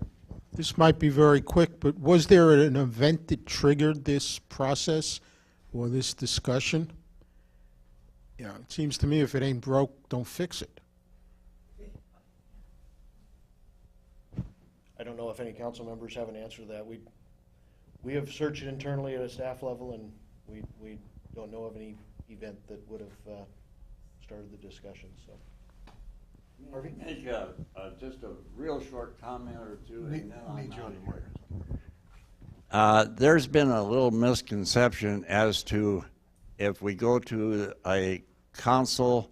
This might be very quick, but was there an event that triggered this process or this discussion? Yeah, it seems to me if it ain't broke, don't fix it. I don't know if any council members have an answer to that. We have searched internally at a staff level, and we don't know of any event that would have started the discussion. So, Harvey? Make just a real short comment or two, and then I'm out of here. There's been a little misconception as to if we go to a council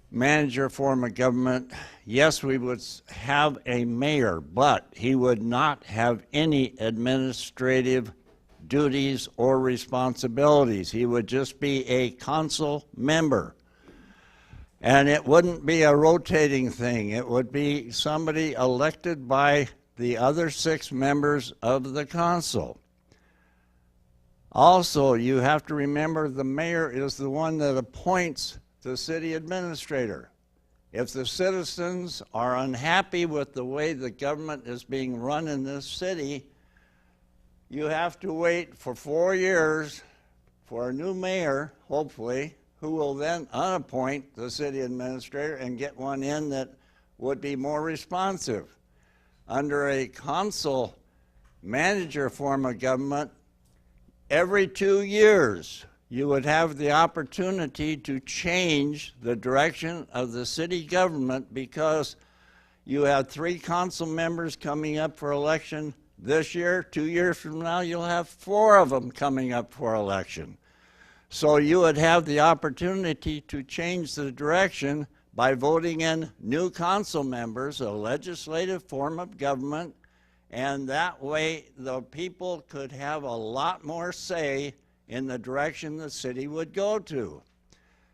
manager form of government, yes, we would have a mayor, but he would not have any administrative duties or responsibilities. He would just be a council member. And it wouldn't be a rotating thing. It would be somebody elected by the other 6 members of the council. Also, you have to remember the mayor is the one that appoints the city administrator. If the citizens are unhappy with the way the government is being run in this city, you have to wait for 4 years for a new mayor, hopefully, who will then unappoint the city administrator and get one in that would be more responsive. Under a council manager form of government, every 2 years, you would have the opportunity to change the direction of the city government because you have 3 council members coming up for election this year. 2 years from now, you'll have 4 of them coming up for election. So you would have the opportunity to change the direction by voting in new council members, a legislative form of government, and that way the people could have a lot more say in the direction the city would go to.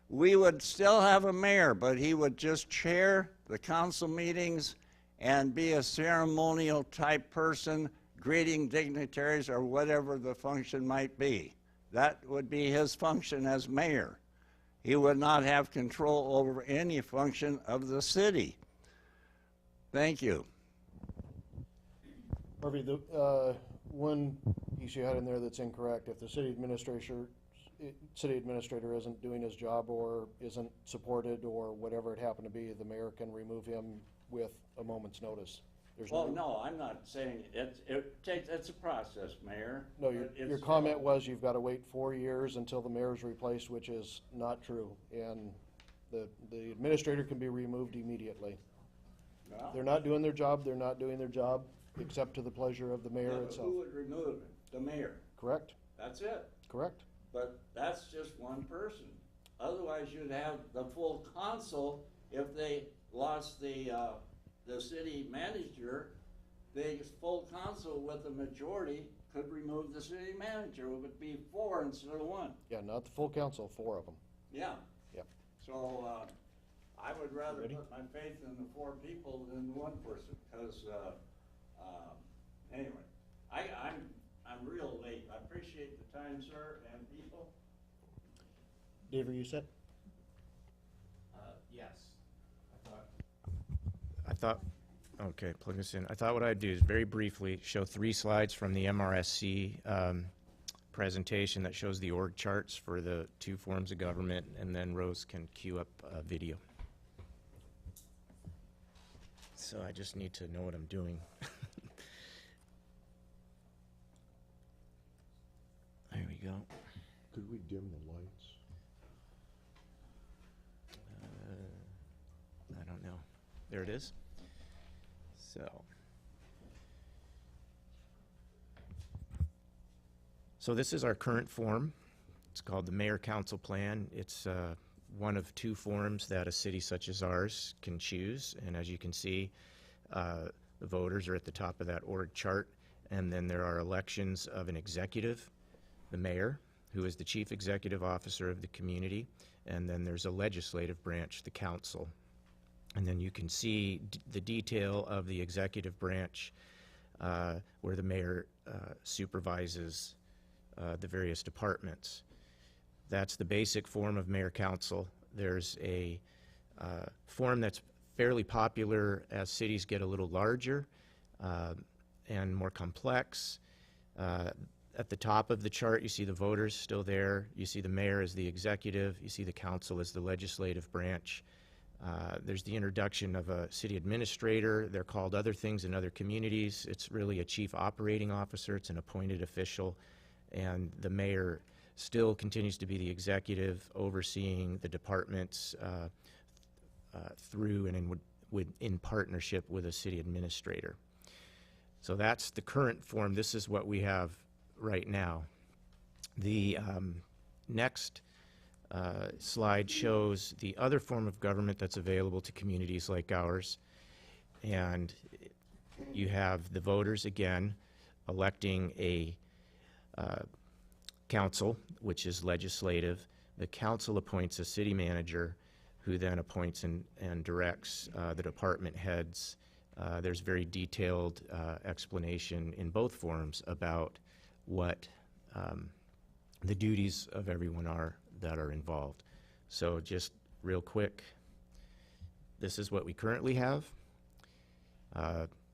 We would still have a mayor, but he would just chair the council meetings and be a ceremonial type person, greeting dignitaries or whatever the function might be. That would be his function as mayor. He would not have control over any function of the city. Thank you. Harvey, the one piece you had in there that's incorrect, if the city administrator isn't doing his job or isn't supported or whatever it happened to be, the mayor can remove him with a moment's notice. Well, no, I'm not saying it's a process, Mayor. No, your comment was you've got to wait 4 years until the mayor's replaced, which is not true. And the administrator can be removed immediately. Well, They're not doing their job, they're not doing their job, except to the pleasure of the mayor itself. Who would remove him? The mayor. Correct? That's it. Correct. But that's just one person. Otherwise, you'd have the full council. If they lost the city manager, the full council with a majority could remove the city manager. It would be 4 instead of 1. Yeah, not the full council, 4 of them. Yeah. Yep. So I would rather Ready? put my faith in the 4 people than the 1 person, because, anyway, I'm real late. I appreciate the time, sir, and people. Dave, are you set? Yes. I thought, okay, plug this in. I thought what I'd do is very briefly show 3 slides from the MRSC presentation that shows the org charts for the 2 forms of government, and then Rose can cue up a video. So I just need to know what I'm doing. There we go. Could we dim the lights? I don't know. There it is. So this is our current form. It's called the Mayor Council Plan. It's one of 2 forms that a city such as ours can choose. And as you can see, the voters are at the top of that org chart. And then there are elections of an executive, the mayor, who is the chief executive officer of the community. And then there's a legislative branch, the council. And then you can see the detail of the executive branch where the mayor supervises the various departments. That's the basic form of mayor council. There's a form that's fairly popular as cities get a little larger and more complex. At the top of the chart, you see the voters still there. You see the mayor as the executive. You see the council as the legislative branch. There's the introduction of a city administrator. They're called other things in other communities. It's really a chief operating officer. It's an appointed official. And the mayor still continues to be the executive, overseeing the departments through and in partnership with a city administrator. So that's the current form. This is what we have right now. The next slide shows the other form of government that's available to communities like ours. And you have the voters, again, electing a council, which is legislative. The council appoints a city manager who then appoints and directs the department heads. There's very detailed explanation in both forms about what the duties of everyone are that are involved. So just real quick, this is what we currently have.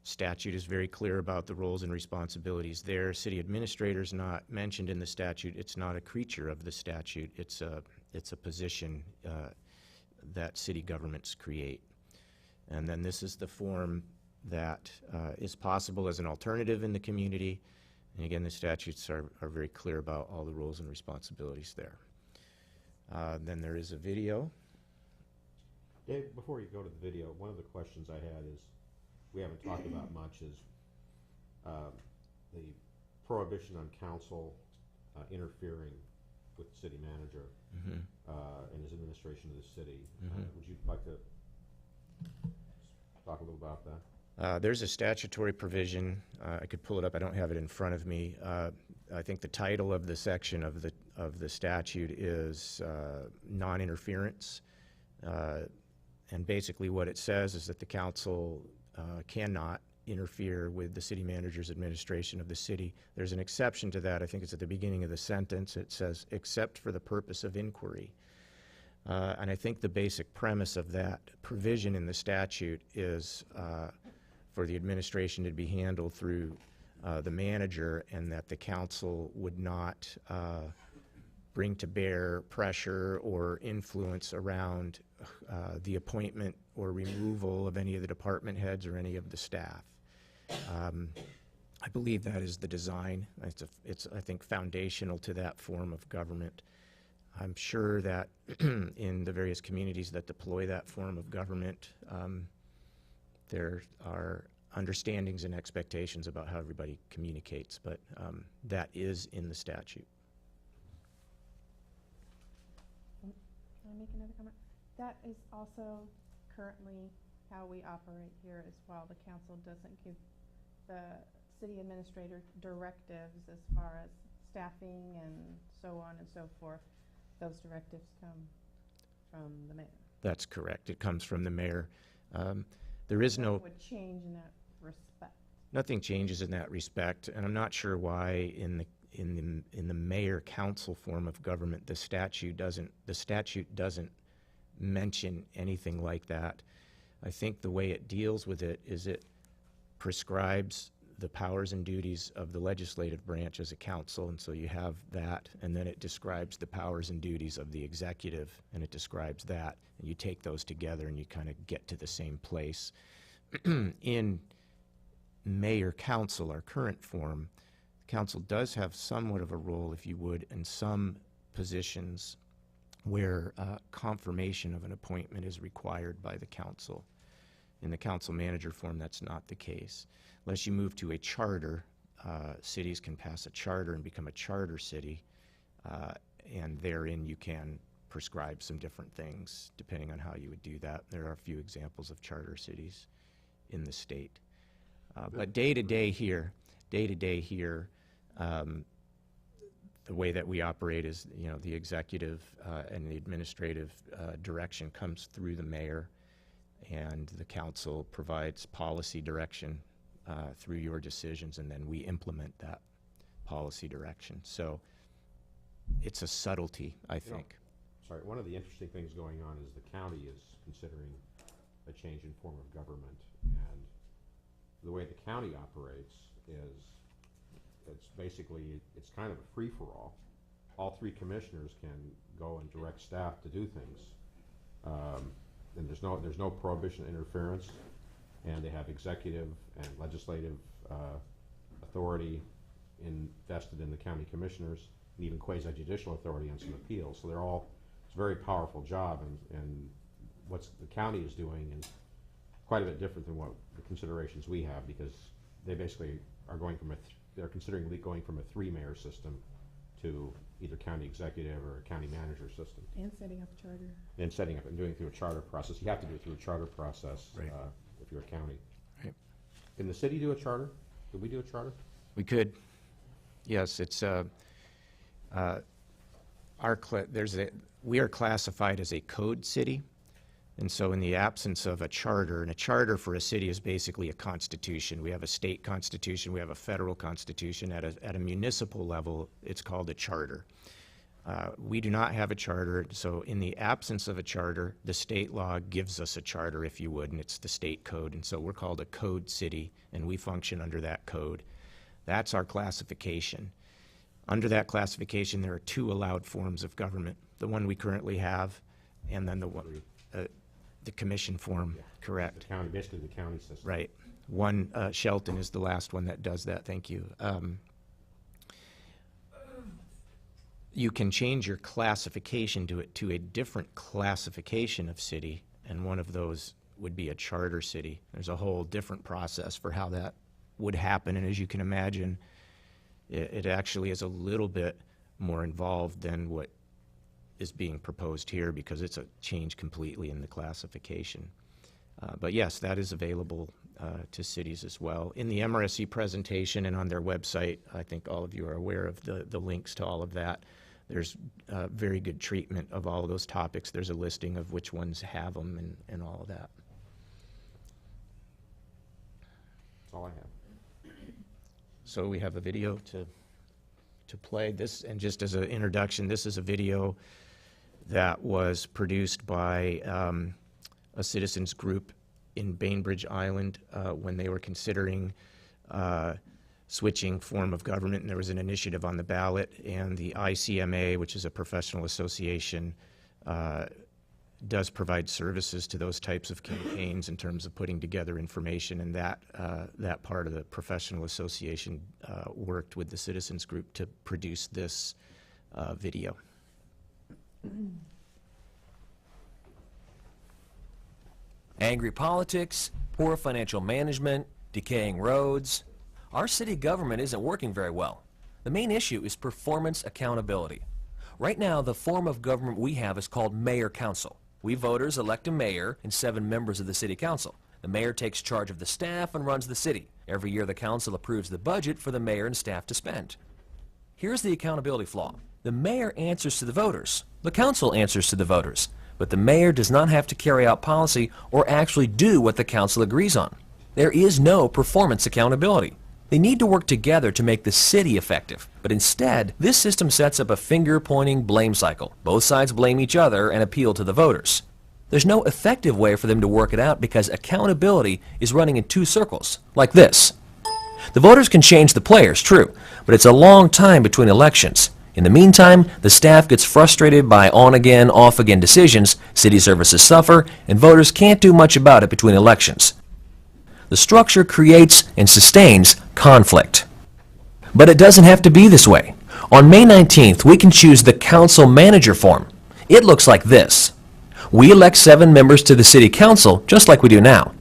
Statute is very clear about the roles and responsibilities there. City administrator is not mentioned in the statute. It's not a creature of the statute. It's a position that city governments create. And then this is the form that is possible as an alternative in the community. And again, the statutes are very clear about all the roles and responsibilities there. Then there is a video. Dave, before you go to the video, one of the questions I had is, we haven't talked about much, is the prohibition on council interfering with the city manager and his administration of the city. Would you like to talk a little about that? There's a statutory provision. I could pull it up. I don't have it in front of me. I think the title of the section of the statute is non-interference. And basically what it says is that the council cannot interfere with the city manager's administration of the city. There's an exception to that. I think it's at the beginning of the sentence. It says, except for the purpose of inquiry. And I think the basic premise of that provision in the statute is for the administration to be handled through the manager, and that the council would not bring to bear pressure or influence around the appointment or removal of any of the department heads or any of the staff. I believe that is the design. It's I think, foundational to that form of government. I'm sure that in the various communities that deploy that form of government, there are understandings and expectations about how everybody communicates, but that is in the statute. Can I make another comment? That is also currently how we operate here as well. The council doesn't give the city administrator directives as far as staffing and so on and so forth. Those directives come from the mayor. That's correct. It comes from the mayor. There is no... What would change in that respect? Nothing changes in that respect, and I'm not sure why in the mayor-council form of government the statute doesn't mention anything like that. I think the way it deals with it is it prescribes the powers and duties of the legislative branch as a council, and so you have that, and then it describes the powers and duties of the executive, and it describes that, and you take those together and you kind of get to the same place. In mayor-council, our current form, the council does have somewhat of a role, if you would, in some positions where confirmation of an appointment is required by the council. In the council manager form, that's not the case. Unless you move to a charter, cities can pass a charter and become a charter city, and therein you can prescribe some different things depending on how you would do that. There are a few examples of charter cities in the state. But day to day here, the way that we operate is, you know, the executive and the administrative direction comes through the mayor, and the council provides policy direction through your decisions, and then we implement that policy direction. So it's a subtlety, I think. Sorry, one of the interesting things going on is the county is considering a change in form of government, and the way the county operates is it's basically, it's kind of a free-for-all. All three commissioners can go and direct staff to do things. And there's no prohibition of interference, and they have executive and legislative authority invested in the county commissioners, and even quasi-judicial authority on some appeals. So it's a very powerful job, and what the county is doing is quite a bit different than what the considerations we have, because they basically are going from they're considering going from a three-mayor system to either county executive or a county manager system. And setting up a charter. And setting up and doing it through a charter process. You have to do it through a charter process if you're a county. Right. Can the city do a charter? Could we do a charter? We could. Yes, it's we are classified as a code city, and so in the absence of a charter, and a charter for a city is basically a constitution. We have a state constitution, we have a federal constitution. At a municipal level, it's called a charter. We do not have a charter, so in the absence of a charter, the state law gives us a charter, if you would, and it's the state code, and so we're called a code city, and we function under that code. That's our classification. Under that classification, there are two allowed forms of government, the one we currently have, and then the commission form, correct. The county, basically the county system. Right. One, Shelton is the last one that does that, thank you. You can change your classification to a different classification of city, and one of those would be a charter city. There's a whole different process for how that would happen, and as you can imagine, it actually is a little bit more involved than what is being proposed here, because it's a change completely in the classification. But yes, that is available to cities as well. In the MRSC presentation and on their website, I think all of you are aware of the links to all of that. There's very good treatment of all of those topics. There's a listing of which ones have them and all of that. That's all I have. So we have a video to play this, and just as an introduction, this is a video that was produced by a citizens group in Bainbridge Island when they were considering switching form of government, and there was an initiative on the ballot, and the ICMA, which is a professional association, does provide services to those types of campaigns in terms of putting together information, and that part of the professional association worked with the citizens group to produce this video. Angry politics, poor financial management, decaying roads. Our city government isn't working very well. The main issue is performance accountability. Right now, the form of government we have is called mayor-council. We voters elect a mayor and 7 members of the city council. The mayor takes charge of the staff and runs the city. Every year, the council approves the budget for the mayor and staff to spend. Here's the accountability flaw. The mayor answers to the voters. The council answers to the voters. But the mayor does not have to carry out policy or actually do what the council agrees on. There is no performance accountability. They need to work together to make the city effective. But instead, this system sets up a finger-pointing blame cycle. Both sides blame each other and appeal to the voters. There's no effective way for them to work it out because accountability is running in two circles, like this. The voters can change the players, true, but it's a long time between elections. In the meantime, the staff gets frustrated by on-again, off-again decisions, city services suffer, and voters can't do much about it between elections. The structure creates and sustains conflict. But it doesn't have to be this way. On May 19th, we can choose the council manager form. It looks like this. We elect 7 members to the city council, just like we do now.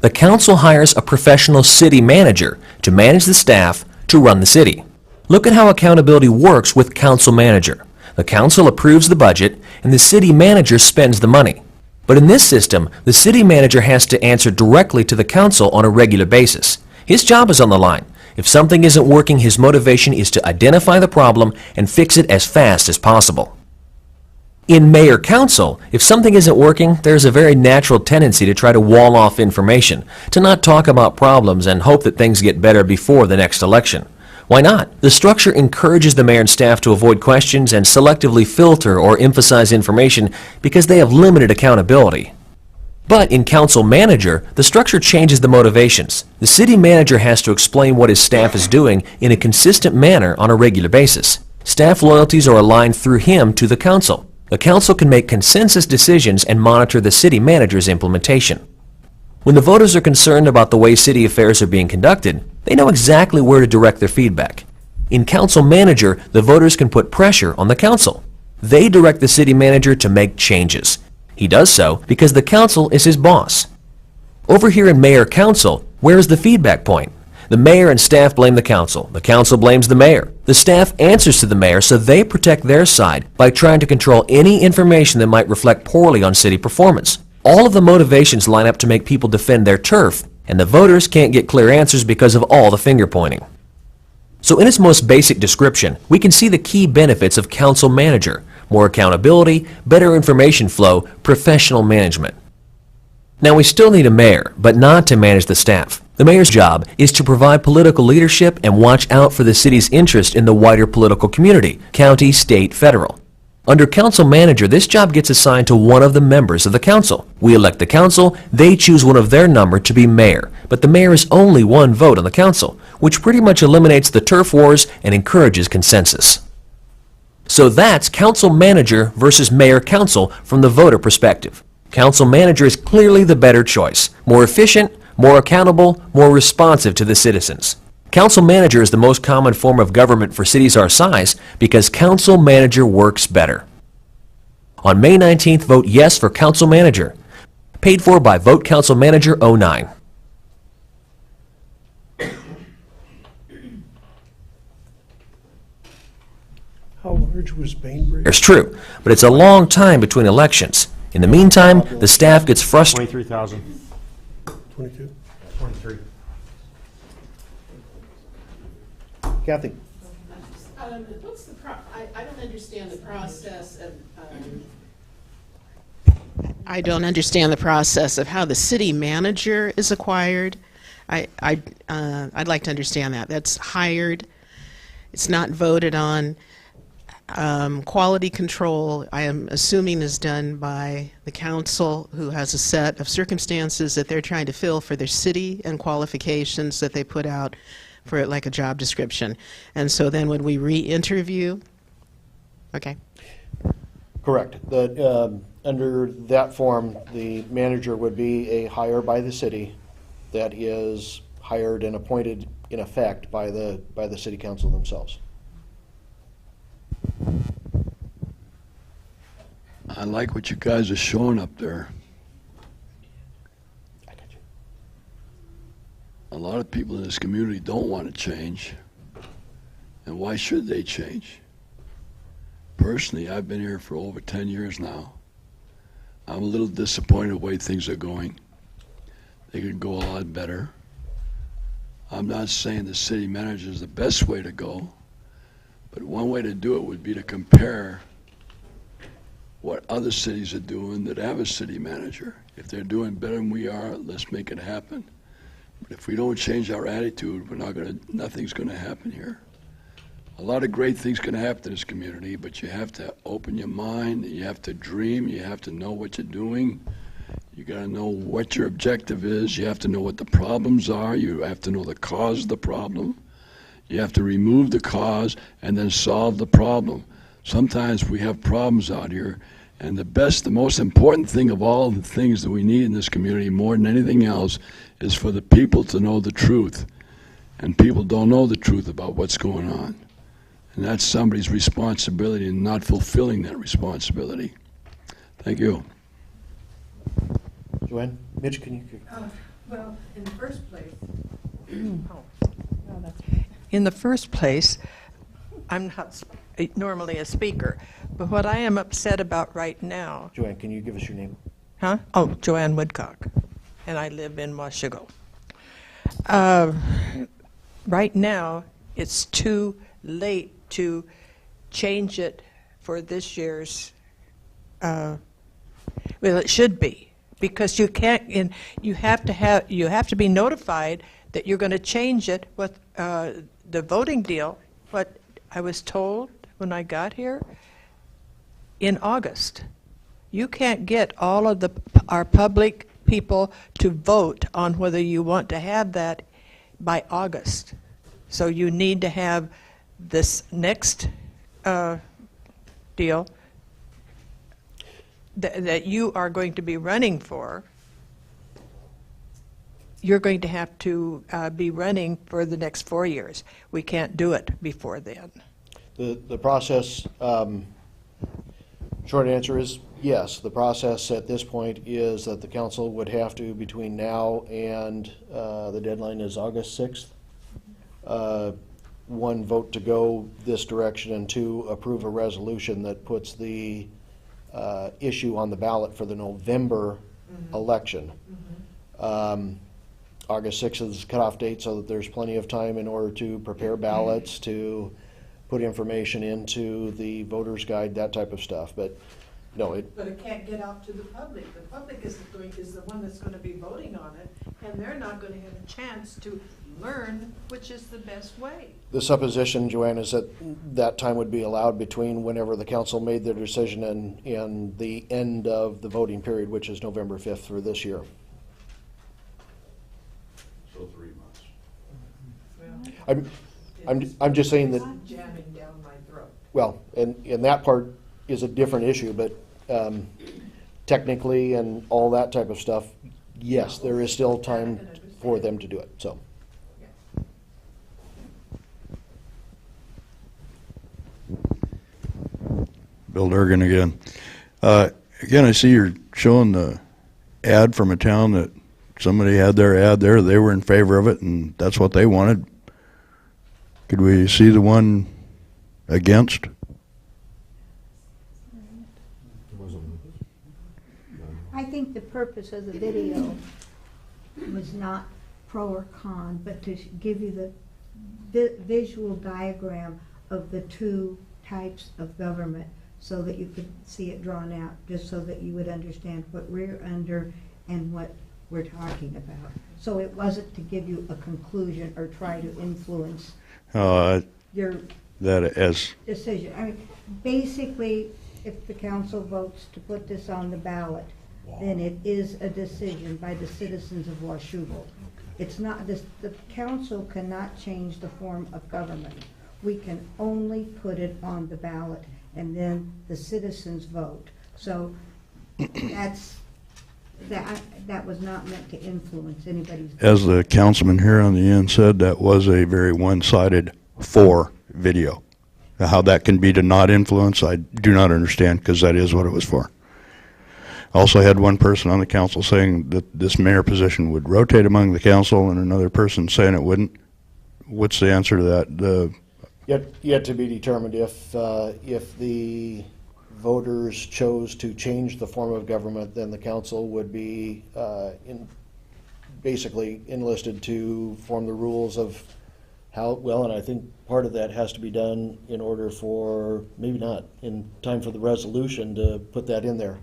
The council hires a professional city manager to manage the staff to run the city. Look at how accountability works with council manager. The council approves the budget and the city manager spends the money. But in this system, the city manager has to answer directly to the council on a regular basis. His job is on the line. If something isn't working, his motivation is to identify the problem and fix it as fast as possible. In mayor-council, if something isn't working, there's a very natural tendency to try to wall off information, to not talk about problems and hope that things get better before the next election. Why not? The structure encourages the mayor and staff to avoid questions and selectively filter or emphasize information because they have limited accountability. But in council manager, the structure changes the motivations. The city manager has to explain what his staff is doing in a consistent manner on a regular basis. Staff loyalties are aligned through him to the council. The council can make consensus decisions and monitor the city manager's implementation. When the voters are concerned about the way city affairs are being conducted, they know exactly where to direct their feedback. In council manager, the voters can put pressure on the council. They direct the city manager to make changes. He does so because the council is his boss. Over here in mayor-council, where is the feedback point? The mayor and staff blame the council blames the mayor. The staff answers to the mayor, so they protect their side by trying to control any information that might reflect poorly on city performance. All of the motivations line up to make people defend their turf, and the voters can't get clear answers because of all the finger-pointing. So in its most basic description, we can see the key benefits of council manager: more accountability, better information flow, professional management. Now we still need a mayor, but not to manage the staff. The mayor's job is to provide political leadership and watch out for the city's interest in the wider political community, county, state, federal. Under council manager, this job gets assigned to one of the members of the council. We elect the council, they choose one of their number to be mayor, but the mayor is only one vote on the council, which pretty much eliminates the turf wars and encourages consensus. So that's council manager versus mayor-council from the voter perspective. Council manager is clearly the better choice, more efficient, more accountable, more responsive to the citizens. Council manager is the most common form of government for cities our size because council manager works better. On May 19th, vote yes for council manager. Paid for by Vote Council Manager 09. How large was Bainbridge? It's true, but it's a long time between elections. In the meantime, the staff gets frustrated. 23,000. 22? 23. Kathy? What's the I don't understand the process of I don't understand the process of how the city manager is acquired. I'd like to understand that. That's hired. It's not voted on. Quality control, I am assuming, is done by the council, who has a set of circumstances that they're trying to fill for their city and qualifications that they put out for it, like a job description. And so then when we re-interview, okay. Correct. Under that form, the manager would be a hire by the city that is hired and appointed in effect by the city council themselves. I like what you guys are showing up there. A lot of people in this community don't want to change. And why should they change? Personally, I've been here for over 10 years now. I'm a little disappointed the way things are going. They could go a lot better. I'm not saying the city manager is the best way to go, But one way to do it would be to compare what other cities are doing that have a city manager. If they're doing better than we are, let's make it happen. But if we don't change our attitude, nothing's gonna happen here. A lot of great things can happen in this community, but you have to open your mind, you have to dream, you have to know what you're doing. You gotta know what your objective is, you have to know what the problems are, you have to know the cause of the problem. You have to remove the cause and then solve the problem. Sometimes we have problems out here, and the most important thing of all the things that we need in this community more than anything else is for the people to know the truth. And people don't know the truth about what's going on. And that's somebody's responsibility and not fulfilling that responsibility. Thank you. Joanne, Mitch, can you? Well, in the first place, in the first place, I'm not normally a speaker, but what I am upset about right now. Joanne, can you give us your name? Huh? Oh, Joanne Woodcock, and I live in Washougal. Right now, it's too late to change it for this year's. Well, it should be, because you can't. You have to be notified that you're going to change it with the voting deal. What I was told when I got here in August. You can't get all of our public people to vote on whether you want to have that by August. So you need to have this next deal that you are going to be running for. You're going to have to be running for the next 4 years. We can't do it before then. The process, short answer is yes. The process at this point is that the council would have to, between now and the deadline is August 6th, one, vote to go this direction, and two, approve a resolution that puts the issue on the ballot for the November election. August 6th is the cutoff date, so that there's plenty of time in order to prepare ballots, to put information into the voter's guide, that type of stuff. But no, But it can't get out to the public. The public is the one that's going to be voting on it, and they're not going to have a chance to learn which is the best way. The supposition, Joanne, is that that time would be allowed between whenever the council made their decision and the end of the voting period, which is November 5th for this year. So 3 months. I'm just saying that. It's jamming down my throat. Well, and that part is a different issue, but technically and all that type of stuff, yes, there is still time for them to do it. So. Bill Durgan again. Again, I see you're showing the ad from a town that somebody had their ad there. They were in favor of it, and that's what they wanted. Could we see the one against? I think the purpose of the video was not pro or con, but to give you the visual diagram of the two types of government so that you could see it drawn out, just so that you would understand what we're under and what we're talking about. So it wasn't to give you a conclusion or try to influence your decision. I mean, basically, if the council votes to put this on the ballot, then it is a decision by the citizens of Washougal. It's not this. The council cannot change the form of government. We can only put it on the ballot, and then the citizens vote. So that was not meant to influence anybody's. As the councilman here on the end said, that was a very one-sided for video. How that can be to not influence, I do not understand, because that is what it was for. Also had one person on the council saying that this mayor position would rotate among the council, and another person saying it wouldn't. What's the answer to that? Yet to be determined if the voters chose to change the form of government, then the council would be basically enlisted to form the rules of How, well, and I think part of that has to be done in order for, maybe not, in time for the resolution to put that in there.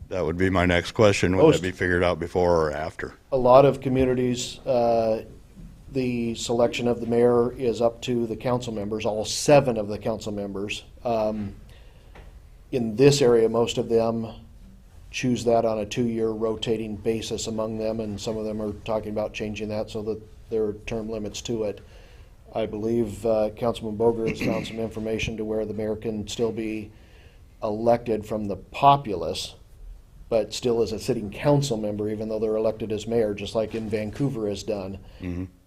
That would be my next question. Would that be figured out before or after? A lot of communities, the selection of the mayor is up to the council members, all 7 of the council members. In this area, most of them choose that on a 2-year rotating basis among them, and some of them are talking about changing that so that there are term limits to it. I believe Councilman Boger has found some information to where the mayor can still be elected from the populace, but still as a sitting council member, even though they're elected as mayor, just like in Vancouver is done.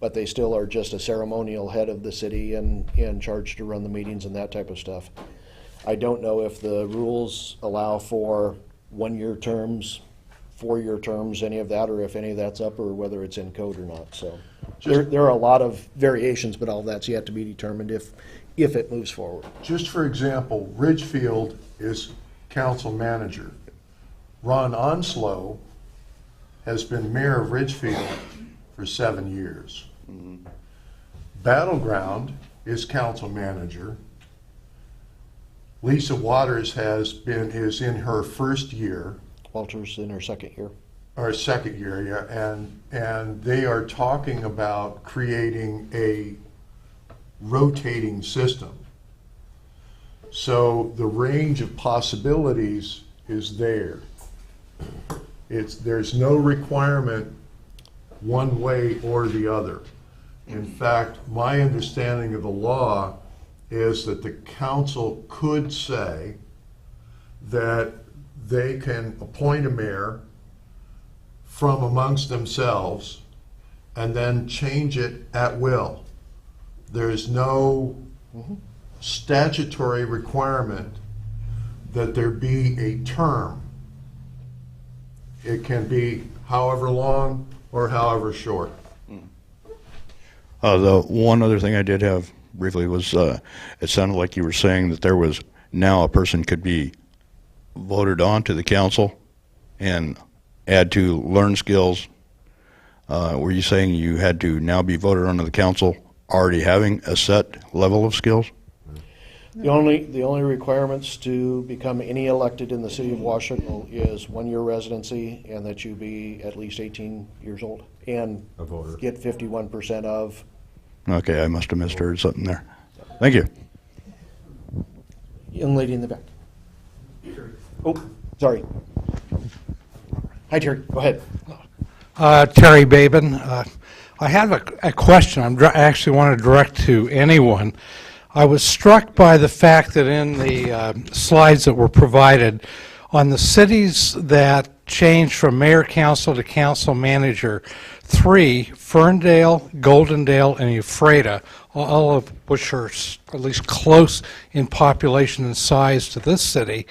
But they still are just a ceremonial head of the city and charged to run the meetings and that type of stuff. I don't know if the rules allow for 1-year terms, 4-year terms, any of that, or if any of that's up, or whether it's in code or not. So there are a lot of variations, but all that's yet to be determined if it moves forward. Just for example, Ridgefield is council manager. Ron Onslow has been mayor of Ridgefield for 7 years. Battleground is council manager. Lisa Waters is in her first year. Walter's in her second year. Or second year, yeah, and they are talking about creating a rotating system. So the range of possibilities is there. There's no requirement one way or the other. In fact, my understanding of the law is that the council could say that they can appoint a mayor from amongst themselves and then change it at will. There's no statutory requirement that there be a term. It can be however long or however short. The one other thing I did have briefly was it sounded like you were saying that there was now a person could be voted on to the council and add to learn skills. Were you saying you had to now be voted onto the council already having a set level of skills? The only requirements to become any elected in the city of Washington is 1-year residency and that you be at least 18 years old and a voter. Get 51% of. Okay, I must have misheard something there. Thank you. Young lady in the back. Oh, sorry. Hi, Terry. Go ahead. Terry Babin. I have a question I actually want to direct to anyone. I was struck by the fact that in the slides that were provided, on the cities that changed from mayor council to council manager, 3, Ferndale, Goldendale, and Ephrata, all of which are at least close in population and size to this city,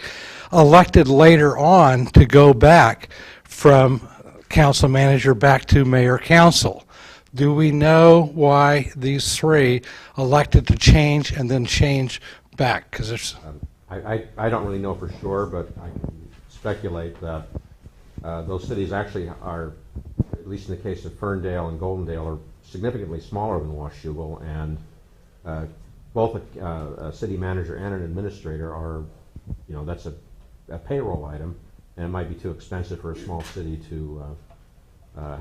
elected later on to go back from council manager back to mayor council. Do we know why these 3 elected to change and then change back? Because there's I don't really know for sure, but I can speculate that those cities actually are, at least in the case of Ferndale and Goldendale, are significantly smaller than Washougal, and both a city manager and an administrator are, that's a payroll item, and it might be too expensive for a small city to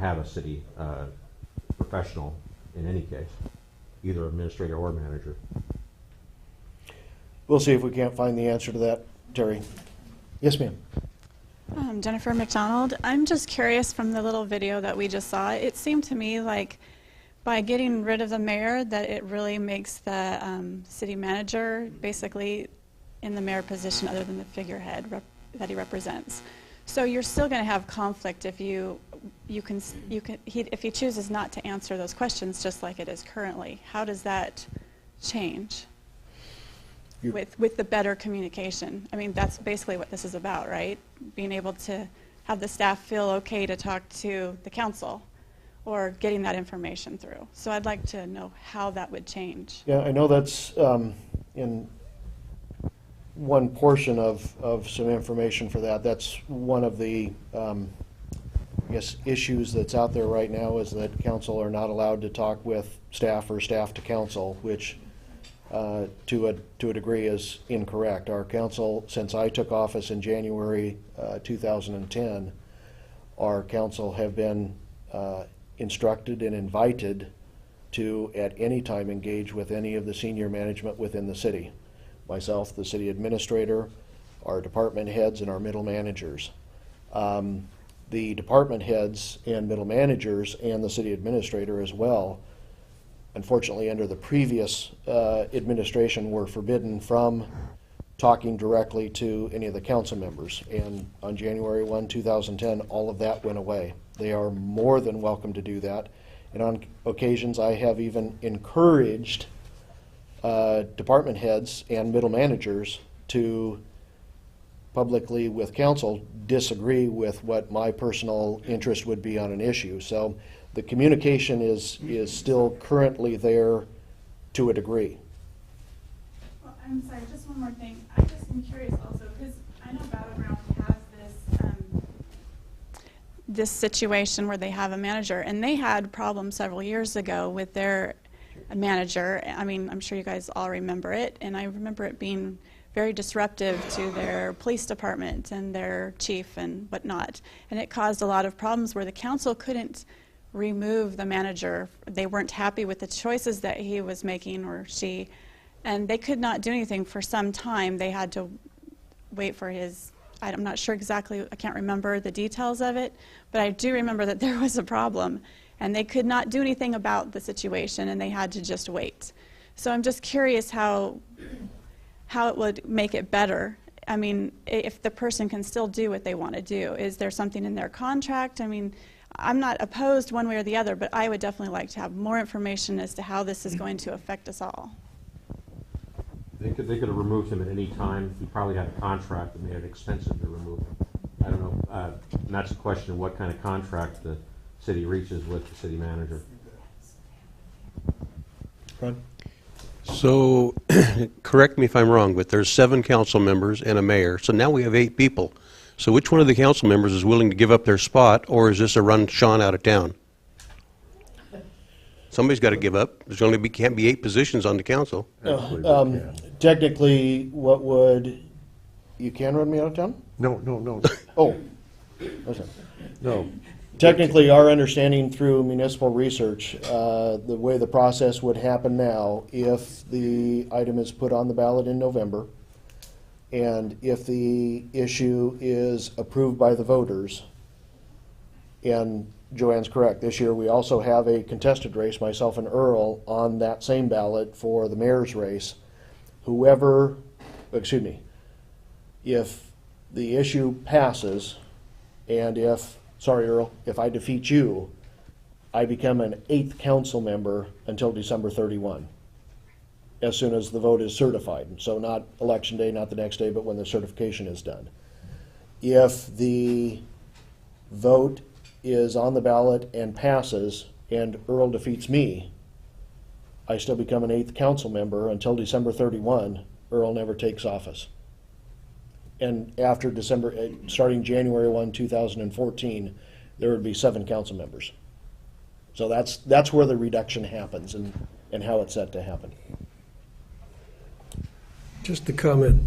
have a city professional in any case, either administrator or manager. We'll see if we can't find the answer to that, Terry. Yes, ma'am. Jennifer McDonald. I'm just curious, from the little video that we just saw, it seemed to me like by getting rid of the mayor that it really makes the city manager basically in the mayor position other than the figurehead that he represents. So you're still going to have conflict if if he chooses not to answer those questions just like it is currently. How does that change with the better communication? I mean, that's basically what this is about, right? Being able to have the staff feel okay to talk to the council or getting that information through. So I'd like to know how that would change. Yeah, I know that's in one portion of some information for that. That's one of the I guess, issues that's out there right now is that council are not allowed to talk with staff or staff to council, which to a degree is incorrect. Our council, since I took office in January 2010, our council have been instructed and invited to at any time engage with any of the senior management within the city. Myself, the city administrator, our department heads, and our middle managers. The department heads and middle managers and the city administrator as well, unfortunately under the previous administration, were forbidden from talking directly to any of the council members. And on January 1, 2010, all of that went away. They are more than welcome to do that. And on occasions, I have even encouraged department heads and middle managers to publicly with council disagree with what my personal interest would be on an issue. So the communication is still currently there to a degree. Well, I'm sorry, just one more thing. I just am curious also, because I know Battleground has this situation where they have a manager, and they had problems several years ago with their manager. I mean, I'm sure you guys all remember it, and I remember it being very disruptive to their police department and their chief and whatnot. And it caused a lot of problems where the council couldn't remove the manager. They weren't happy with the choices that he was making, or she, and they could not do anything for some time. They had to wait for his, I'm not sure exactly, I can't remember the details of it, but I do remember that there was a problem, and they could not do anything about the situation, and they had to just wait. So I'm just curious how it would make it better. I mean, if the person can still do what they want to do. Is there something in their contract? I mean, I'm not opposed one way or the other, but I would definitely like to have more information as to how this is going to affect us all. They could have removed him at any time. He probably had a contract that made it expensive to remove him. I don't know. And that's a question of what kind of contract the city reaches with the city manager. Ron? So, correct me if I'm wrong, but there's 7 council members and a mayor. So now we have 8 people. So which one of the council members is willing to give up their spot, or is this a run Sean out of town? Somebody's got to give up. There's only can't be 8 positions on the council. Technically, what would, you can run me out of town? No, no, no. Oh, listen. No. Technically, our understanding through municipal research, the way the process would happen now, if the item is put on the ballot in November, and if the issue is approved by the voters, and Joanne's correct, this year we also have a contested race, myself and Earl, on that same ballot for the mayor's race. Whoever, excuse me, if the issue passes, and if, sorry Earl, if I defeat you, I become an 8th council member until December 31, as soon as the vote is certified. So not election day, not the next day, but when the certification is done. If the vote is on the ballot and passes, and Earl defeats me, I still become an 8th council member until December 31. Earl never takes office. And after December, starting January 1, 2014, there would be 7 council members. So that's where the reduction happens and how it's set to happen. Just to comment,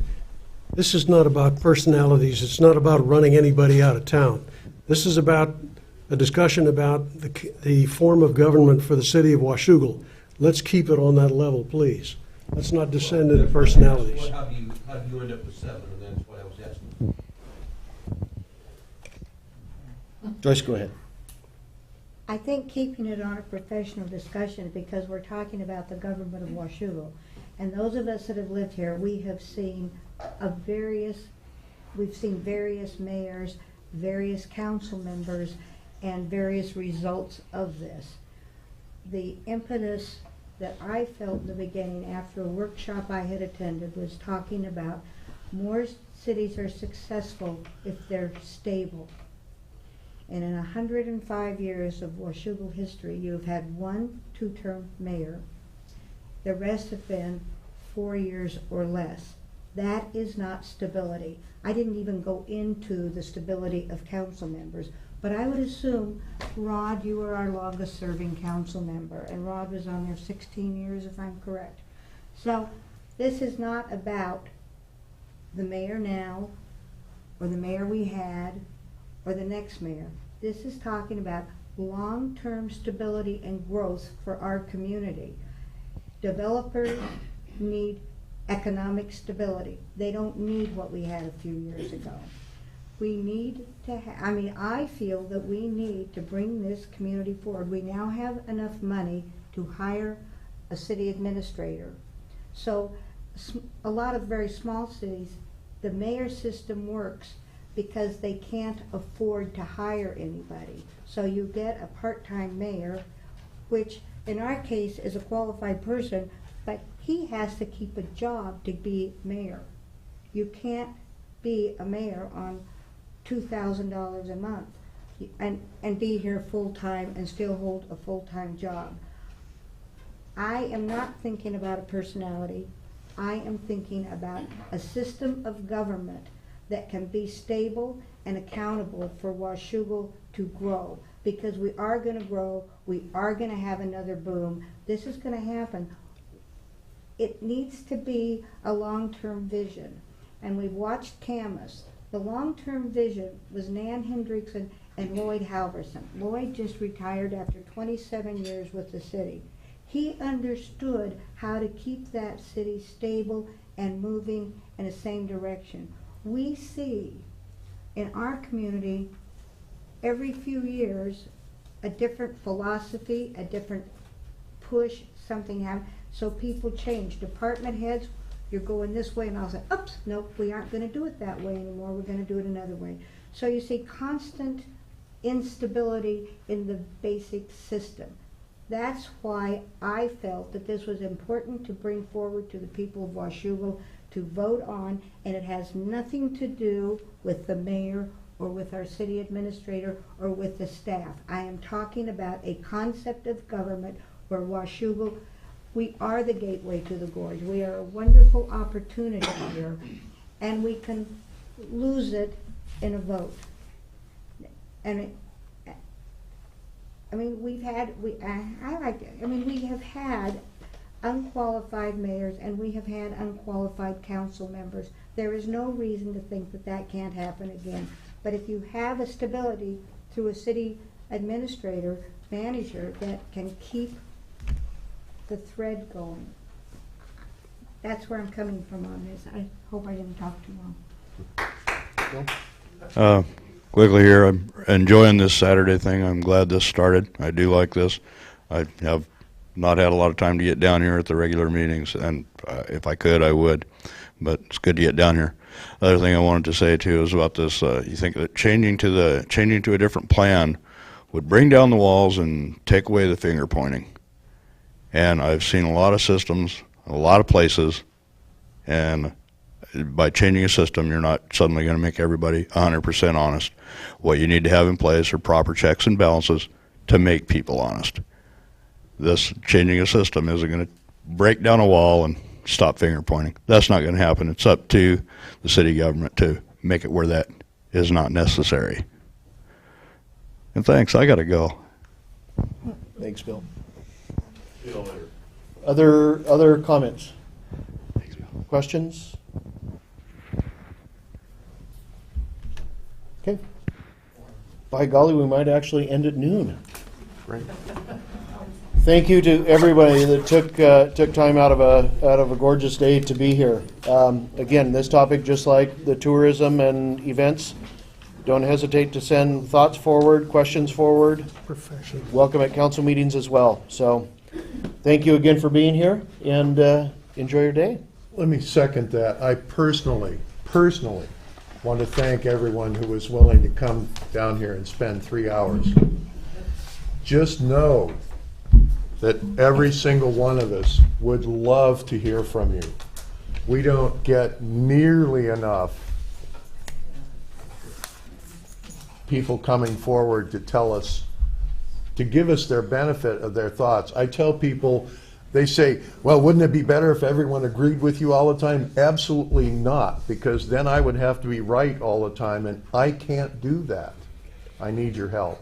this is not about personalities. It's not about running anybody out of town. This is about a discussion about the form of government for the city of Washougal. Let's keep it on that level, please. Let's not descend into personalities. How do you end up with 7? And that's what I was asking. Joyce, go ahead. I think keeping it on a professional discussion, because we're talking about the government of Washougal. And those of us that have lived here, we have seen we've seen various mayors, various council members, and various results of this. The impetus that I felt in the beginning after a workshop I had attended was talking about more cities are successful if they're stable. And in 105 years of Washougal history, you've had 1 2-term mayor. The rest have been 4 years or less. That is not stability. I didn't even go into the stability of council members, But I would assume, Rod, you were our longest-serving council member, and Rod was on there 16 years, if I'm correct. So this is not about the mayor now, or the mayor we had, or the next mayor. This is talking about long-term stability and growth for our community. Developers need economic stability. They don't need what we had a few years ago. We need to I feel that we need to bring this community forward. We now have enough money to hire a city administrator. So a lot of very small cities, the mayor system works because they can't afford to hire anybody. So you get a part-time mayor, which in our case is a qualified person, but he has to keep a job to be mayor. You can't be a mayor on $2,000 a month and be here full-time and still hold a full-time job. I am not thinking about a personality. I am thinking about a system of government that can be stable and accountable for Washougal to grow. Because we are going to grow, we are going to have another boom. This is going to happen. It needs to be a long-term vision. And we've watched Camas. The long-term vision was Nan Hendrickson and Lloyd Halverson. Lloyd just retired after 27 years with the city. He understood how to keep that city stable and moving in the same direction. We see in our community every few years a different philosophy, a different push, something happens. So people change. Department heads, you're going this way, and I'll say, oops, nope, we aren't going to do it that way anymore. We're going to do it another way. So you see constant instability in the basic system. That's why I felt that this was important to bring forward to the people of Washougal to vote on, and it has nothing to do with the mayor or with our city administrator or with the staff. I am talking about a concept of government where Washougal, we are the gateway to the gorge. We are a wonderful opportunity here, and we can lose it in a vote. And we have had unqualified mayors and we have had unqualified council members. There is no reason to think that that can't happen again. But if you have a stability through a city administrator, manager that can keep the thread going, that's where I'm coming from on this. I hope I didn't talk too long. Quickly here, I'm enjoying this Saturday thing. I'm glad this started. I do like this. I have not had a lot of time to get down here at the regular meetings, and if I could, I would. But it's good to get down here. The other thing I wanted to say too is about this. You think that changing to a different plan would bring down the walls and take away the finger pointing. And I've seen a lot of systems, a lot of places, and by changing a system, you're not suddenly going to make everybody 100% honest. What you need to have in place are proper checks and balances to make people honest. This changing a system isn't going to break down a wall and stop finger pointing. That's not going to happen. It's up to the city government to make it where that is not necessary. And thanks, I got to go. Thanks, Bill. See you later. Other comments? Thanks, Bill. Questions? Okay. By golly, we might actually end at noon. Great. Thank you to everybody that took time out of a gorgeous day to be here. Again, this topic, just like the tourism and events, don't hesitate to send thoughts forward, questions forward. Professional. Welcome at council meetings as well. So, thank you again for being here, and enjoy your day. Let me second that. I personally want to thank everyone who was willing to come down here and spend 3 hours. Just know that every single one of us would love to hear from you. We don't get nearly enough people coming forward to tell us, to give us their benefit of their thoughts. I tell people, they say, well, wouldn't it be better if everyone agreed with you all the time? Absolutely not, because then I would have to be right all the time, and I can't do that. I need your help.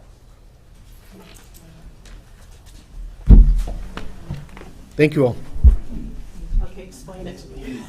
Thank you all. Okay, explain it to me.